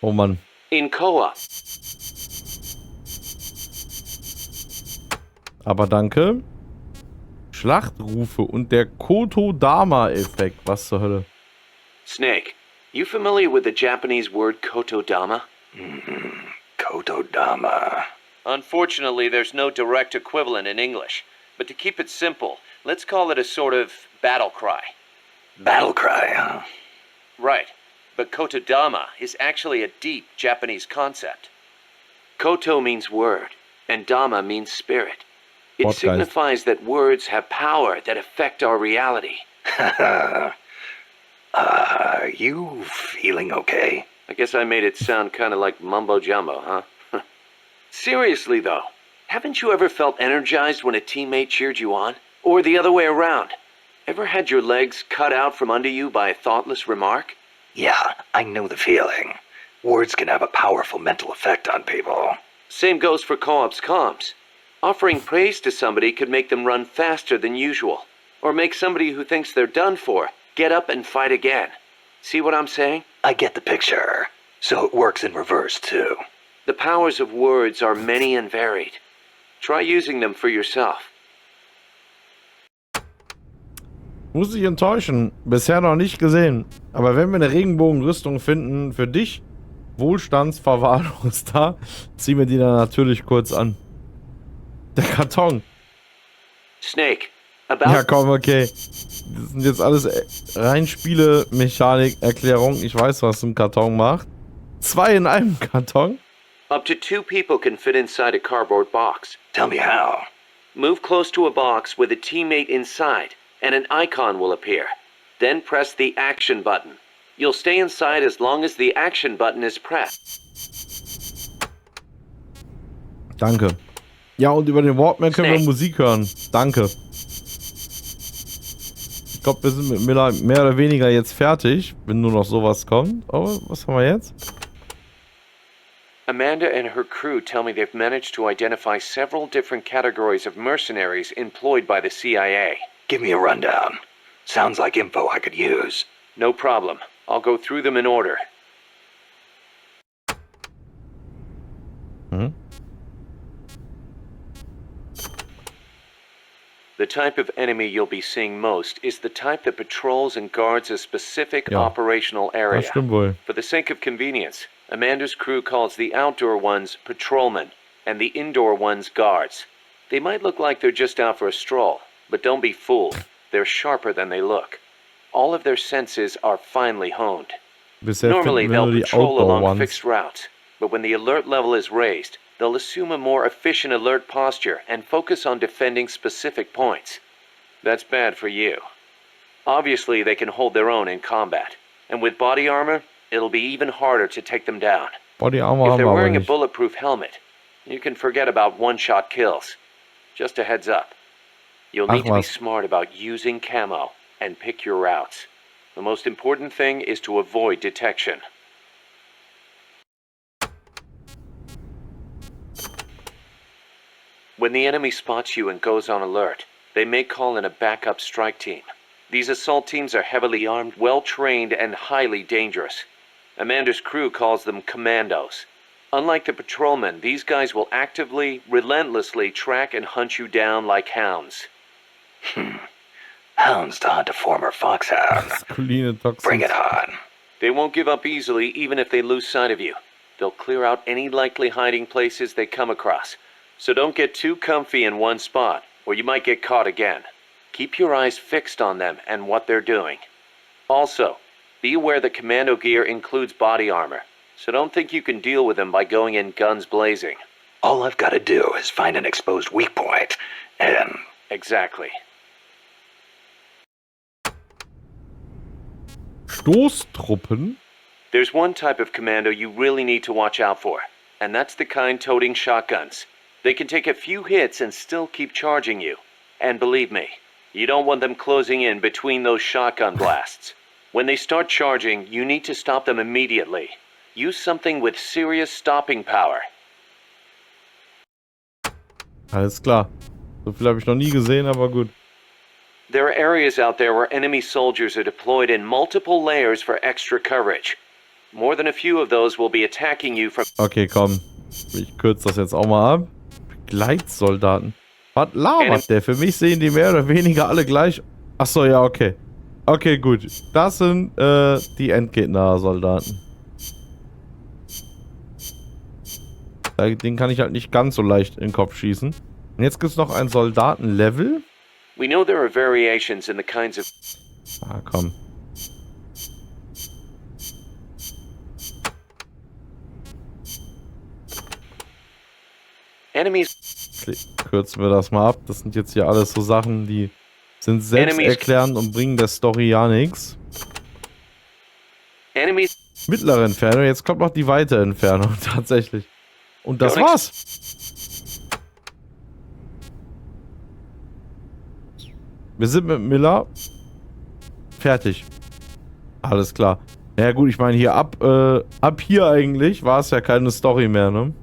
Oh Mann. In Co-op. Aber danke. Schlachtrufe und der Kotodama-Effekt. Was zur Hölle? Snake, you familiar with the Japanese word kotodama? Kotodama. Unfortunately, there's no direct equivalent in English. But to keep it simple, let's call it a sort of battle cry. Battle cry, huh? Right. But kotodama is actually a deep Japanese concept. Koto means word, and dama means spirit. It signifies that words have power that affect our reality. Are you feeling okay? I guess I made it sound kind of like mumbo-jumbo, huh? Seriously, though, haven't you ever felt energized when a teammate cheered you on? Or the other way around? Ever had your legs cut out from under you by a thoughtless remark? Yeah, I know the feeling. Words can have a powerful mental effect on people. Same goes for co-op's comms. Offering praise to somebody could make them run faster than usual, or make somebody who thinks they're done for get up and fight again. See what I'm saying? I get the picture. So it works in reverse, too. The powers of words are many and varied. Try using them for yourself. Muss ich enttäuschen. Bisher noch nicht gesehen. Aber wenn wir eine Regenbogenrüstung finden für dich, Wohlstandsverwahrloster, ziehen wir die dann natürlich kurz an. Der Karton. Snake, about... Ja, komm, okay. Das sind jetzt alles rein Spiele, Mechanik, Erklärung. Ich weiß, was ein Karton macht. 2 in einem Karton? Up to 2 people can fit inside a cardboard box. Tell me how. Move close to a box with a teammate inside, and an icon will appear. Then press the action button. You'll stay inside as long as the action button is pressed. Danke. Ja, und über den Walkman können wir Musik hören. Danke. Ich glaube, wir sind mit Miller mehr oder weniger jetzt fertig, wenn nur noch sowas kommt. Aber was haben wir jetzt? Amanda and her crew tell me they've managed to identify several different categories of mercenaries employed by the CIA. Give me a rundown. Sounds like info I could use. No problem. I'll go through them in order. The type of enemy you'll be seeing most is the type that patrols and guards a specific operational area. For the sake of convenience, Amanda's crew calls the outdoor ones patrolmen and the indoor ones guards. They might look like they're just out for a stroll, but don't be fooled. They're sharper than they look. All of their senses are finely honed. Normally, they'll patrol along fixed routes, but when the alert level is raised, they'll assume a more efficient alert posture and focus on defending specific points. That's bad for you. Obviously, they can hold their own in combat, and with body armor, it'll be even harder to take them down. Body armor if they're wearing a bulletproof helmet, you can forget about one-shot kills. Just a heads up. You'll need to be smart about using camo and pick your routes. The most important thing is to avoid detection. When the enemy spots you and goes on alert, they may call in a backup strike team. These assault teams are heavily armed, well-trained, and highly dangerous. Amanda's crew calls them commandos. Unlike the patrolmen, these guys will actively, relentlessly track and hunt you down like hounds. Hounds to hunt a former foxhound. Maskuline Toxins. Bring it on. They won't give up easily even if they lose sight of you. They'll clear out any likely hiding places they come across. So don't get too comfy in one spot, or you might get caught again. Keep your eyes fixed on them and what they're doing. Also, be aware that commando gear includes body armor, so don't think you can deal with them by going in guns blazing. All I've got to do is find an exposed weak point, and... Exactly. Stoßtruppen? There's one type of commando you really need to watch out for, and that's the kind toting shotguns. They can take a few hits and still keep charging you. And believe me, you don't want them closing in between those shotgun blasts. When they start charging, you need to stop them immediately. Use something with serious stopping power. Alles klar. So viel habe ich noch nie gesehen, aber gut. There are areas out there where enemy soldiers are deployed in multiple layers for extra coverage. More than a few of those will be attacking you from... Okay, komm. Ich kürze das jetzt auch mal ab. Begleitsoldaten. Was labert der? Für mich sehen die mehr oder weniger alle gleich... Achso, ja, okay. Okay, gut. Das sind die Endgegner-Soldaten. Den kann ich halt nicht ganz so leicht in den Kopf schießen. Und jetzt gibt es noch ein Soldatenlevel. We know there are variations in the kinds of... Ah, komm. Enemies... Kürzen wir das mal ab. Das sind jetzt hier alles so Sachen, die sind selbsterklärend und bringen der Story ja nichts. Enemies... Mittlere Entfernung. Jetzt kommt noch die weite Entfernung, tatsächlich. Und das war's. Wir sind mit Miller fertig. Alles klar. Ja gut, ich meine hier ab hier eigentlich war es ja keine Story mehr, ne?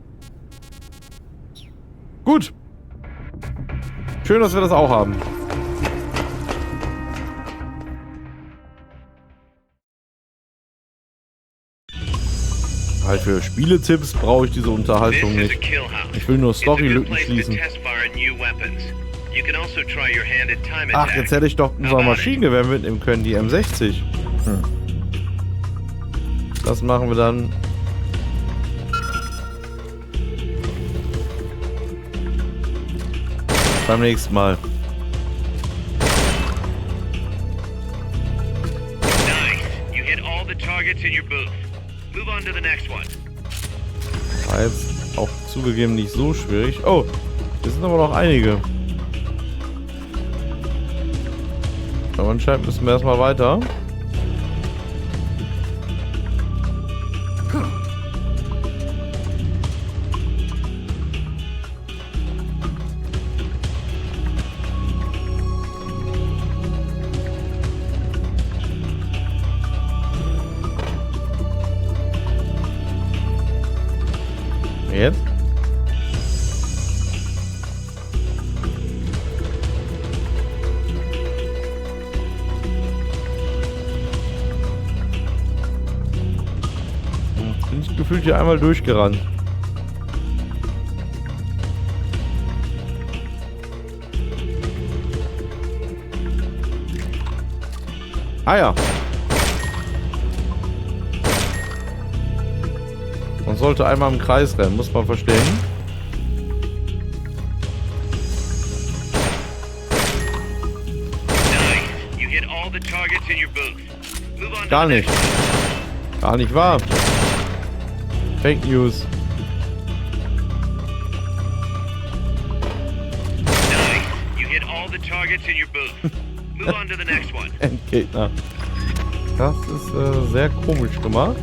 Gut. Schön, dass wir das auch haben. Halt für Spieletipps brauche ich diese Unterhaltung nicht. Ich will nur Storylücken schließen. Ach, jetzt hätte ich doch unser Maschinengewehr mitnehmen können, die M60. Das machen wir dann. Beim nächsten Mal. War jetzt auch zugegeben nicht so schwierig. Oh, hier sind aber noch einige. Aber anscheinend müssen wir erstmal weiter. Jetzt? Bin ich gefühlt hier einmal durchgerannt. Ah ja. Man sollte einmal im Kreis rennen, muss man verstehen. Gar nicht. Gar nicht wahr. Fake News. Endgegner. Das ist sehr komisch gemacht.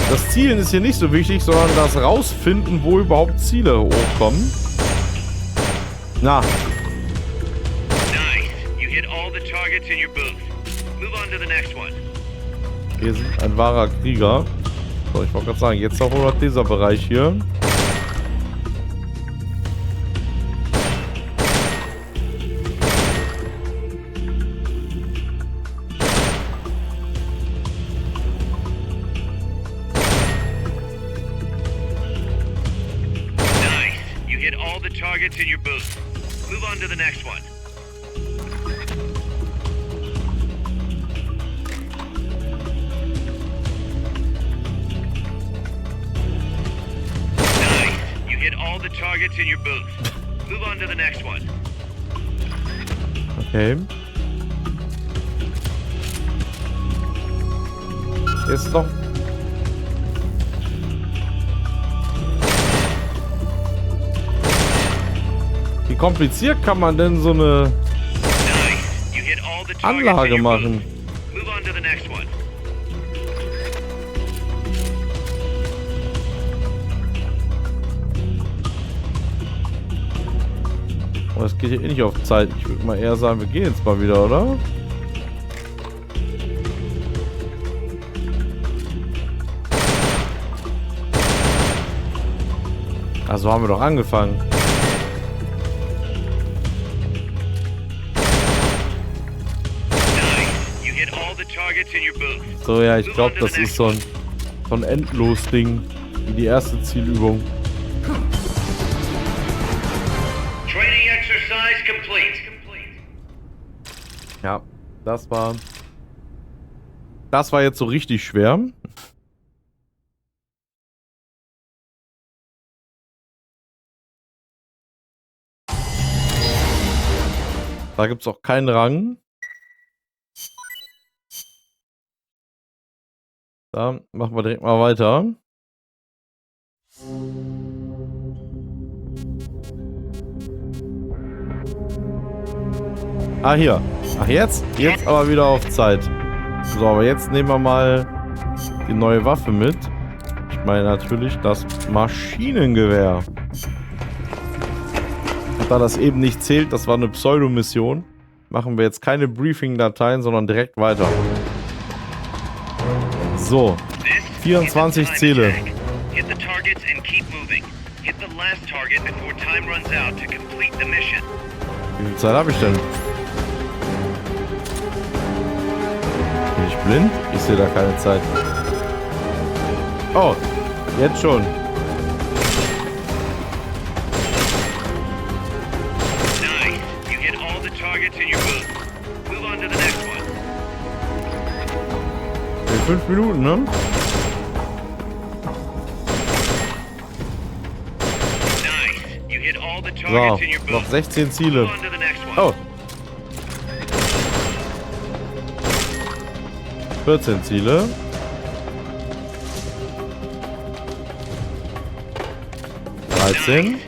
Das Zielen ist hier nicht so wichtig, sondern das Rausfinden, wo überhaupt Ziele hochkommen. Na. Wir sind ein wahrer Krieger. So, ich wollte gerade sagen, jetzt auch noch dieser Bereich hier. targets in your booth. Move on to the next one. Nice. You hit all the targets in your booth. Move on to the next one. Okay. Jetzt noch. Wie kompliziert kann man denn so eine Anlage machen? Aber das geht hier eh nicht auf Zeit. Ich würde mal eher sagen, wir gehen jetzt mal wieder, oder? Also haben wir doch angefangen. So, ja, ich glaube, das ist so ein Endlos-Ding. Wie die erste Zielübung. Ja, das war jetzt so richtig schwer. Da gibt es auch keinen Rang. Da machen wir direkt mal weiter. Ah, hier. Ach, jetzt aber wieder auf Zeit. So, aber jetzt nehmen wir mal die neue Waffe mit. Ich meine natürlich das Maschinengewehr. Und da das eben nicht zählt, das war eine Pseudomission, machen wir jetzt keine Briefing-Dateien, sondern direkt weiter. So, 24 Ziele. Wie viel Zeit habe ich denn? Bin ich blind? Ich sehe da keine Zeit. Oh, jetzt schon. In 5 Minuten, ne? So, noch 16 Ziele. Oh. 14 Ziele. 13.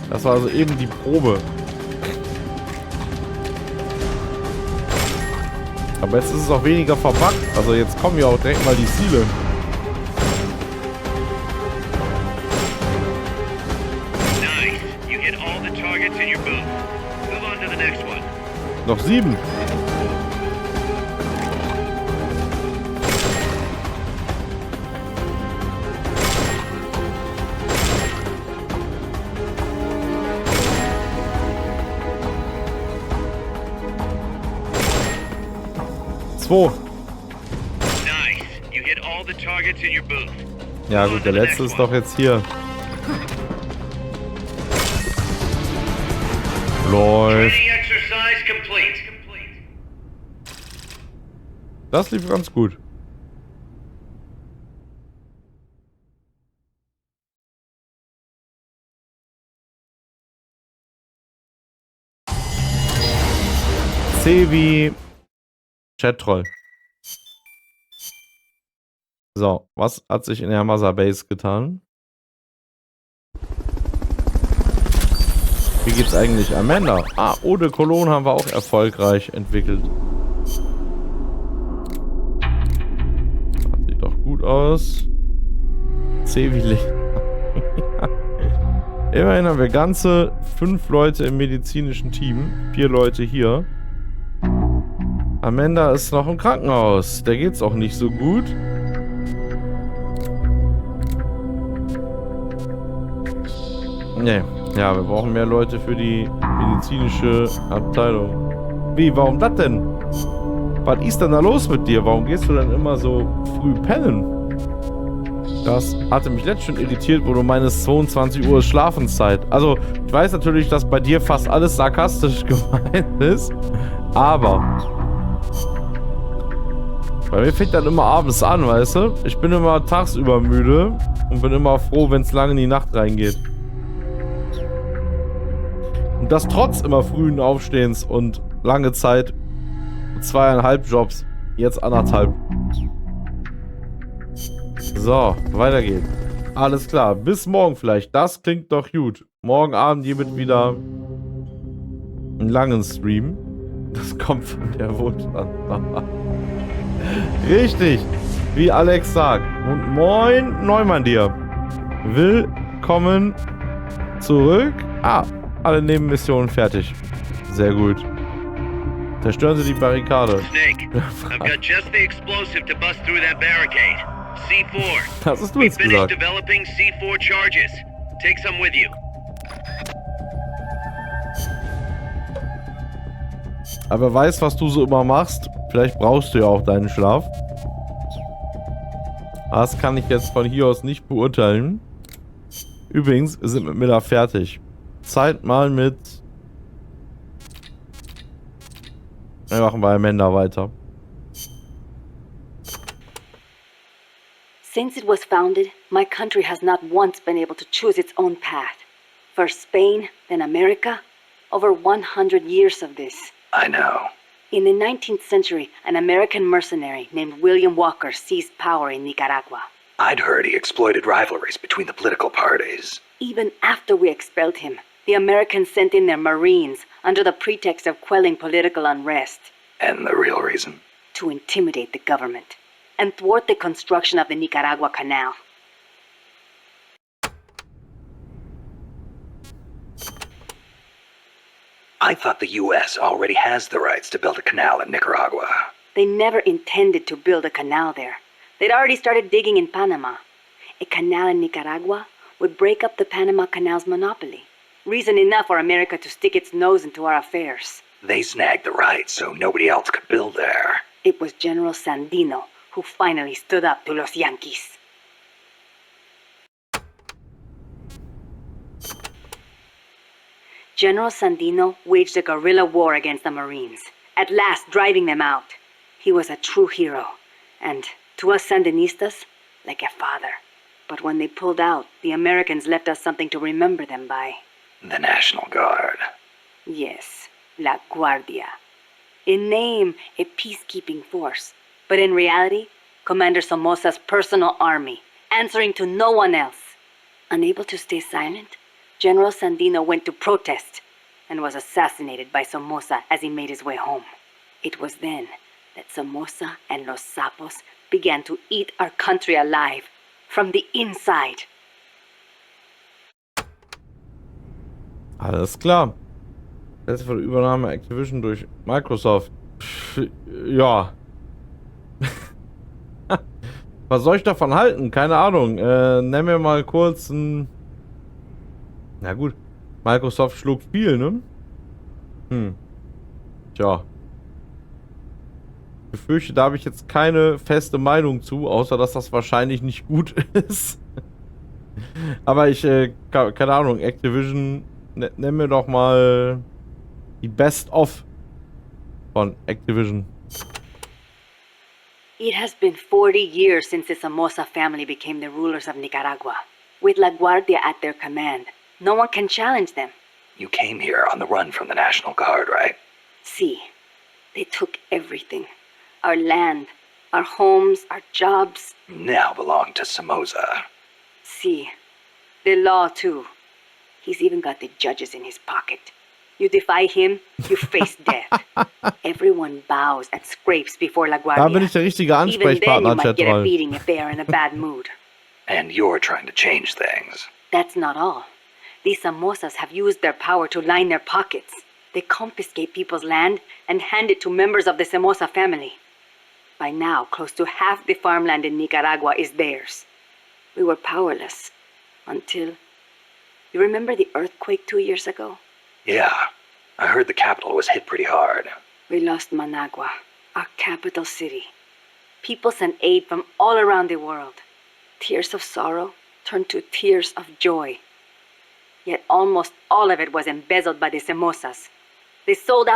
Das war also eben die Probe. Aber jetzt ist es auch weniger verbuggt. Also jetzt kommen ja auch direkt mal die Ziele. Noch 7. Ja gut, der letzte ist doch jetzt hier. Läuft. Das lief ganz gut. C wie Chat-Troll. So, was hat sich in der Motherbase getan? Wie geht's eigentlich Amanda? Ah, Eau de Cologne haben wir auch erfolgreich entwickelt. Das sieht doch gut aus. C wie Immerhin haben wir ganze 5 Leute im medizinischen Team. 4 Leute hier. Amanda ist noch im Krankenhaus. Der geht's auch nicht so gut. Nee. Ja, wir brauchen mehr Leute für die medizinische Abteilung. Wie, warum das denn? Was ist denn da los mit dir? Warum gehst du dann immer so früh pennen? Das hatte mich letztens schon irritiert, wo du meinst, 22 Uhr ist Schlafenszeit. Also, ich weiß natürlich, dass bei dir fast alles sarkastisch gemeint ist, aber bei mir fängt dann immer abends an, weißt du? Ich bin immer tagsüber müde und bin immer froh, wenn es lange in die Nacht reingeht. Und das trotz immer frühen Aufstehens und lange Zeit 2,5 Jobs, jetzt 1,5. So, weiter geht's. Alles klar, bis morgen vielleicht. Das klingt doch gut. Morgen Abend hiermit wieder einen langen Stream. Das kommt von der Wunsch an. Richtig, wie Alex sagt. Und moin Neumann dir. Willkommen zurück. Ah, alle Nebenmissionen fertig. Sehr gut. Zerstören Sie die Barrikade. Snake, I've got just the explosive to bust through that barricade. C4. Das hast du We jetzt finished gesagt. developing C4 charges. Take some with you. Aber weiß, was du so immer machst. Vielleicht brauchst du ja auch deinen Schlaf. Das kann ich jetzt von hier aus nicht beurteilen. Übrigens, wir sind mit Miller fertig. Zeit mal mit... Wir machen bei Amanda weiter. Since it was founded, my country has not once been able to choose its own path. First Spain, then America. Over 100 years of this. I know. In the 19th century, an American mercenary named William Walker seized power in Nicaragua. I'd heard he exploited rivalries between the political parties. Even after we expelled him, the Americans sent in their Marines under the pretext of quelling political unrest. And the real reason? To intimidate the government and thwart the construction of the Nicaragua Canal. I thought the U.S. already has the rights to build a canal in Nicaragua. They never intended to build a canal there. They'd already started digging in Panama. A canal in Nicaragua would break up the Panama Canal's monopoly. Reason enough for America to stick its nose into our affairs. They snagged the rights so nobody else could build there. It was General Sandino who finally stood up to los Yankees. General Sandino waged a guerrilla war against the Marines, at last driving them out. He was a true hero, and to us Sandinistas, like a father. But when they pulled out, the Americans left us something to remember them by. The National Guard. Yes, La Guardia. In name, a peacekeeping force, but in reality, Commander Somoza's personal army, answering to no one else. Unable to stay silent, General Sandino went to protest and was assassinated by Somoza as he made his way home. It was then that Somoza and los Sapos began to eat our country alive from the inside. Alles klar. Jetzt für die Übernahme Activision durch Microsoft. Ja. Was soll ich davon halten? Keine Ahnung. Nenn mir mal kurz ein... Na gut. Microsoft schlug viel, ne? Tja. Ich befürchte, da habe ich jetzt keine feste Meinung zu, außer dass das wahrscheinlich nicht gut ist. Aber ich, keine Ahnung, Activision, nenn mir doch mal die Best-of von Activision. It has been 40 years since the Somoza family became the rulers of Nicaragua. With La Guardia at their command, no one can challenge them. You came here on the run from the National Guard, right? See, they took everything. Our land, our homes, our jobs. Now belong to Somoza. See, the law too. He's even got the judges in his pocket. You defy him, you face death. Everyone bows and scrapes before La Guardia. Da bin ich der richtige Even then you Ansprechpartner, might get a Chatroll. beating if they are in a bad mood. And you're trying to change things. That's not all. These Somozas have used their power to line their pockets. They confiscate people's land and hand it to members of the Somoza family. By now, close to half the farmland in Nicaragua is theirs. We were powerless until... You remember the earthquake 2 years ago? Yeah, I heard the capital was hit pretty hard. We lost Managua, our capital city. People sent aid from all around the world. Tears of sorrow turned to tears of joy. Yet almost all of it was embezzled by the Somosas. They sold out